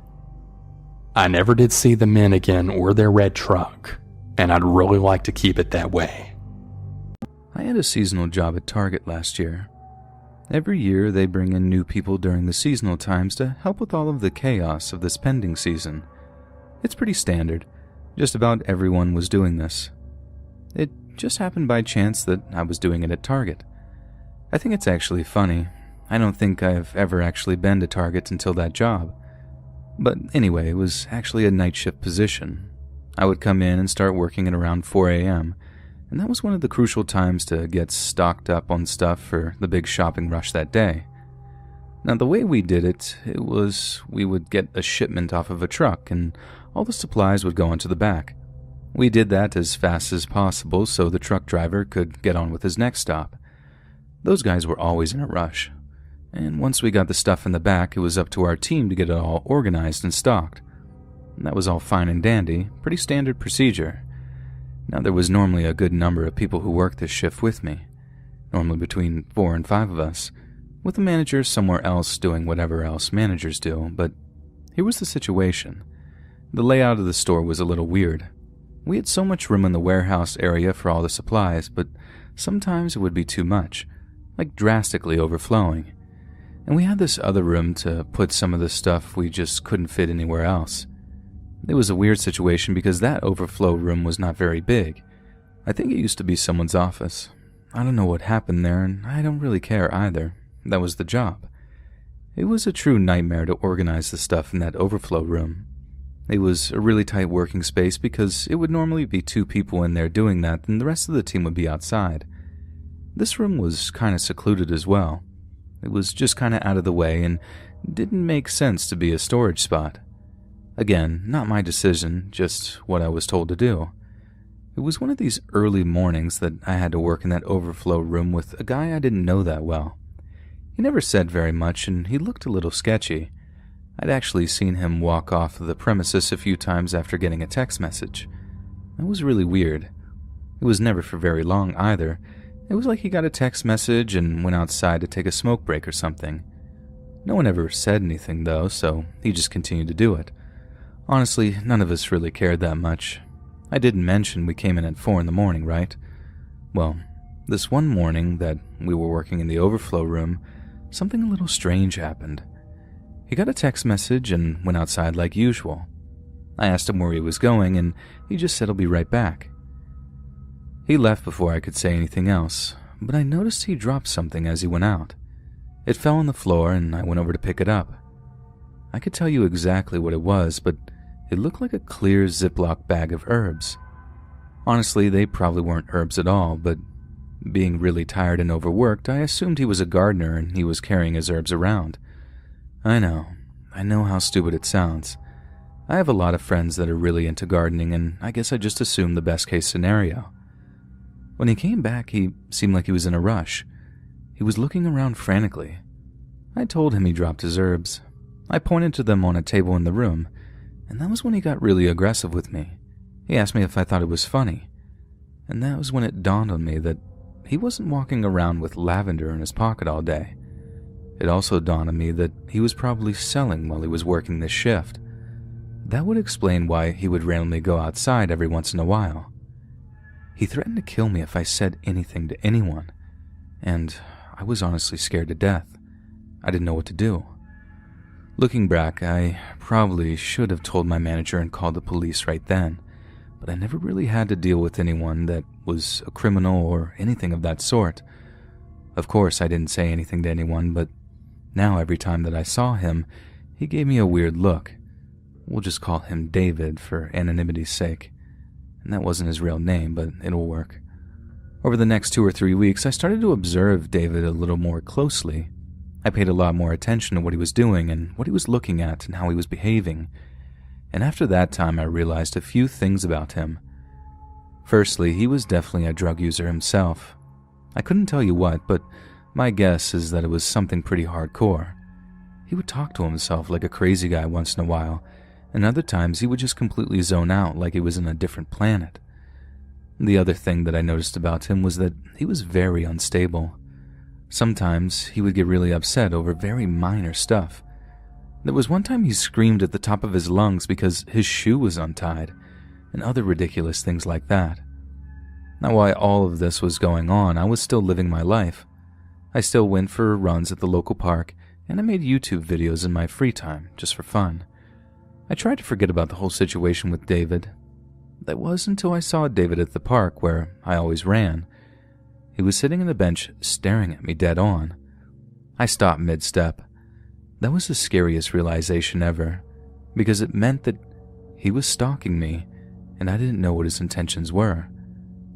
I never did see the men again or their red truck, and I'd really like to keep it that way. I had a seasonal job at Target last year. Every year they bring in new people during the seasonal times to help with all of the chaos of the spending season. It's pretty standard. Just about everyone was doing this. It just happened by chance that I was doing it at Target. I think it's actually funny. I don't think I've ever actually been to Target until that job. But anyway, it was actually a night shift position. I would come in and start working at around 4 a.m., and that was one of the crucial times to get stocked up on stuff for the big shopping rush that day. Now, the way we did it was we would get a shipment off of a truck and all the supplies would go into the back. We did that as fast as possible so the truck driver could get on with his next stop. Those guys were always in a rush. And once we got the stuff in the back, it was up to our team to get it all organized and stocked. And that was all fine and dandy, pretty standard procedure. Now, there was normally a good number of people who worked this shift with me, normally between 4 and 5 of us, with the manager somewhere else doing whatever else managers do. But here was the situation. The layout of the store was a little weird. We had so much room in the warehouse area for all the supplies, but sometimes it would be too much, like drastically overflowing. And we had this other room to put some of the stuff we just couldn't fit anywhere else. It was a weird situation because that overflow room was not very big. I think it used to be someone's office. I don't know what happened there, and I don't really care either. That was the job. It was a true nightmare to organize the stuff in that overflow room. It was a really tight working space because it would normally be 2 people in there doing that and the rest of the team would be outside. This room was kind of secluded as well. It was just kind of out of the way and didn't make sense to be a storage spot. Again, not my decision, just what I was told to do. It was one of these early mornings that I had to work in that overflow room with a guy I didn't know that well. He never said very much and he looked a little sketchy. I'd actually seen him walk off the premises a few times after getting a text message. That was really weird. It was never for very long either. It was like he got a text message and went outside to take a smoke break or something. No one ever said anything though, so he just continued to do it. Honestly, none of us really cared that much. I didn't mention we came in at 4 in the morning, right? Well, this one morning that we were working in the overflow room, something a little strange happened. He got a text message and went outside like usual. I asked him where he was going, and he just said he'll be right back. He left before I could say anything else, but I noticed he dropped something as he went out. It fell on the floor, and I went over to pick it up. I could tell you exactly what it was, but it looked like a clear Ziploc bag of herbs. Honestly, they probably weren't herbs at all, but being really tired and overworked, I assumed he was a gardener and he was carrying his herbs around. I know how stupid it sounds. I have a lot of friends that are really into gardening, and I guess I just assumed the best case scenario. When he came back, he seemed like he was in a rush. He was looking around frantically. I told him he dropped his herbs. I pointed to them on a table in the room, and that was when he got really aggressive with me. He asked me if I thought it was funny, and that was when it dawned on me that he wasn't walking around with lavender in his pocket all day. It also dawned on me that he was probably selling while he was working this shift. That would explain why he would randomly go outside every once in a while. He threatened to kill me if I said anything to anyone, and I was honestly scared to death. I didn't know what to do. Looking back, I probably should have told my manager and called the police right then, but I never really had to deal with anyone that was a criminal or anything of that sort. Of course, I didn't say anything to anyone, but now every time that I saw him, he gave me a weird look. We'll just call him David for anonymity's sake. And that wasn't his real name, but it'll work. Over the next 2 or 3 weeks, I started to observe David a little more closely. I paid a lot more attention to what he was doing and what he was looking at and how he was behaving. And after that time, I realized a few things about him. Firstly, he was definitely a drug user himself. I couldn't tell you what, but my guess is that it was something pretty hardcore. He would talk to himself like a crazy guy once in a while, and other times he would just completely zone out like he was in a different planet. The other thing that I noticed about him was that he was very unstable. Sometimes he would get really upset over very minor stuff. There was one time he screamed at the top of his lungs because his shoe was untied, and other ridiculous things like that. Now, while all of this was going on, I was still living my life. I still went for runs at the local park, and I made YouTube videos in my free time, just for fun. I tried to forget about the whole situation with David. That was until I saw David at the park where I always ran. He was sitting on the bench, staring at me dead on. I stopped mid-step. That was the scariest realization ever, because it meant that he was stalking me, and I didn't know what his intentions were.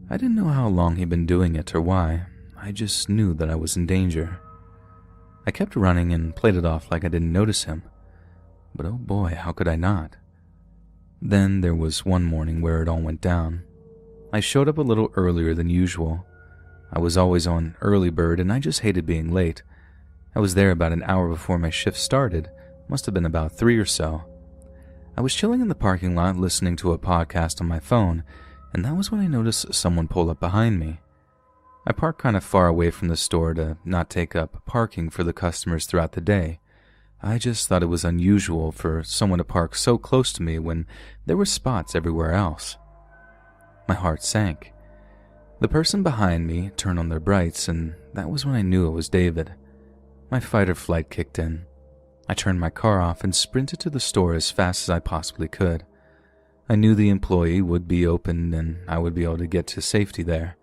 I didn't know how long he'd been doing it or why. I just knew that I was in danger. I kept running and played it off like I didn't notice him. But oh boy, how could I not? Then there was one morning where it all went down. I showed up a little earlier than usual. I was always on early bird and I just hated being late. I was there about an hour before my shift started. Must have been about 3 or so. I was chilling in the parking lot listening to a podcast on my phone, and that was when I noticed someone pull up behind me. I parked kind of far away from the store to not take up parking for the customers throughout the day. I just thought it was unusual for someone to park so close to me when there were spots everywhere else. My heart sank. The person behind me turned on their brights, and that was when I knew it was David. My fight or flight kicked in. I turned my car off and sprinted to the store as fast as I possibly could. I knew the employee would be open and I would be able to get to safety there.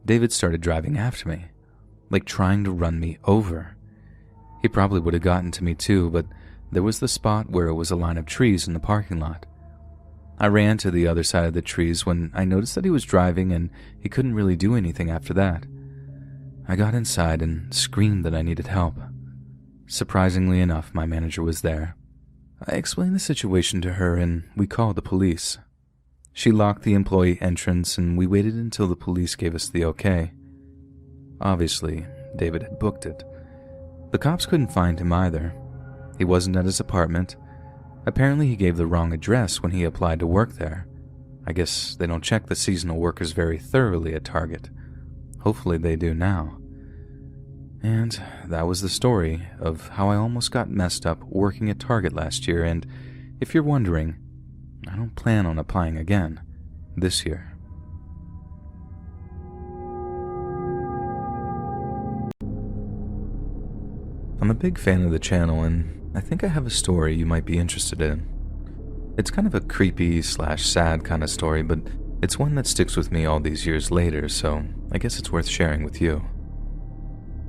David started driving after me, like trying to run me over. He probably would have gotten to me too, but there was the spot where it was a line of trees in the parking lot. I ran to the other side of the trees when I noticed that he was driving and he couldn't really do anything after that. I got inside and screamed that I needed help. Surprisingly enough, my manager was there. I explained the situation to her and we called the police. She locked the employee entrance and we waited until the police gave us the okay. Obviously, David had booked it. The cops couldn't find him either. He wasn't at his apartment. Apparently he gave the wrong address when he applied to work there. I guess they don't check the seasonal workers very thoroughly at Target. Hopefully they do now. And that was the story of how I almost got messed up working at Target last year, and if you're wondering, I don't plan on applying again this year. I'm a big fan of the channel, and I think I have a story you might be interested in. It's kind of a creepy/sad kind of story, but it's one that sticks with me all these years later, so I guess it's worth sharing with you.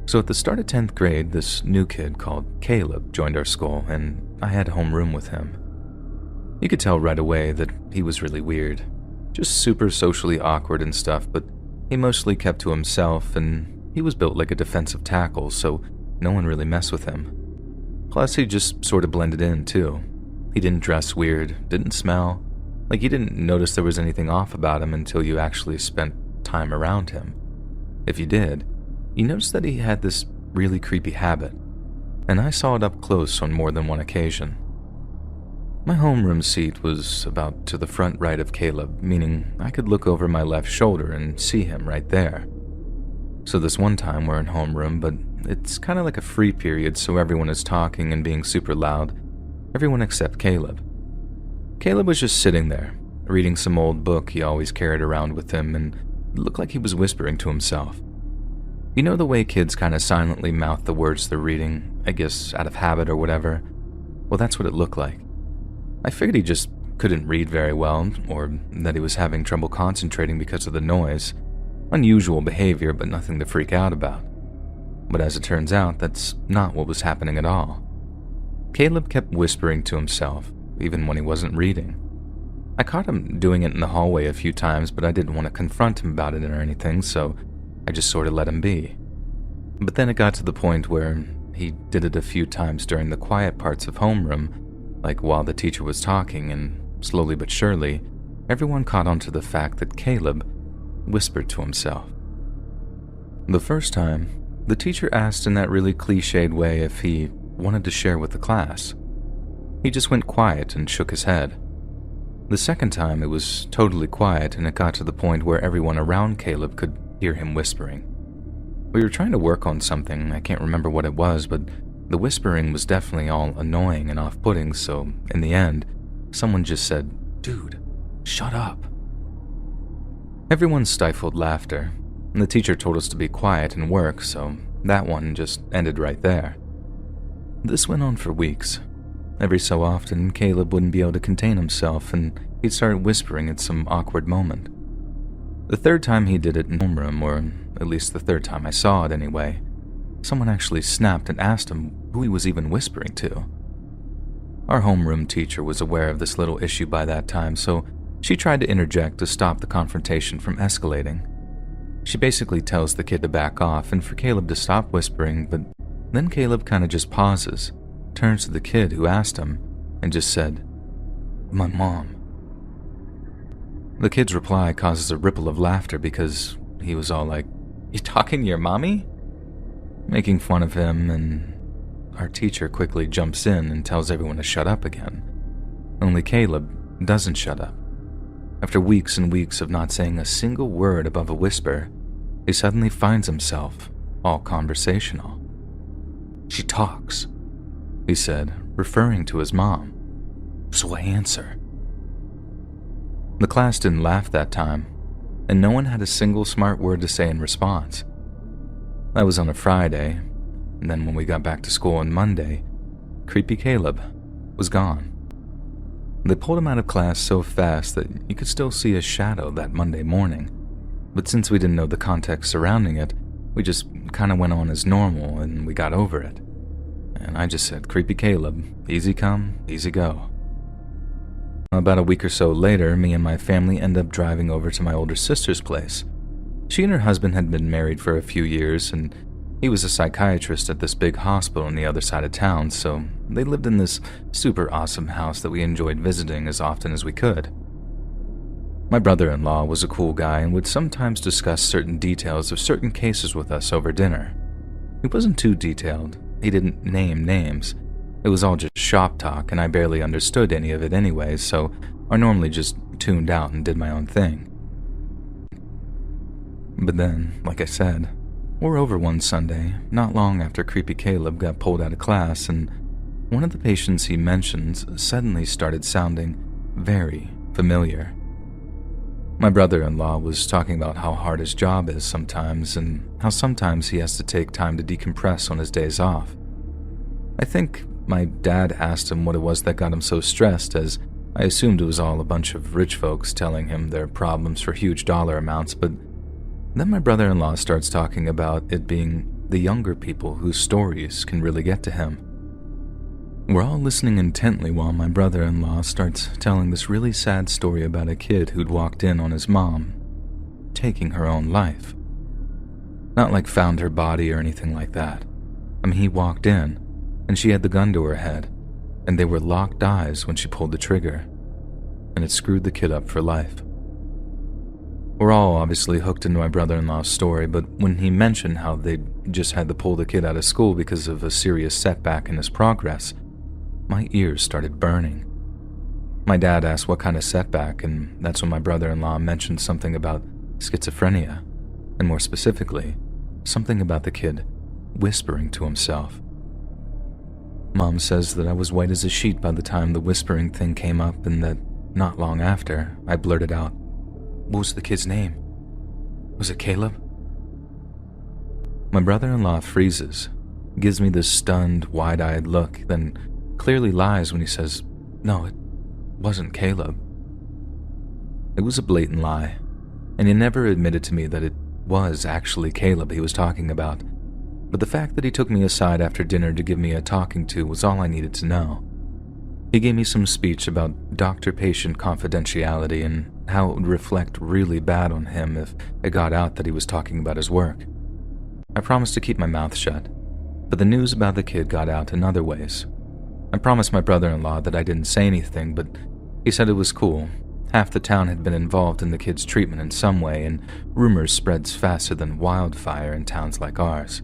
So at the start of 10th grade, this new kid called Caleb joined our school, and I had homeroom with him. You could tell right away that he was really weird, just super socially awkward and stuff, but he mostly kept to himself, and he was built like a defensive tackle, so no one really messed with him. Plus, he just sort of blended in, too. He didn't dress weird, didn't smell. Like, you didn't notice there was anything off about him until you actually spent time around him. If you did, you noticed that he had this really creepy habit, and I saw it up close on more than one occasion. My homeroom seat was about to the front right of Caleb, meaning I could look over my left shoulder and see him right there. So this one time we're in homeroom, but it's kind of like a free period, so everyone is talking and being super loud. Everyone except Caleb. Caleb was just sitting there, reading some old book he always carried around with him, and it looked like he was whispering to himself. You know the way kids kind of silently mouth the words they're reading, I guess out of habit or whatever? Well, that's what it looked like. I figured he just couldn't read very well, or that he was having trouble concentrating because of the noise. Unusual behavior, but nothing to freak out about. But as it turns out, that's not what was happening at all. Caleb kept whispering to himself, even when he wasn't reading. I caught him doing it in the hallway a few times, but I didn't want to confront him about it or anything, so I just sort of let him be. But then it got to the point where he did it a few times during the quiet parts of homeroom, like while the teacher was talking, and slowly but surely, everyone caught on to the fact that Caleb whispered to himself. The first time, the teacher asked in that really cliched way if he wanted to share with the class. He just went quiet and shook his head. The second time, it was totally quiet, and it got to the point where everyone around Caleb could hear him whispering. We were trying to work on something, I can't remember what it was, but the whispering was definitely all annoying and off-putting, so in the end, someone just said, "Dude, shut up." Everyone stifled laughter, and the teacher told us to be quiet and work, so that one just ended right there. This went on for weeks. Every so often, Caleb wouldn't be able to contain himself, and he'd start whispering at some awkward moment. The third time he did it in homeroom, or at least the third time I saw it anyway, someone actually snapped and asked him who he was even whispering to. Our homeroom teacher was aware of this little issue by that time, so she tried to interject to stop the confrontation from escalating. She basically tells the kid to back off and for Caleb to stop whispering, but Then Caleb kind of just pauses, turns to the kid who asked him, and just said, "My mom." The kid's reply causes a ripple of laughter because he was all like, "You talking to your mommy?" Making fun of him, and our teacher quickly jumps in and tells everyone to shut up again. Only Caleb doesn't shut up. After weeks and weeks of not saying a single word above a whisper, he suddenly finds himself all conversational. "She talks," he said, referring to his mom. "So I answer." The class didn't laugh that time, and no one had a single smart word to say in response. That was on a Friday, and then when we got back to school on Monday, creepy Caleb was gone. They pulled him out of class so fast that you could still see his shadow that Monday morning, but since we didn't know the context surrounding it, we just kind of went on as normal and we got over it. And I just said, "Creepy Caleb, easy come, easy go." About a week or so later, me and my family end up driving over to my older sister's place. She and her husband had been married for a few years, and he was a psychiatrist at this big hospital on the other side of town, so they lived in this super awesome house that we enjoyed visiting as often as we could. My brother-in-law was a cool guy and would sometimes discuss certain details of certain cases with us over dinner. He wasn't too detailed. He didn't name names. It was all just shop talk, and I barely understood any of it anyway, so I normally just tuned out and did my own thing. But then, like I said, we're over one Sunday, not long after creepy Caleb got pulled out of class, and one of the patients he mentions suddenly started sounding very familiar. My brother-in-law was talking about how hard his job is sometimes, and how sometimes he has to take time to decompress on his days off. I think my dad asked him what it was that got him so stressed, as I assumed it was all a bunch of rich folks telling him their problems for huge dollar amounts, but then my brother-in-law starts talking about it being the younger people whose stories can really get to him. We're all listening intently while my brother-in-law starts telling this really sad story about a kid who'd walked in on his mom taking her own life. Not like found her body or anything like that. I mean, he walked in, and she had the gun to her head, and they were locked eyes when she pulled the trigger, and it screwed the kid up for life. We're all obviously hooked into my brother-in-law's story, but when he mentioned how they'd just had to pull the kid out of school because of a serious setback in his progress, my ears started burning. My dad asked what kind of setback, and that's when my brother-in-law mentioned something about schizophrenia, and more specifically, something about the kid whispering to himself. Mom says that I was white as a sheet by the time the whispering thing came up, and that not long after, I blurted out, "What was the kid's name? Was it Caleb?" My brother-in-law freezes, gives me this stunned, wide-eyed look, then clearly lies when he says, "No, it wasn't Caleb." It was a blatant lie, and he never admitted to me that it was actually Caleb he was talking about, but the fact that he took me aside after dinner to give me a talking to was all I needed to know. He gave me some speech about doctor-patient confidentiality and how it would reflect really bad on him if it got out that he was talking about his work. I promised to keep my mouth shut, but the news about the kid got out in other ways. I promised my brother-in-law that I didn't say anything, but he said it was cool. Half the town had been involved in the kid's treatment in some way, and rumors spreads faster than wildfire in towns like ours.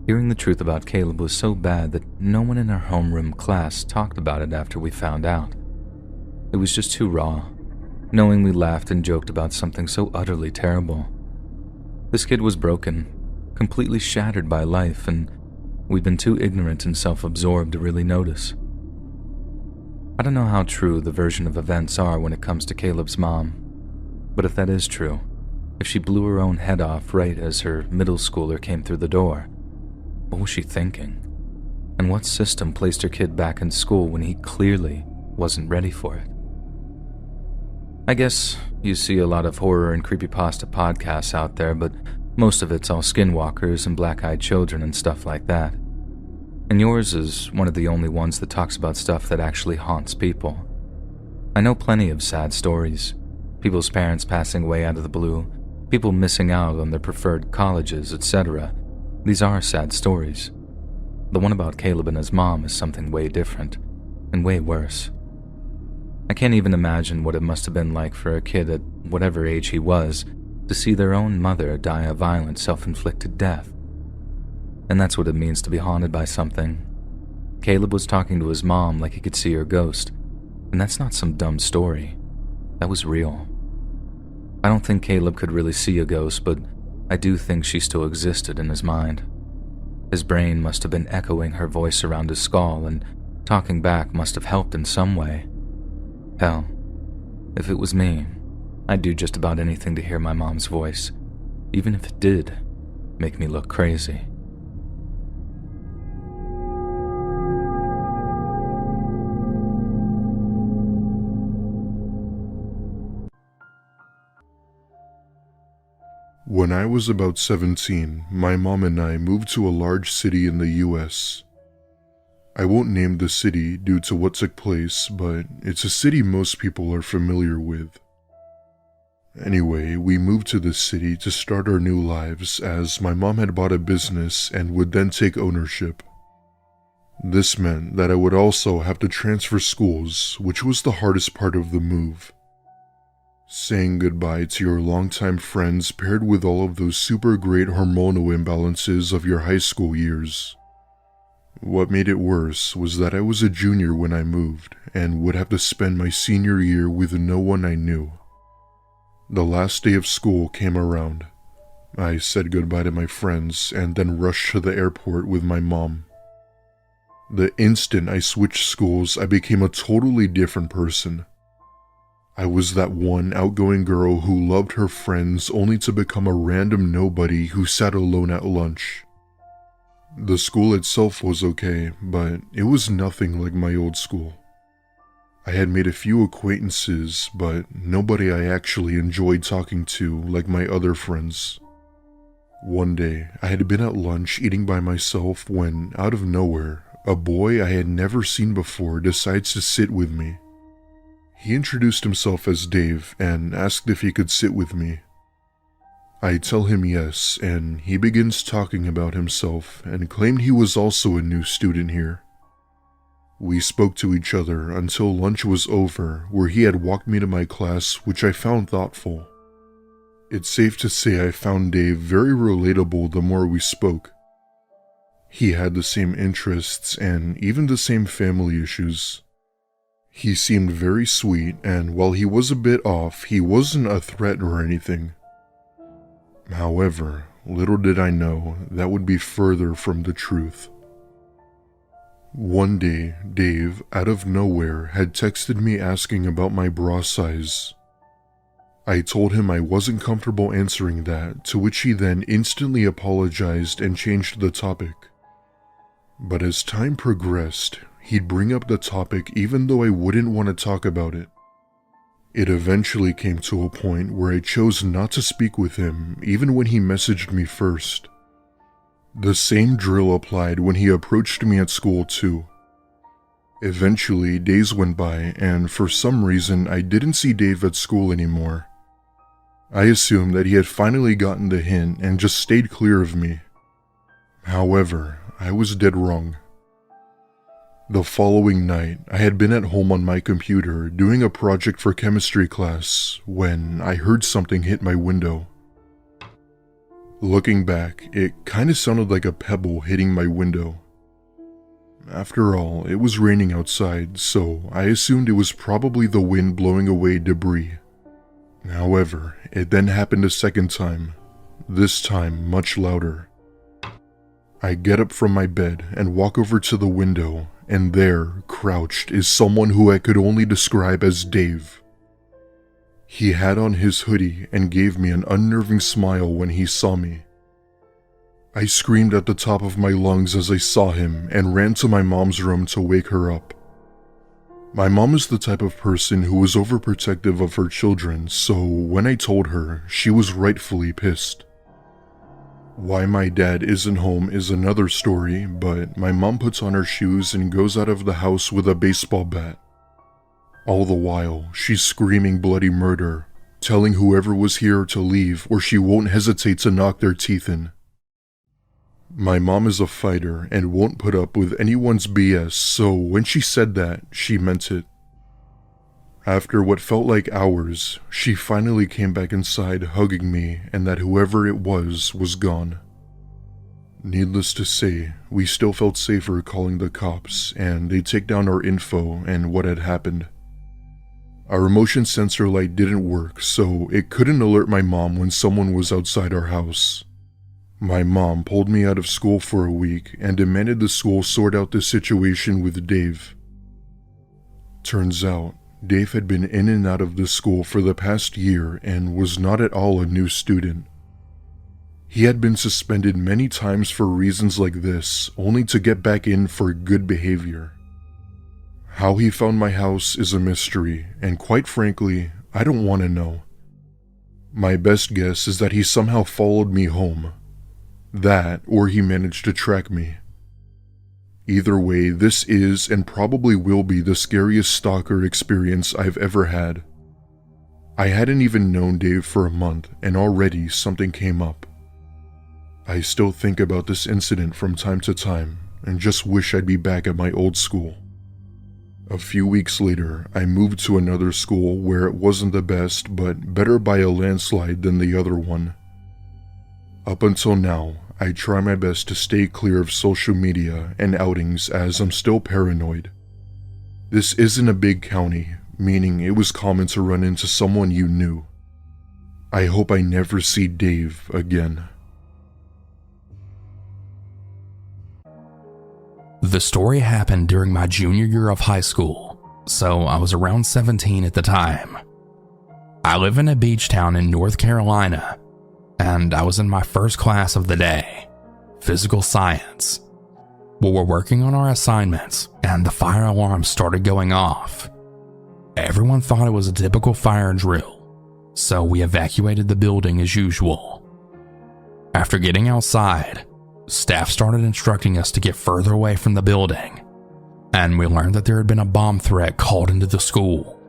Hearing the truth about Caleb was so bad that no one in our homeroom class talked about it after we found out. It was just too raw, knowing we laughed and joked about something so utterly terrible. This kid was broken, completely shattered by life, and we'd been too ignorant and self-absorbed to really notice. I don't know how true the version of events are when it comes to Caleb's mom, but if that is true, if she blew her own head off right as her middle schooler came through the door, what was she thinking? And what system placed her kid back in school when he clearly wasn't ready for it? I guess you see a lot of horror and creepypasta podcasts out there, but most of it's all skinwalkers and black-eyed children and stuff like that. And yours is one of the only ones that talks about stuff that actually haunts people. I know plenty of sad stories. People's parents passing away out of the blue, people missing out on their preferred colleges, etc. These are sad stories. The one about Caleb and his mom is something way different, and way worse. I can't even imagine what it must have been like for a kid at whatever age he was to see their own mother die a violent, self-inflicted death. And that's what it means to be haunted by something. Caleb was talking to his mom like he could see her ghost, and that's not some dumb story. That was real. I don't think Caleb could really see a ghost, but I do think she still existed in his mind. His brain must have been echoing her voice around his skull, and talking back must have helped in some way. Hell, if it was me, I'd do just about anything to hear my mom's voice, even if it did make me look crazy. When I was about 17, my mom and I moved to a large city in the US. I won't name the city due to what took place, but it's a city most people are familiar with. Anyway, we moved to this city to start our new lives as my mom had bought a business and would then take ownership. This meant that I would also have to transfer schools, which was the hardest part of the move. Saying goodbye to your longtime friends paired with all of those super great hormonal imbalances of your high school years. What made it worse was that I was a junior when I moved and would have to spend my senior year with no one I knew. The last day of school came around. I said goodbye to my friends and then rushed to the airport with my mom. The instant I switched schools, I became a totally different person. I was that one outgoing girl who loved her friends only to become a random nobody who sat alone at lunch. The school itself was okay, but it was nothing like my old school. I had made a few acquaintances, but nobody I actually enjoyed talking to like my other friends. One day, I had been at lunch eating by myself when, out of nowhere, a boy I had never seen before decides to sit with me. He introduced himself as Dave and asked if he could sit with me. I tell him yes, and he begins talking about himself and claimed he was also a new student here. We spoke to each other until lunch was over, where he had walked me to my class, which I found thoughtful. It's safe to say I found Dave very relatable the more we spoke. He had the same interests and even the same family issues. He seemed very sweet, and while he was a bit off, he wasn't a threat or anything. However, little did I know that would be further from the truth. One day, Dave, out of nowhere, had texted me asking about my bra size. I told him I wasn't comfortable answering that, to which he then instantly apologized and changed the topic. But as time progressed, he'd bring up the topic even though I wouldn't want to talk about it. It eventually came to a point where I chose not to speak with him even when he messaged me first. The same drill applied when he approached me at school too. Eventually, days went by and for some reason I didn't see Dave at school anymore. I assumed that he had finally gotten the hint and just stayed clear of me. However, I was dead wrong. The following night, I had been at home on my computer doing a project for chemistry class when I heard something hit my window. Looking back, it kinda sounded like a pebble hitting my window. After all, it was raining outside, so I assumed it was probably the wind blowing away debris. However, it then happened a second time, this time much louder. I get up from my bed and walk over to the window, and there, crouched, is someone who I could only describe as Dave. He had on his hoodie and gave me an unnerving smile when he saw me. I screamed at the top of my lungs as I saw him and ran to my mom's room to wake her up. My mom is the type of person who was overprotective of her children, so when I told her, she was rightfully pissed. Why my dad isn't home is another story, but my mom puts on her shoes and goes out of the house with a baseball bat. All the while, she's screaming bloody murder, telling whoever was here to leave or she won't hesitate to knock their teeth in. My mom is a fighter and won't put up with anyone's BS, so when she said that, she meant it. After what felt like hours, she finally came back inside hugging me, and that whoever it was gone. Needless to say, we still felt safer calling the cops, and they'd take down our info and what had happened. Our motion sensor light didn't work, so it couldn't alert my mom when someone was outside our house. My mom pulled me out of school for a week and demanded the school sort out the situation with Dave. Turns out, Dave had been in and out of the school for the past year and was not at all a new student. He had been suspended many times for reasons like this, only to get back in for good behavior. How he found my house is a mystery, and quite frankly, I don't want to know. My best guess is that he somehow followed me home. That, or he managed to track me. Either way, this is and probably will be the scariest stalker experience I've ever had. I hadn't even known Dave for a month, and already something came up. I still think about this incident from time to time, and just wish I'd be back at my old school. A few weeks later, I moved to another school where it wasn't the best, but better by a landslide than the other one. Up until now, I try my best to stay clear of social media and outings as I'm still paranoid. This isn't a big county, meaning it was common to run into someone you knew. I hope I never see Dave again. The story happened during my junior year of high school, so I was around 17 at the time. I live in a beach town in North Carolina, and I was in my first class of the day, physical science. We were working on our assignments, and the fire alarm started going off. Everyone thought it was a typical fire drill, so we evacuated the building as usual. After getting outside, staff started instructing us to get further away from the building, and we learned that there had been a bomb threat called into the school.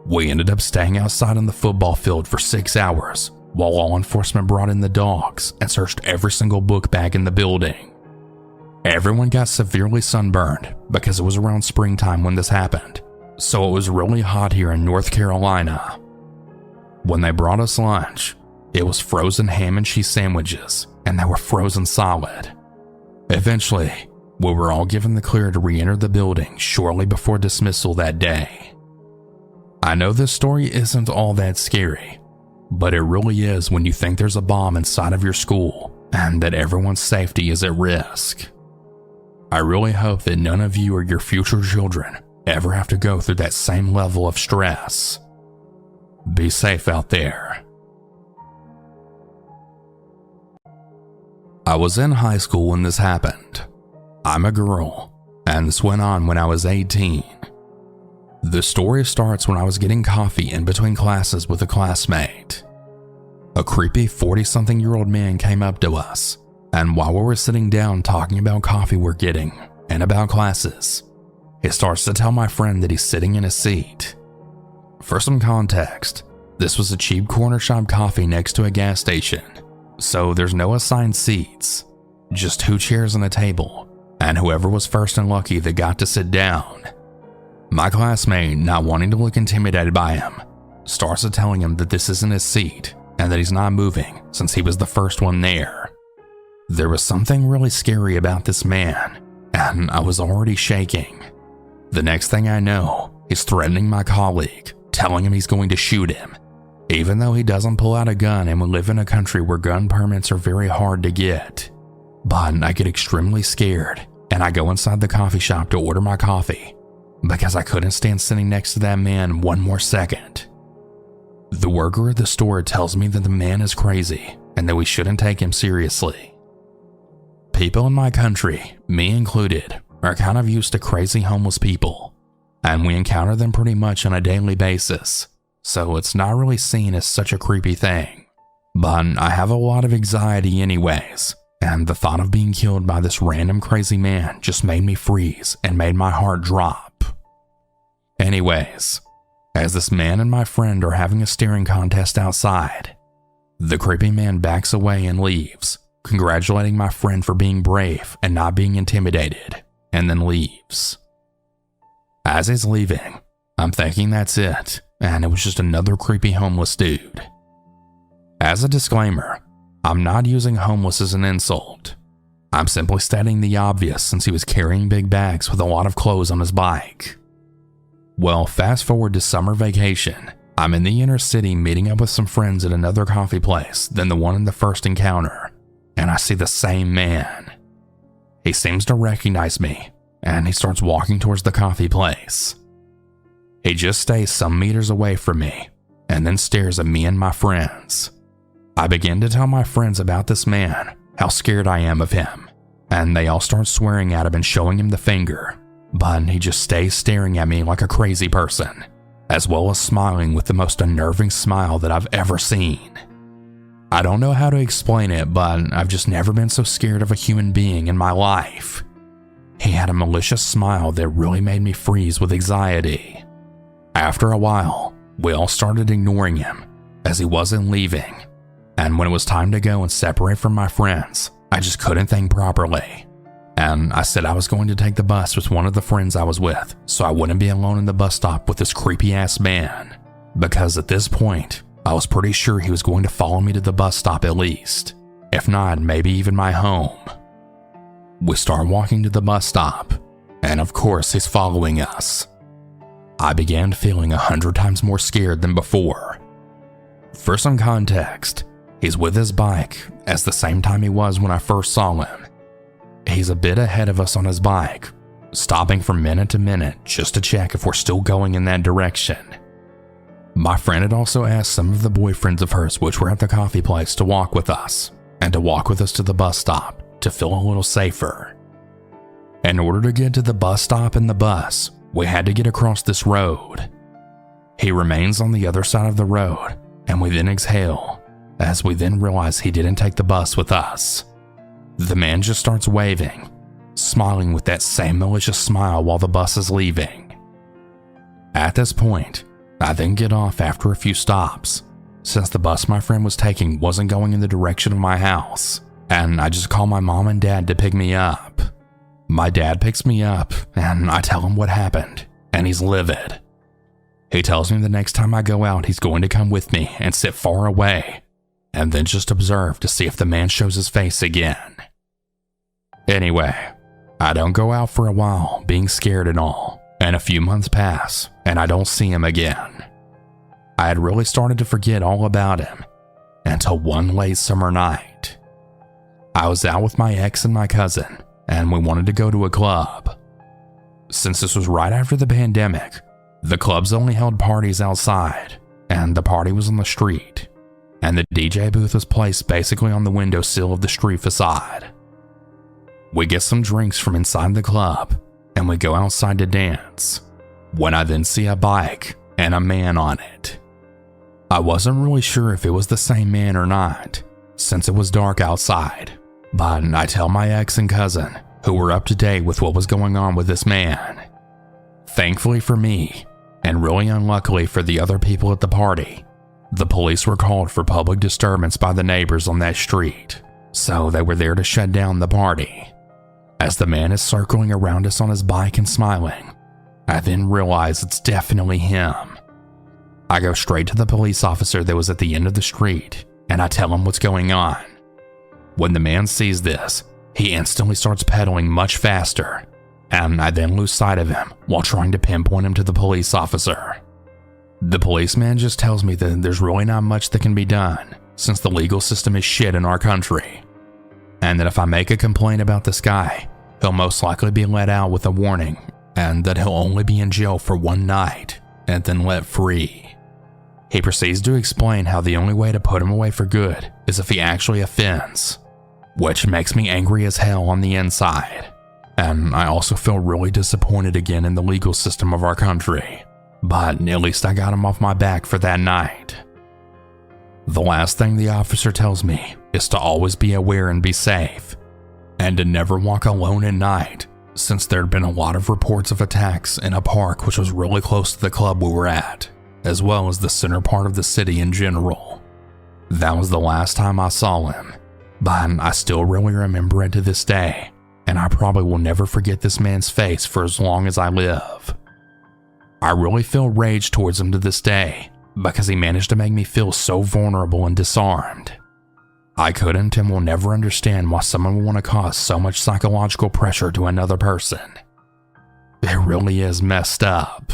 We ended up staying outside on the football field for 6 hours while law enforcement brought in the dogs and searched every single book bag in the building. Everyone got severely sunburned because it was around springtime when this happened, so it was really hot here in North Carolina. When they brought us lunch, it was frozen ham and cheese sandwiches, and they were frozen solid. Eventually, we were all given the clear to re-enter the building shortly before dismissal that day. I know this story isn't all that scary, but it really is when you think there's a bomb inside of your school and that everyone's safety is at risk. I really hope that none of you or your future children ever have to go through that same level of stress. Be safe out there. I was in high school when this happened. I'm a girl, and this went on when I was 18. The story starts when I was getting coffee in between classes with a classmate. A creepy 40-something-year-old man came up to us, and while we were sitting down talking about coffee we're getting and about classes, he starts to tell my friend that he's sitting in a seat. For some context, this was a cheap corner shop coffee next to a gas station, so there's no assigned seats, just 2 chairs and a table, and whoever was first and lucky that got to sit down. My classmate, not wanting to look intimidated by him, starts to telling him that this isn't his seat and that he's not moving since he was the first one there. There was something really scary about this man, and I was already shaking. The next thing I know, he's threatening my colleague, telling him he's going to shoot him, even though he doesn't pull out a gun and we live in a country where gun permits are very hard to get. But I get extremely scared, and I go inside the coffee shop to order my coffee, because I couldn't stand sitting next to that man one more second. The worker at the store tells me that the man is crazy and that we shouldn't take him seriously. People in my country, me included, are kind of used to crazy homeless people, and we encounter them pretty much on a daily basis, so it's not really seen as such a creepy thing. But I have a lot of anxiety anyways, and the thought of being killed by this random crazy man just made me freeze and made my heart drop. Anyways, as this man and my friend are having a staring contest outside, the creepy man backs away and leaves, congratulating my friend for being brave and not being intimidated, and then leaves. As he's leaving, I'm thinking that's it, and it was just another creepy homeless dude. As a disclaimer, I'm not using homeless as an insult. I'm simply stating the obvious since he was carrying big bags with a lot of clothes on his bike. Well, fast forward to summer vacation. I'm in the inner city meeting up with some friends at another coffee place than the one in the first encounter, and I see the same man. He seems to recognize me, and he starts walking towards the coffee place. He just stays some meters away from me, and then stares at me and my friends. I begin to tell my friends about this man, how scared I am of him, and they all start swearing at him and showing him the finger, but he just stays staring at me like a crazy person, as well as smiling with the most unnerving smile that I've ever seen. I don't know how to explain it, but I've just never been so scared of a human being in my life. He had a malicious smile that really made me freeze with anxiety. After a while, we all started ignoring him, as he wasn't leaving, and when it was time to go and separate from my friends, I just couldn't think properly. And I said I was going to take the bus with one of the friends I was with, so I wouldn't be alone in the bus stop with this creepy ass man, because at this point, I was pretty sure he was going to follow me to the bus stop at least, if not maybe even my home. We start walking to the bus stop, and of course he's following us. I began feeling 100 times more scared than before. For some context, he's with his bike at the same time he was when I first saw him. He's a bit ahead of us on his bike, stopping from minute to minute just to check if we're still going in that direction. My friend had also asked some of the boyfriends of hers which were at the coffee place to walk with us, and to walk with us to the bus stop to feel a little safer. In order to get to the bus stop and the bus, we had to get across this road. He remains on the other side of the road, and we then exhale, as we then realize he didn't take the bus with us. The man just starts waving, smiling with that same malicious smile while the bus is leaving. At this point, I then get off after a few stops, since the bus my friend was taking wasn't going in the direction of my house, and I just call my mom and dad to pick me up. My dad picks me up, and I tell him what happened, and he's livid. He tells me the next time I go out he's going to come with me and sit far away, and then just observe to see if the man shows his face again. Anyway, I don't go out for a while, being scared and all, and a few months pass, and I don't see him again. I had really started to forget all about him, until one late summer night. I was out with my ex and my cousin, and we wanted to go to a club. Since this was right after the pandemic, the clubs only held parties outside, and the party was on the street, and the DJ booth was placed basically on the windowsill of the street facade. We get some drinks from inside the club, and we go outside to dance, when I then see a bike and a man on it. I wasn't really sure if it was the same man or not, since it was dark outside, but I tell my ex and cousin, who were up to date with what was going on with this man. Thankfully for me, and really unluckily for the other people at the party, the police were called for public disturbance by the neighbors on that street, so they were there to shut down the party. As the man is circling around us on his bike and smiling, I then realize it's definitely him. I go straight to the police officer that was at the end of the street, and I tell him what's going on. When the man sees this, he instantly starts pedaling much faster, and I then lose sight of him while trying to pinpoint him to the police officer. The policeman just tells me that there's really not much that can be done, since the legal system is shit in our country, and that if I make a complaint about this guy, he'll most likely be let out with a warning, and that he'll only be in jail for one night, and then let free. He proceeds to explain how the only way to put him away for good is if he actually offends, which makes me angry as hell on the inside, and I also feel really disappointed again in the legal system of our country, but at least I got him off my back for that night. The last thing the officer tells me is to always be aware and be safe, and to never walk alone at night, since there had been a lot of reports of attacks in a park which was really close to the club we were at, as well as the center part of the city in general. That was the last time I saw him, but I still really remember it to this day, and I probably will never forget this man's face for as long as I live. I really feel rage towards him to this day, because he managed to make me feel so vulnerable and disarmed. I couldn't and will never understand why someone would want to cause so much psychological pressure to another person. It really is messed up.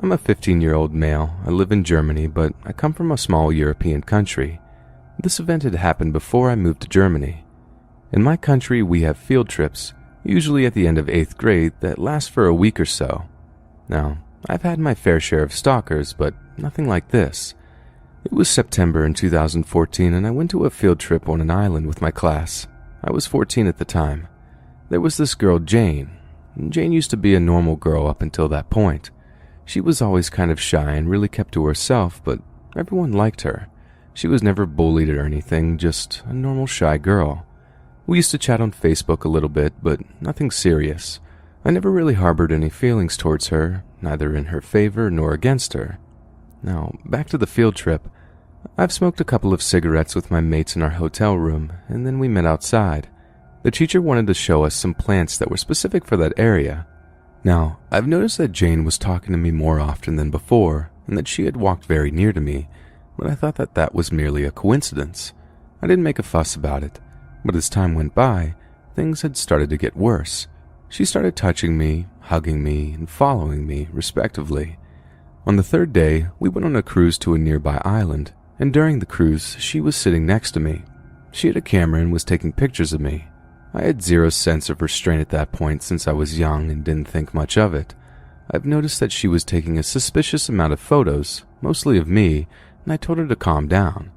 I'm a 15-year-old male. I live in Germany, but I come from a small European country. This event had happened before I moved to Germany. In my country, we have field trips, usually at the end of 8th grade, that last for a week or so. Now, I've had my fair share of stalkers, but nothing like this. It was September in 2014, and I went to a field trip on an island with my class. I was 14 at the time. There was this girl, Jane. Jane used to be a normal girl up until that point. She was always kind of shy and really kept to herself, but everyone liked her. She was never bullied or anything, just a normal shy girl. We used to chat on Facebook a little bit, but nothing serious. I never really harbored any feelings towards her, neither in her favor nor against her. Now, back to the field trip. I've smoked a couple of cigarettes with my mates in our hotel room, and then we met outside. The teacher wanted to show us some plants that were specific for that area. Now, I've noticed that Jane was talking to me more often than before, and that she had walked very near to me, but I thought that that was merely a coincidence. I didn't make a fuss about it, but as time went by, things had started to get worse. She started touching me, hugging me, and following me, respectively. On the third day, we went on a cruise to a nearby island, and during the cruise, she was sitting next to me. She had a camera and was taking pictures of me. I had zero sense of restraint at that point since I was young and didn't think much of it. I've noticed that she was taking a suspicious amount of photos, mostly of me, and I told her to calm down.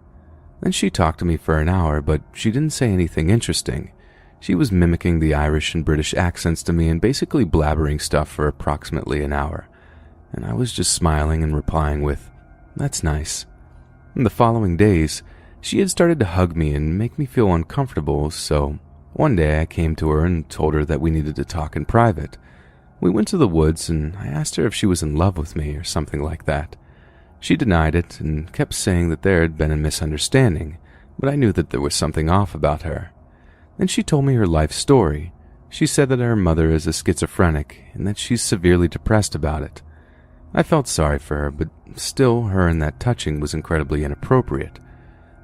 Then she talked to me for an hour, but she didn't say anything interesting. She was mimicking the Irish and British accents to me and basically blabbering stuff for approximately an hour. And I was just smiling and replying with, "That's nice." In the following days, she had started to hug me and make me feel uncomfortable, so one day I came to her and told her that we needed to talk in private. We went to the woods and I asked her if she was in love with me or something like that. She denied it and kept saying that there had been a misunderstanding, but I knew that there was something off about her. Then she told me her life story. She said that her mother is a schizophrenic and that she's severely depressed about it. I felt sorry for her, but still, her and that touching was incredibly inappropriate.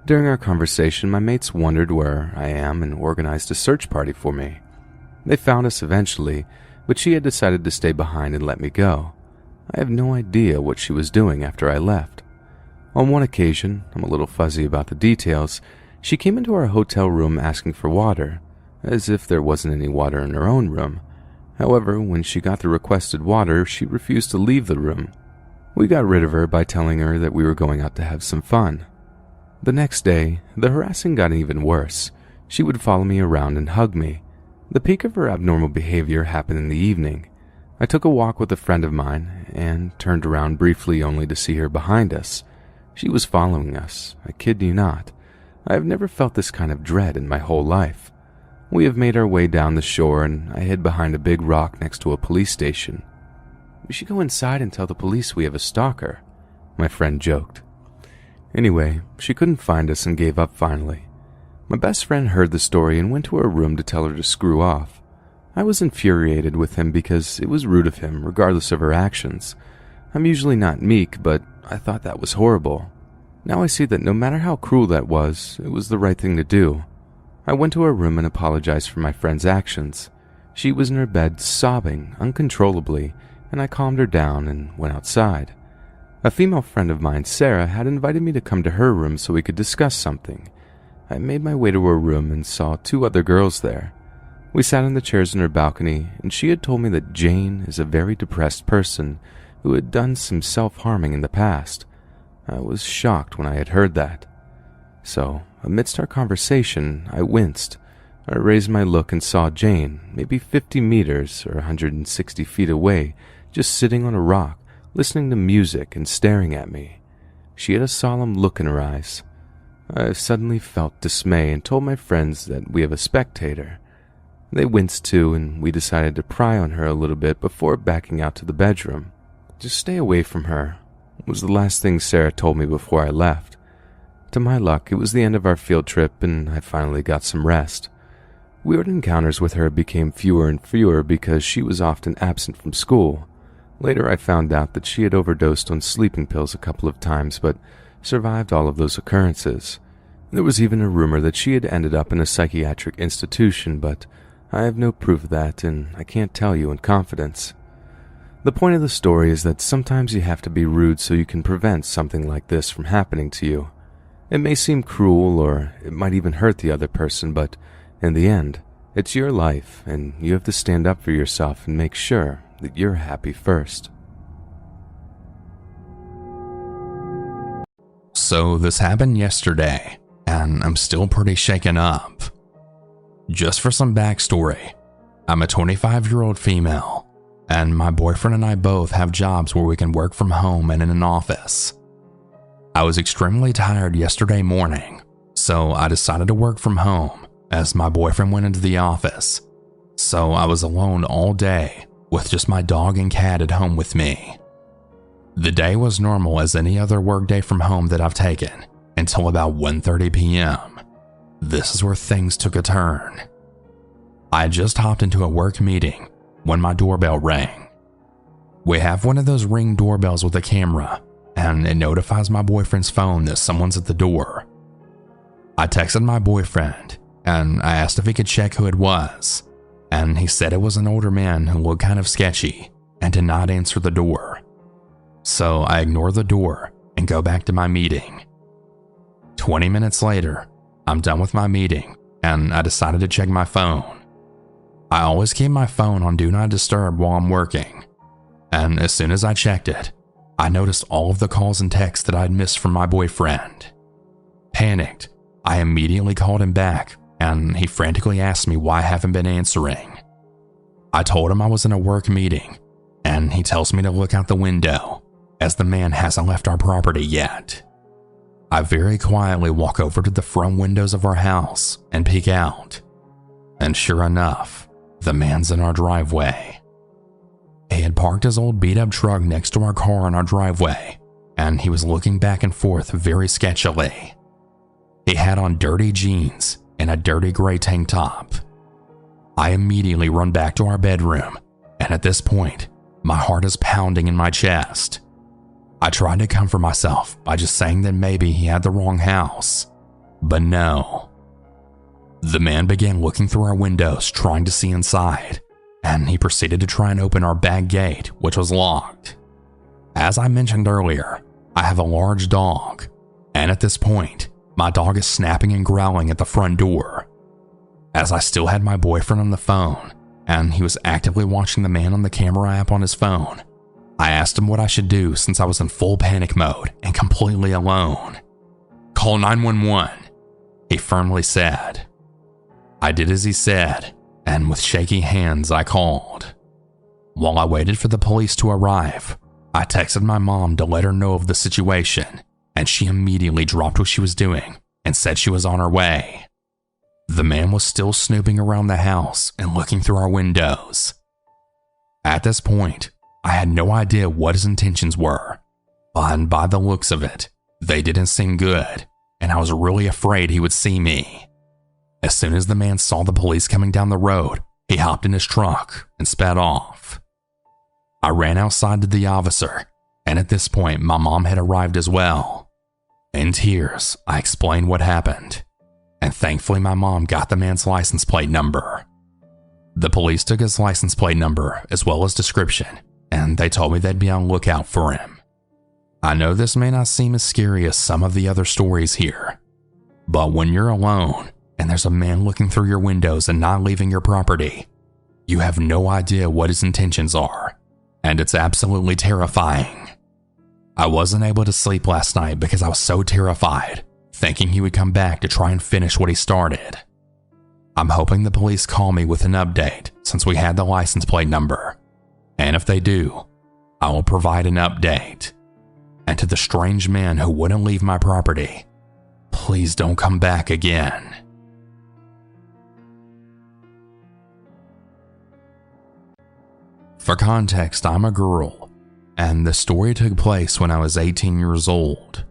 During our conversation, my mates wondered where I am and organized a search party for me. They found us eventually, but she had decided to stay behind and let me go. I have no idea what she was doing after I left. On one occasion, I'm a little fuzzy about the details, she came into our hotel room asking for water, as if there wasn't any water in her own room. However, when she got the requested water, she refused to leave the room. We got rid of her by telling her that we were going out to have some fun. The next day, the harassing got even worse. She would follow me around and hug me. The peak of her abnormal behavior happened in the evening. I took a walk with a friend of mine and turned around briefly only to see her behind us. She was following us, I kid you not. I have never felt this kind of dread in my whole life. We have made our way down the shore and I hid behind a big rock next to a police station. "We should go inside and tell the police we have a stalker," my friend joked. Anyway, she couldn't find us and gave up finally. My best friend heard the story and went to her room to tell her to screw off. I was infuriated with him because it was rude of him regardless of her actions. I'm usually not meek, but I thought that was horrible. Now I see that no matter how cruel that was, it was the right thing to do. I went to her room and apologized for my friend's actions. She was in her bed sobbing uncontrollably, and I calmed her down and went outside. A female friend of mine, Sarah, had invited me to come to her room so we could discuss something. I made my way to her room and saw 2 other girls there. We sat in the chairs in her balcony, and she had told me that Jane is a very depressed person who had done some self-harming in the past. I was shocked when I had heard that. So, amidst our conversation, I winced. I raised my look and saw Jane, maybe 50 meters or 160 feet away, just sitting on a rock, listening to music and staring at me. She had a solemn look in her eyes. I suddenly felt dismay and told my friends that we have a spectator. They winced too, and we decided to pry on her a little bit before backing out to the bedroom. "Just stay away from her," was the last thing Sarah told me before I left. To my luck, it was the end of our field trip and I finally got some rest. Weird encounters with her became fewer and fewer because she was often absent from school. Later I found out that she had overdosed on sleeping pills a couple of times but survived all of those occurrences. There was even a rumor that she had ended up in a psychiatric institution, but I have no proof of that and I can't tell you in confidence. The point of the story is that sometimes you have to be rude so you can prevent something like this from happening to you. It may seem cruel or it might even hurt the other person, but in the end, it's your life and you have to stand up for yourself and make sure that you're happy first. So this happened yesterday, and I'm still pretty shaken up. Just for some backstory, I'm a 25-year-old female, and my boyfriend and I both have jobs where we can work from home and in an office. I was extremely tired yesterday morning, so I decided to work from home as my boyfriend went into the office. So I was alone all day with just my dog and cat at home with me. The day was normal as any other workday from home that I've taken until about 1:30 p.m. This is where things took a turn. I had just hopped into a work meeting when my doorbell rang. We have one of those Ring doorbells with a camera, and it notifies my boyfriend's phone that someone's at the door. I texted my boyfriend, and I asked if he could check who it was, and he said it was an older man who looked kind of sketchy and did not answer the door. So I ignore the door and go back to my meeting. 20 minutes later, I'm done with my meeting, and I decided to check my phone. I always keep my phone on Do Not Disturb while I'm working, and as soon as I checked it, I noticed all of the calls and texts that I'd missed from my boyfriend. Panicked, I immediately called him back, and he frantically asked me why I haven't been answering. I told him I was in a work meeting, and he tells me to look out the window, as the man hasn't left our property yet. I very quietly walk over to the front windows of our house and peek out, and sure enough, the man's in our driveway. He had parked his old beat-up truck next to our car in our driveway, and he was looking back and forth very sketchily. He had on dirty jeans and a dirty gray tank top. I immediately run back to our bedroom, and at this point, my heart is pounding in my chest. I tried to comfort myself by just saying that maybe he had the wrong house, but no. The man began looking through our windows trying to see inside, and he proceeded to try and open our back gate, which was locked. As I mentioned earlier, I have a large dog, and at this point, my dog is snapping and growling at the front door. As I still had my boyfriend on the phone, and he was actively watching the man on the camera app on his phone, I asked him what I should do since I was in full panic mode and completely alone. "Call 911, he firmly said. I did as he said, and with shaky hands I called. While I waited for the police to arrive, I texted my mom to let her know of the situation, and she immediately dropped what she was doing and said she was on her way. The man was still snooping around the house and looking through our windows. At this point, I had no idea what his intentions were, but by the looks of it, they didn't seem good, and I was really afraid he would see me. As soon as the man saw the police coming down the road, he hopped in his truck and sped off. I ran outside to the officer, and at this point my mom had arrived as well. In tears, I explained what happened, and thankfully my mom got the man's license plate number. The police took his license plate number as well as description, and they told me they'd be on lookout for him. I know this may not seem as scary as some of the other stories here, but when you're alone and there's a man looking through your windows and not leaving your property, you have no idea what his intentions are, and it's absolutely terrifying. I wasn't able to sleep last night because I was so terrified, thinking he would come back to try and finish what he started. I'm hoping the police call me with an update since we had the license plate number, and if they do, I will provide an update. And to the strange man who wouldn't leave my property, please don't come back again. For context, I'm a girl, and the story took place when I was 18 years old.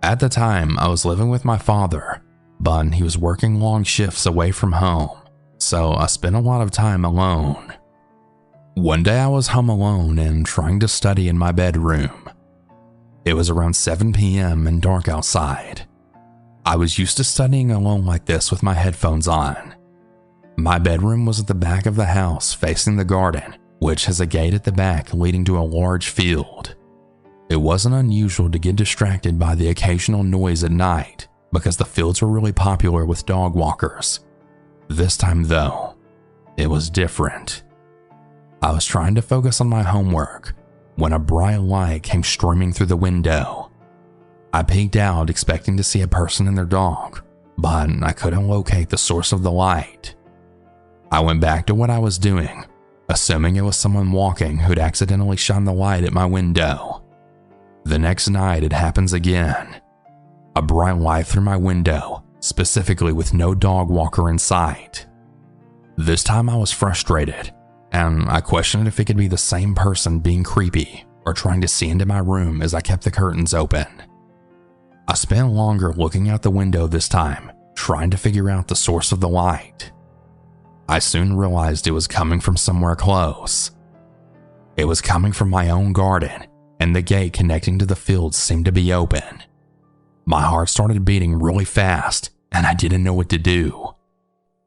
At the time, I was living with my father, but he was working long shifts away from home, so I spent a lot of time alone. One day I was home alone and trying to study in my bedroom. It was around 7 p.m. and dark outside. I was used to studying alone like this with my headphones on. My bedroom was at the back of the house facing the garden, which has a gate at the back leading to a large field. It wasn't unusual to get distracted by the occasional noise at night because the fields were really popular with dog walkers. This time though, it was different. I was trying to focus on my homework when a bright light came streaming through the window. I peeked out expecting to see a person and their dog, but I couldn't locate the source of the light. I went back to what I was doing, assuming it was someone walking who'd accidentally shone the light at my window. The next night it happens again. A bright light through my window, specifically with no dog walker in sight. This time I was frustrated, and I questioned if it could be the same person being creepy or trying to see into my room as I kept the curtains open. I spent longer looking out the window this time, trying to figure out the source of the light. I soon realized it was coming from somewhere close. It was coming from my own garden, and the gate connecting to the field seemed to be open. My heart started beating really fast, and I didn't know what to do.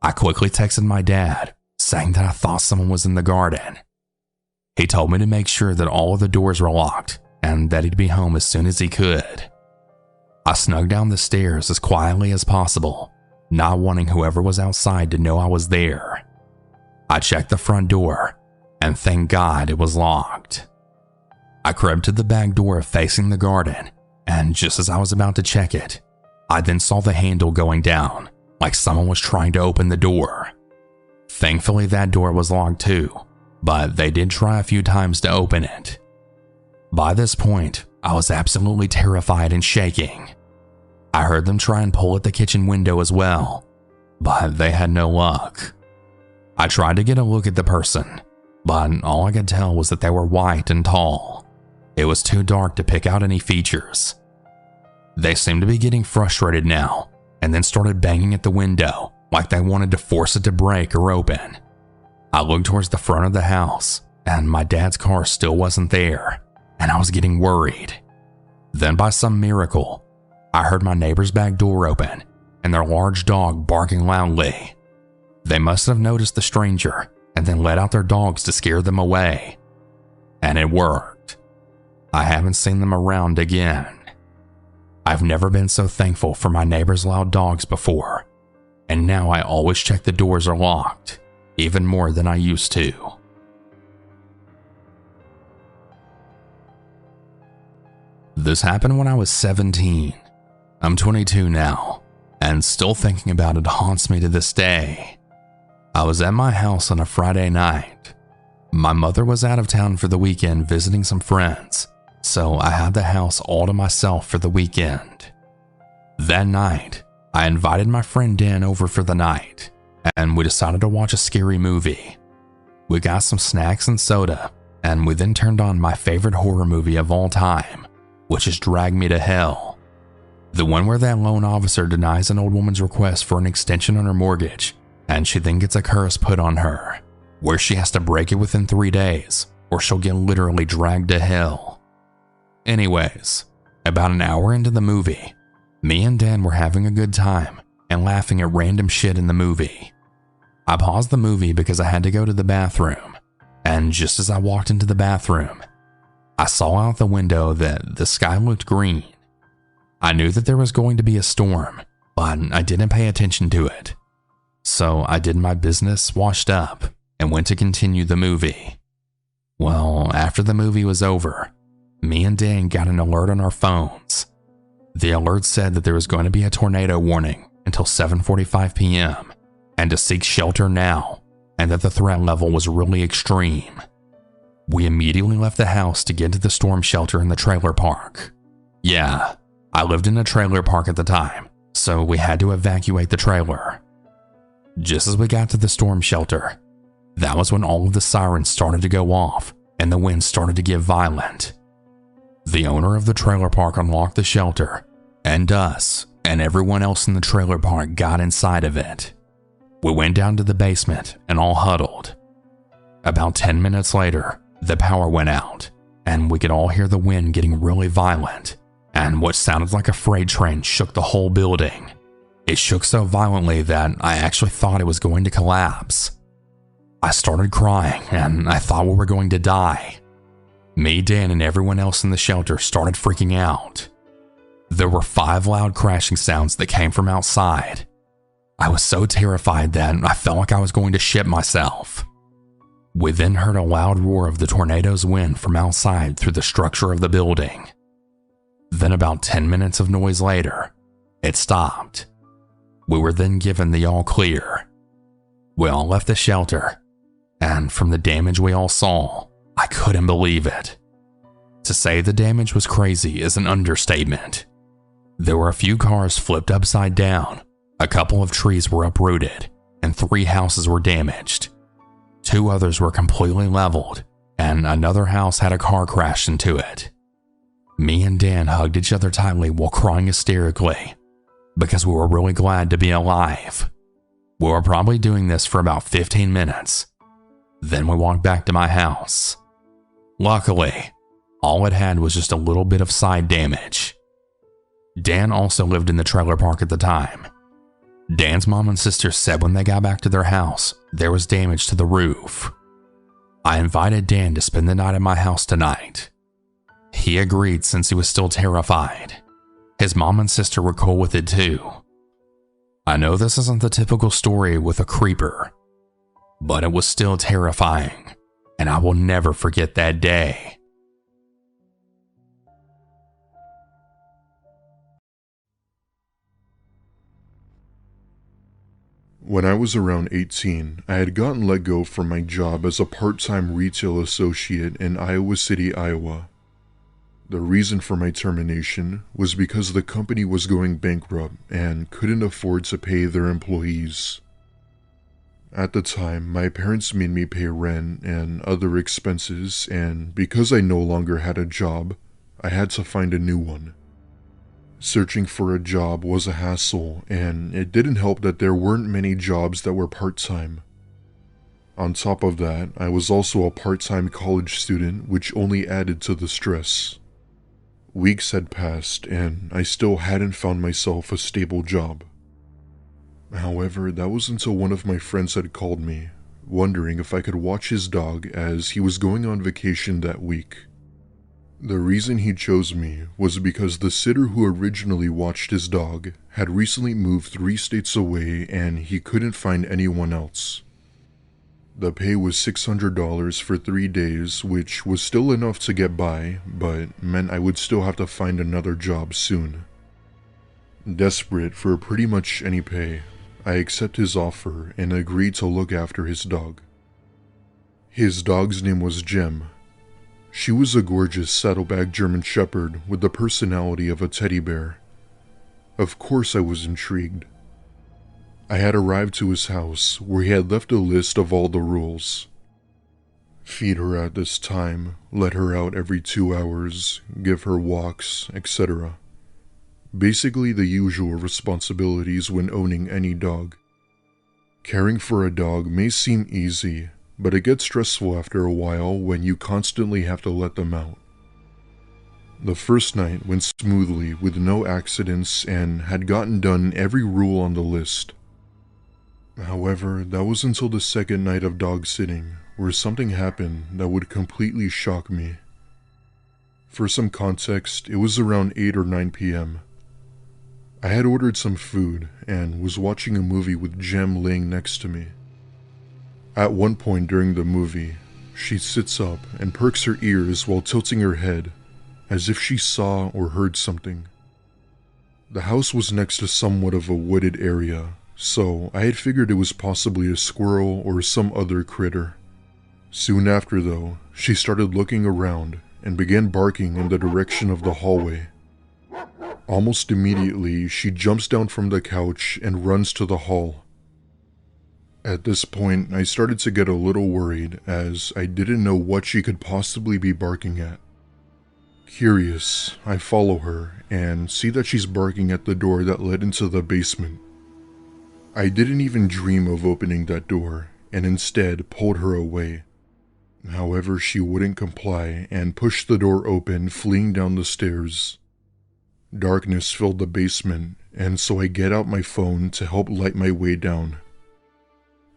I quickly texted my dad, saying that I thought someone was in the garden. He told me to make sure that all of the doors were locked, and that he'd be home as soon as he could. I snuck down the stairs as quietly as possible, not wanting whoever was outside to know I was there. I checked the front door, and thank God it was locked. I crept to the back door facing the garden, and just as I was about to check it, I then saw the handle going down, like someone was trying to open the door. Thankfully that door was locked too, but they did try a few times to open it. By this point, I was absolutely terrified and shaking. I heard them try and pull at the kitchen window as well, but they had no luck. I tried to get a look at the person, but all I could tell was that they were white and tall. It was too dark to pick out any features. They seemed to be getting frustrated now, and then started banging at the window like they wanted to force it to break or open. I looked towards the front of the house, and my dad's car still wasn't there, and I was getting worried. Then by some miracle, I heard my neighbor's back door open and their large dog barking loudly. They must have noticed the stranger and then let out their dogs to scare them away. And it worked. I haven't seen them around again. I've never been so thankful for my neighbor's loud dogs before, and now I always check the doors are locked, even more than I used to. This happened when I was 17. I'm 22 now, and still thinking about it haunts me to this day. I was at my house on a Friday night. My mother was out of town for the weekend visiting some friends, so I had the house all to myself for the weekend. That night, I invited my friend Dan over for the night, and we decided to watch a scary movie. We got some snacks and soda, and we then turned on my favorite horror movie of all time, which is Drag Me to Hell. The one where that loan officer denies an old woman's request for an extension on her mortgage, and she then gets a curse put on her, where she has to break it within 3 days, or she'll get literally dragged to hell. Anyways, about an hour into the movie, me and Dan were having a good time and laughing at random shit in the movie. I paused the movie because I had to go to the bathroom, and just as I walked into the bathroom, I saw out the window that the sky looked green. I knew that there was going to be a storm, but I didn't pay attention to it. So I did my business, washed up, and went to continue the movie. Well, after the movie was over, me and Dan got an alert on our phones. The alert said that there was going to be a tornado warning until 7:45 p.m. and to seek shelter now, and that the threat level was really extreme. We immediately left the house to get to the storm shelter in the trailer park. Yeah, I lived in a trailer park at the time, so we had to evacuate the trailer. Just as we got to the storm shelter, that was when all of the sirens started to go off and the wind started to get violent. The owner of the trailer park unlocked the shelter, and us and everyone else in the trailer park got inside of it. We went down to the basement and all huddled. About 10 minutes later, the power went out, and we could all hear the wind getting really violent, and what sounded like a freight train shook the whole building. It shook so violently that I actually thought it was going to collapse. I started crying, and I thought we were going to die. Me, Dan, and everyone else in the shelter started freaking out. There were 5 loud crashing sounds that came from outside. I was so terrified that I felt like I was going to shit myself. We then heard a loud roar of the tornado's wind from outside through the structure of the building. Then about 10 minutes of noise later, it stopped. We were then given the all clear. We all left the shelter, and from the damage we all saw, I couldn't believe it. To say the damage was crazy is an understatement. There were a few cars flipped upside down, a couple of trees were uprooted, and 3 houses were damaged. 2 others were completely leveled, and another house had a car crash into it. Me and Dan hugged each other tightly while crying hysterically, because we were really glad to be alive. We were probably doing this for about 15 minutes. Then we walked back to my house. Luckily, all it had was just a little bit of side damage. Dan also lived in the trailer park at the time. Dan's mom and sister said when they got back to their house, there was damage to the roof. I invited Dan to spend the night at my house tonight. He agreed since he was still terrified. His mom and sister were cool with it too. I know this isn't the typical story with a creeper, but it was still terrifying, and I will never forget that day. When I was around 18, I had gotten let go from my job as a part-time retail associate in Iowa City, Iowa. The reason for my termination was because the company was going bankrupt and couldn't afford to pay their employees. At the time, my parents made me pay rent and other expenses, and because I no longer had a job, I had to find a new one. Searching for a job was a hassle, and it didn't help that there weren't many jobs that were part-time. On top of that, I was also a part-time college student, which only added to the stress. Weeks had passed, and I still hadn't found myself a stable job. However, that was until one of my friends had called me, wondering if I could watch his dog as he was going on vacation that week. The reason he chose me was because the sitter who originally watched his dog had recently moved 3 states away and he couldn't find anyone else. The pay was $600 for 3 days, which was still enough to get by, but meant I would still have to find another job soon. Desperate for pretty much any pay, I accepted his offer and agreed to look after his dog. His dog's name was Jem. She was a gorgeous saddleback German Shepherd with the personality of a teddy bear. Of course I was intrigued. I had arrived to his house where he had left a list of all the rules. Feed her at this time, let her out every 2 hours, give her walks, etc. Basically the usual responsibilities when owning any dog. Caring for a dog may seem easy, but it gets stressful after a while when you constantly have to let them out. The first night went smoothly with no accidents and had gotten done every rule on the list. However, that was until the second night of dog sitting, where something happened that would completely shock me. For some context, it was around 8 or 9 p.m. I had ordered some food and was watching a movie with Jem laying next to me. At one point during the movie, she sits up and perks her ears while tilting her head, as if she saw or heard something. The house was next to somewhat of a wooded area, so I had figured it was possibly a squirrel or some other critter. Soon after though, she started looking around and began barking in the direction of the hallway. Almost immediately, she jumps down from the couch and runs to the hall. At this point, I started to get a little worried as I didn't know what she could possibly be barking at. Curious, I follow her and see that she's barking at the door that led into the basement. I didn't even dream of opening that door and instead pulled her away. However, she wouldn't comply and pushed the door open, fleeing down the stairs. Darkness filled the basement, and so I get out my phone to help light my way down.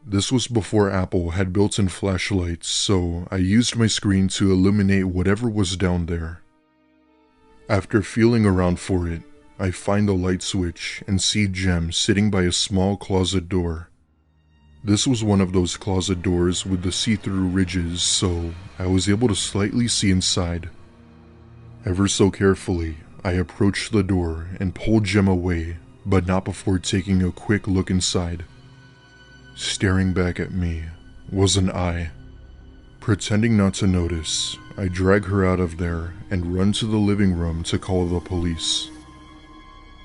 This was before Apple had built-in flashlights, so I used my screen to illuminate whatever was down there. After feeling around for it, I find the light switch and see Jem sitting by a small closet door. This was one of those closet doors with the see-through ridges, so I was able to slightly see inside. Ever so carefully, I approached the door and pulled Jem away, but not before taking a quick look inside. Staring back at me was an eye. Pretending not to notice, I drag her out of there and run to the living room to call the police.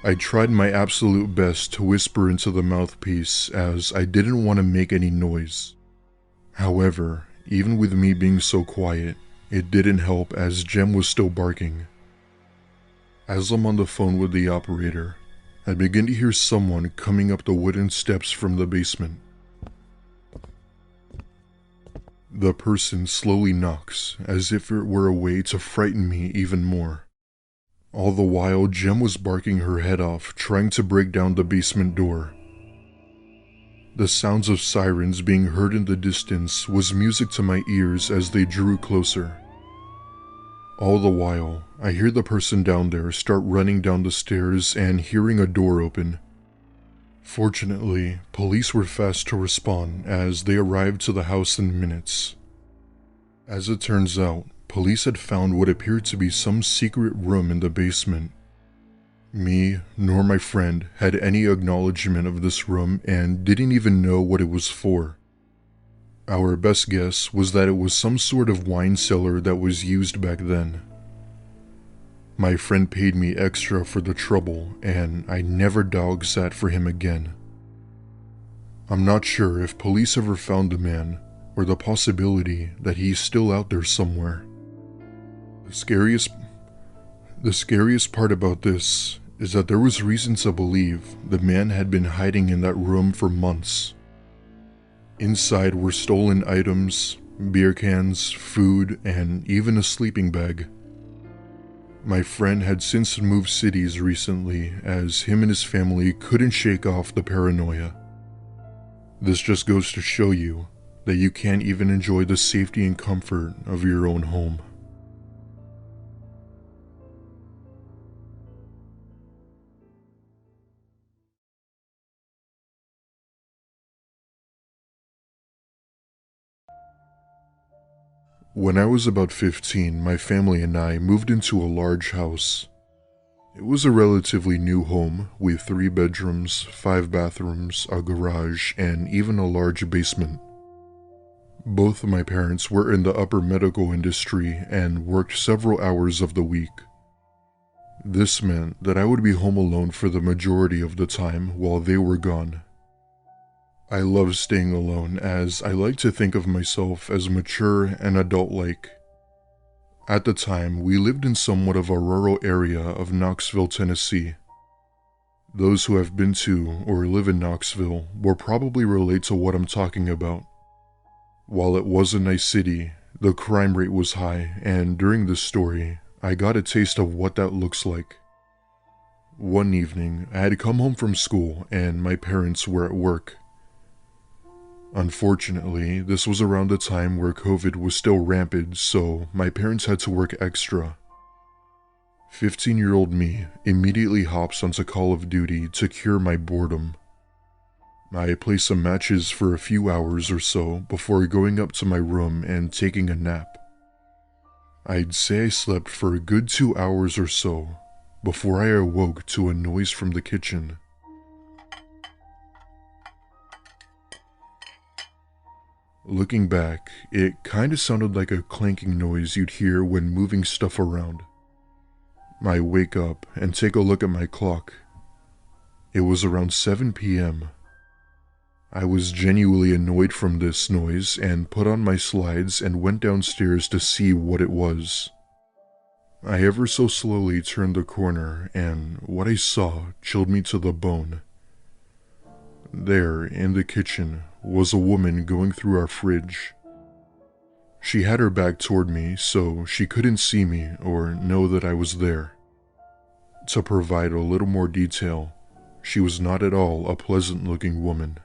I tried my absolute best to whisper into the mouthpiece as I didn't want to make any noise. However, even with me being so quiet, it didn't help as Jem was still barking. As I'm on the phone with the operator, I begin to hear someone coming up the wooden steps from the basement. The person slowly knocks, as if it were a way to frighten me even more. All the while, Jem was barking her head off, trying to break down the basement door. The sounds of sirens being heard in the distance was music to my ears as they drew closer. All the while, I hear the person down there start running down the stairs and hearing a door open. Fortunately, police were fast to respond as they arrived to the house in minutes. As it turns out, police had found what appeared to be some secret room in the basement. Me, nor my friend, had any acknowledgement of this room and didn't even know what it was for. Our best guess was that it was some sort of wine cellar that was used back then. My friend paid me extra for the trouble, and I never dog-sat for him again. I'm not sure if police ever found the man, or the possibility that he's still out there somewhere. The scariest part about this is that there was reason to believe the man had been hiding in that room for months. Inside were stolen items, beer cans, food, and even a sleeping bag. My friend had since moved cities recently as him and his family couldn't shake off the paranoia. This just goes to show you that you can't even enjoy the safety and comfort of your own home. When I was about 15, my family and I moved into a large house. It was a relatively new home with 3 bedrooms, 5 bathrooms, a garage, and even a large basement. Both of my parents were in the upper medical industry and worked several hours of the week. This meant that I would be home alone for the majority of the time while they were gone. I love staying alone as I like to think of myself as mature and adult-like. At the time, we lived in somewhat of a rural area of Knoxville, Tennessee. Those who have been to or live in Knoxville will probably relate to what I'm talking about. While it was a nice city, the crime rate was high, and during this story, I got a taste of what that looks like. One evening, I had come home from school and my parents were at work. Unfortunately, this was around the time where COVID was still rampant, so my parents had to work extra. 15-year-old me immediately hops onto Call of Duty to cure my boredom. I play some matches for a few hours or so before going up to my room and taking a nap. I'd say I slept for a good 2 hours or so before I awoke to a noise from the kitchen. Looking back, it kinda sounded like a clanking noise you'd hear when moving stuff around. I wake up and take a look at my clock. It was around 7 p.m. I was genuinely annoyed from this noise and put on my slides and went downstairs to see what it was. I ever so slowly turned the corner, and what I saw chilled me to the bone. There, in the kitchen, was a woman going through our fridge. She had her back toward me, so she couldn't see me or know that I was there. To provide a little more detail, she was not at all a pleasant-looking woman.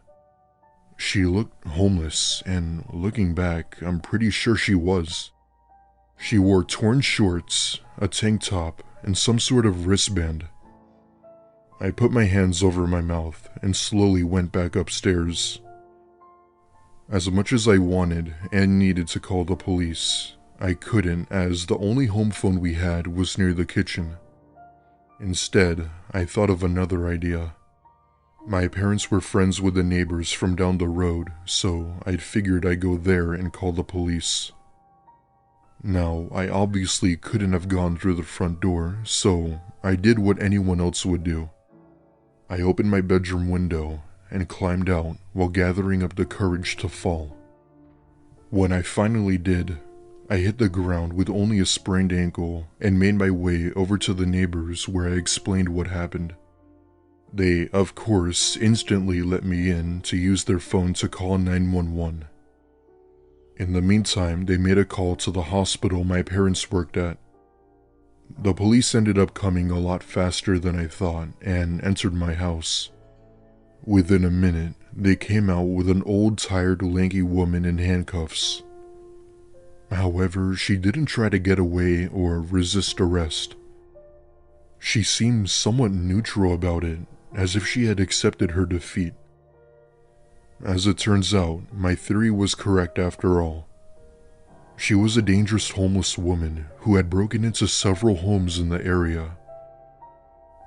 She looked homeless, and looking back, I'm pretty sure she was. She wore torn shorts, a tank top, and some sort of wristband. I put my hands over my mouth and slowly went back upstairs. As much as I wanted and needed to call the police, I couldn't, as the only home phone we had was near the kitchen. Instead, I thought of another idea. My parents were friends with the neighbors from down the road, so I'd figured I'd go there and call the police. Now, I obviously couldn't have gone through the front door, so I did what anyone else would do. I opened my bedroom window and climbed out while gathering up the courage to fall. When I finally did, I hit the ground with only a sprained ankle and made my way over to the neighbors where I explained what happened. They, of course, instantly let me in to use their phone to call 911. In the meantime, they made a call to the hospital my parents worked at. The police ended up coming a lot faster than I thought and entered my house. Within a minute, they came out with an old, tired, lanky woman in handcuffs. However, she didn't try to get away or resist arrest. She seemed somewhat neutral about it, as if she had accepted her defeat. As it turns out, my theory was correct after all. She was a dangerous homeless woman who had broken into several homes in the area.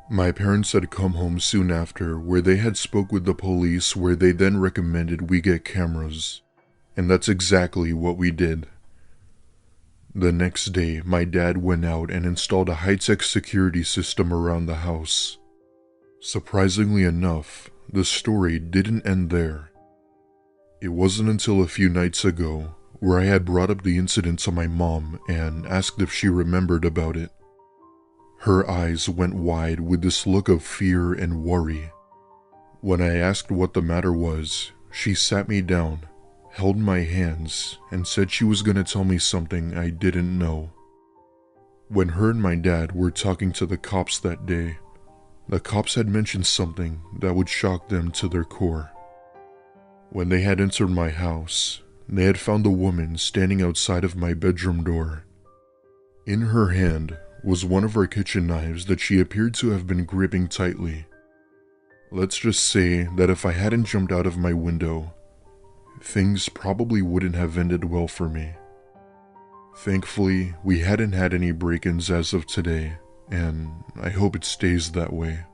My parents had come home soon after, where they had spoke with the police, where they then recommended we get cameras. And that's exactly what we did. The next day, my dad went out and installed a high-tech security system around the house. Surprisingly enough, the story didn't end there. It wasn't until a few nights ago where I had brought up the incident to my mom and asked if she remembered about it. Her eyes went wide with this look of fear and worry. When I asked what the matter was, she sat me down, held my hands, and said she was going to tell me something I didn't know. When her and my dad were talking to the cops that day, the cops had mentioned something that would shock them to their core. When they had entered my house, they had found a woman standing outside of my bedroom door. In her hand was one of our kitchen knives that she appeared to have been gripping tightly. Let's just say that if I hadn't jumped out of my window, things probably wouldn't have ended well for me. Thankfully, we hadn't had any break-ins as of today, and I hope it stays that way.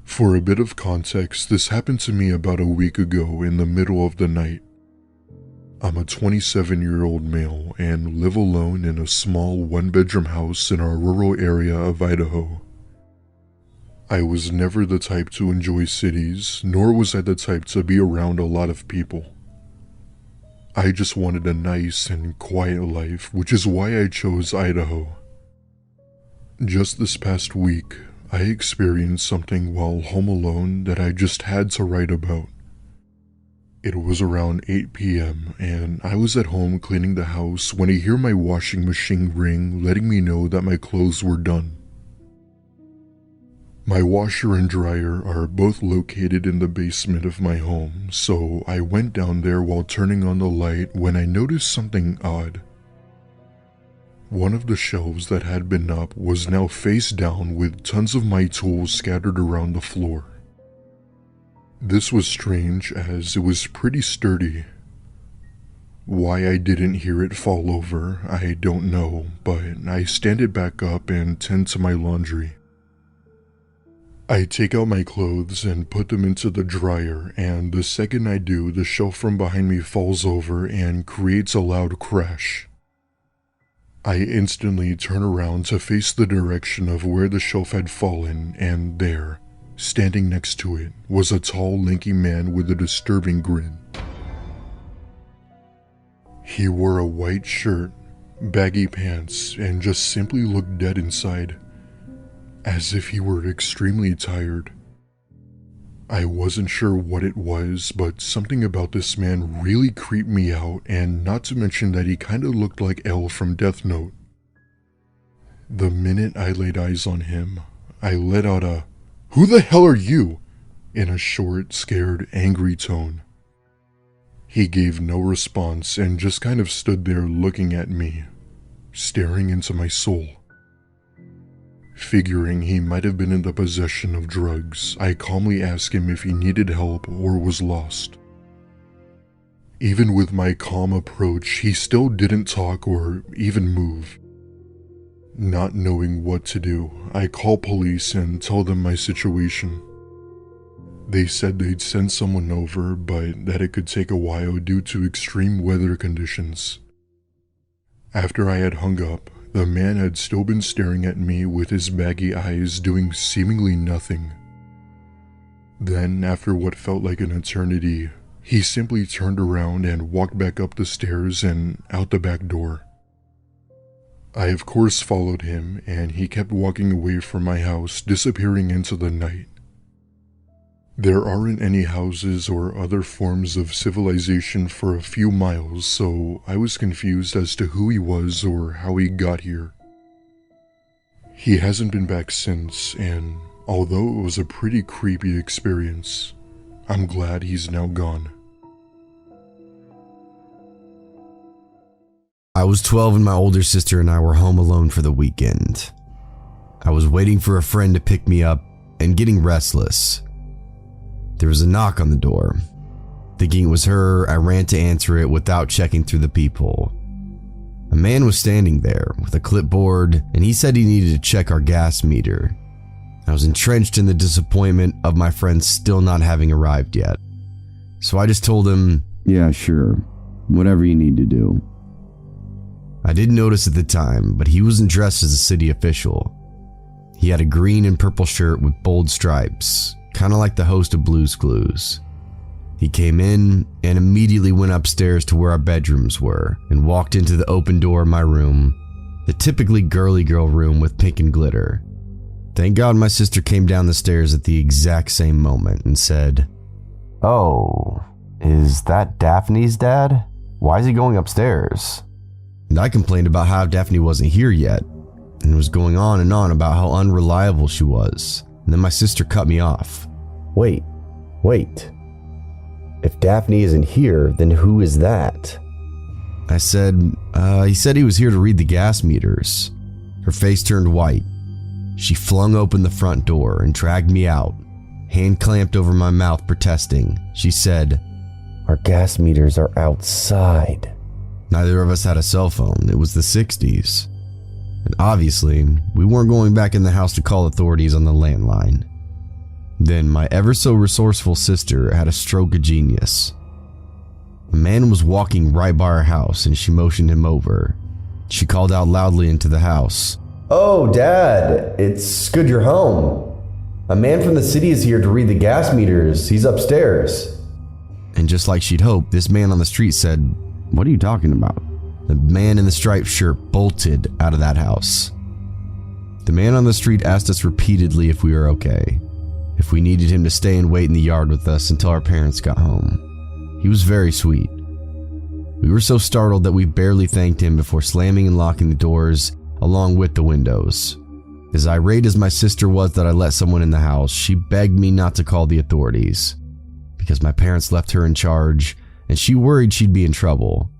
For a bit of context, this happened to me about a week ago in the middle of the night. I'm a 27-year-old male and live alone in a small one-bedroom house in our rural area of Idaho. I was never the type to enjoy cities, nor was I the type to be around a lot of people. I just wanted a nice and quiet life, which is why I chose Idaho. Just this past week, I experienced something while home alone that I just had to write about. It was around 8 p.m. and I was at home cleaning the house when I hear my washing machine ring, letting me know that my clothes were done. My washer and dryer are both located in the basement of my home, so I went down there while turning on the light when I noticed something odd. One of the shelves that had been up was now face down with tons of my tools scattered around the floor. This was strange as it was pretty sturdy. Why I didn't hear it fall over, I don't know, but I stand it back up and tend to my laundry. I take out my clothes and put them into the dryer, and the second I do, the shelf from behind me falls over and creates a loud crash. I instantly turned around to face the direction of where the shelf had fallen, and there, standing next to it, was a tall, lanky man with a disturbing grin. He wore a white shirt, baggy pants, and just simply looked dead inside, as if he were extremely tired. I wasn't sure what it was, but something about this man really creeped me out, and not to mention that he kinda looked like L from Death Note. The minute I laid eyes on him, I let out a, "Who the hell are you?" in a short, scared, angry tone. He gave no response and just kind of stood there looking at me, staring into my soul. Figuring he might have been in the possession of drugs, I calmly asked him if he needed help or was lost. Even with my calm approach, he still didn't talk or even move. Not knowing what to do, I called police and told them my situation. They said they'd send someone over, but that it could take a while due to extreme weather conditions. After I had hung up, the man had still been staring at me with his baggy eyes doing seemingly nothing. Then, after what felt like an eternity, he simply turned around and walked back up the stairs and out the back door. I of course followed him, and he kept walking away from my house, disappearing into the night. There aren't any houses or other forms of civilization for a few miles, so I was confused as to who he was or how he got here. He hasn't been back since, and although it was a pretty creepy experience, I'm glad he's now gone. I was 12 and my older sister and I were home alone for the weekend. I was waiting for a friend to pick me up and getting restless. There was a knock on the door. Thinking it was her, I ran to answer it without checking through the peephole. A man was standing there with a clipboard, and he said he needed to check our gas meter. I was entrenched in the disappointment of my friend still not having arrived yet. So I just told him, "Yeah, sure. Whatever you need to do." I didn't notice at the time, but he wasn't dressed as a city official. He had a green and purple shirt with bold stripes, kind of like the host of Blue's Clues. He came in and immediately went upstairs to where our bedrooms were and walked into the open door of my room, the typically girly girl room with pink and glitter. Thank God my sister came down the stairs at the exact same moment and said, "Oh, is that Daphne's dad? Why is he going upstairs?" And I complained about how Daphne wasn't here yet, and was going on and on about how unreliable she was. And then my sister cut me off. Wait. If Daphne isn't here, then who is that?" I said, he said he was here to read the gas meters. Her face turned white. She flung open the front door and dragged me out, hand clamped over my mouth protesting. She said, "Our gas meters are outside." Neither of us had a cell phone. It was the 60s. And obviously, we weren't going back in the house to call authorities on the landline. Then my ever so resourceful sister had a stroke of genius. A man was walking right by our house and she motioned him over. She called out loudly into the house, "Oh, Dad, it's good you're home. A man from the city is here to read the gas meters. He's upstairs." And just like she'd hoped, this man on the street said, "What are you talking about?" The man in the striped shirt bolted out of that house. The man on the street asked us repeatedly if we were okay, if we needed him to stay and wait in the yard with us until our parents got home. He was very sweet. We were so startled that we barely thanked him before slamming and locking the doors along with the windows. As irate as my sister was that I let someone in the house, she begged me not to call the authorities because my parents left her in charge and she worried she'd be in trouble.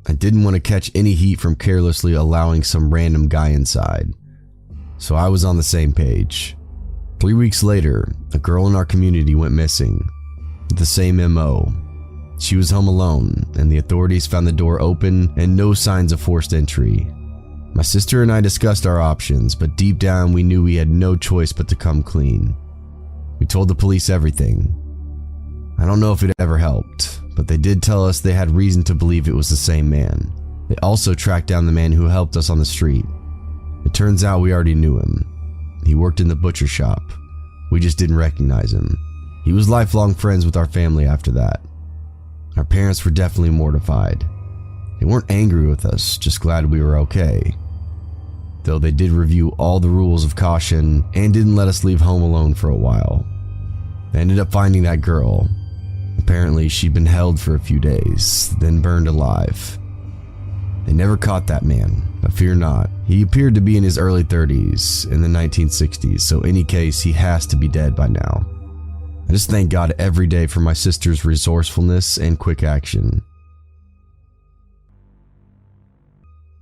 I didn't want to catch any heat from carelessly allowing some random guy inside, so I was on the same page. 3 weeks later, a girl in our community went missing, with the same MO. She was home alone, and the authorities found the door open and no signs of forced entry. My sister and I discussed our options, but deep down we knew we had no choice but to come clean. We told the police everything. I don't know if it ever helped, but they did tell us they had reason to believe it was the same man. They also tracked down the man who helped us on the street. It turns out we already knew him. He worked in the butcher shop. We just didn't recognize him. He was lifelong friends with our family after that. Our parents were definitely mortified. They weren't angry with us, just glad we were okay. Though they did review all the rules of caution and didn't let us leave home alone for a while. They ended up finding that girl. Apparently she'd been held for a few days, then burned alive. They never caught that man, but fear not. He appeared to be in his early 30s in the 1960s, so any case, he has to be dead by now. I just thank God every day for my sister's resourcefulness and quick action.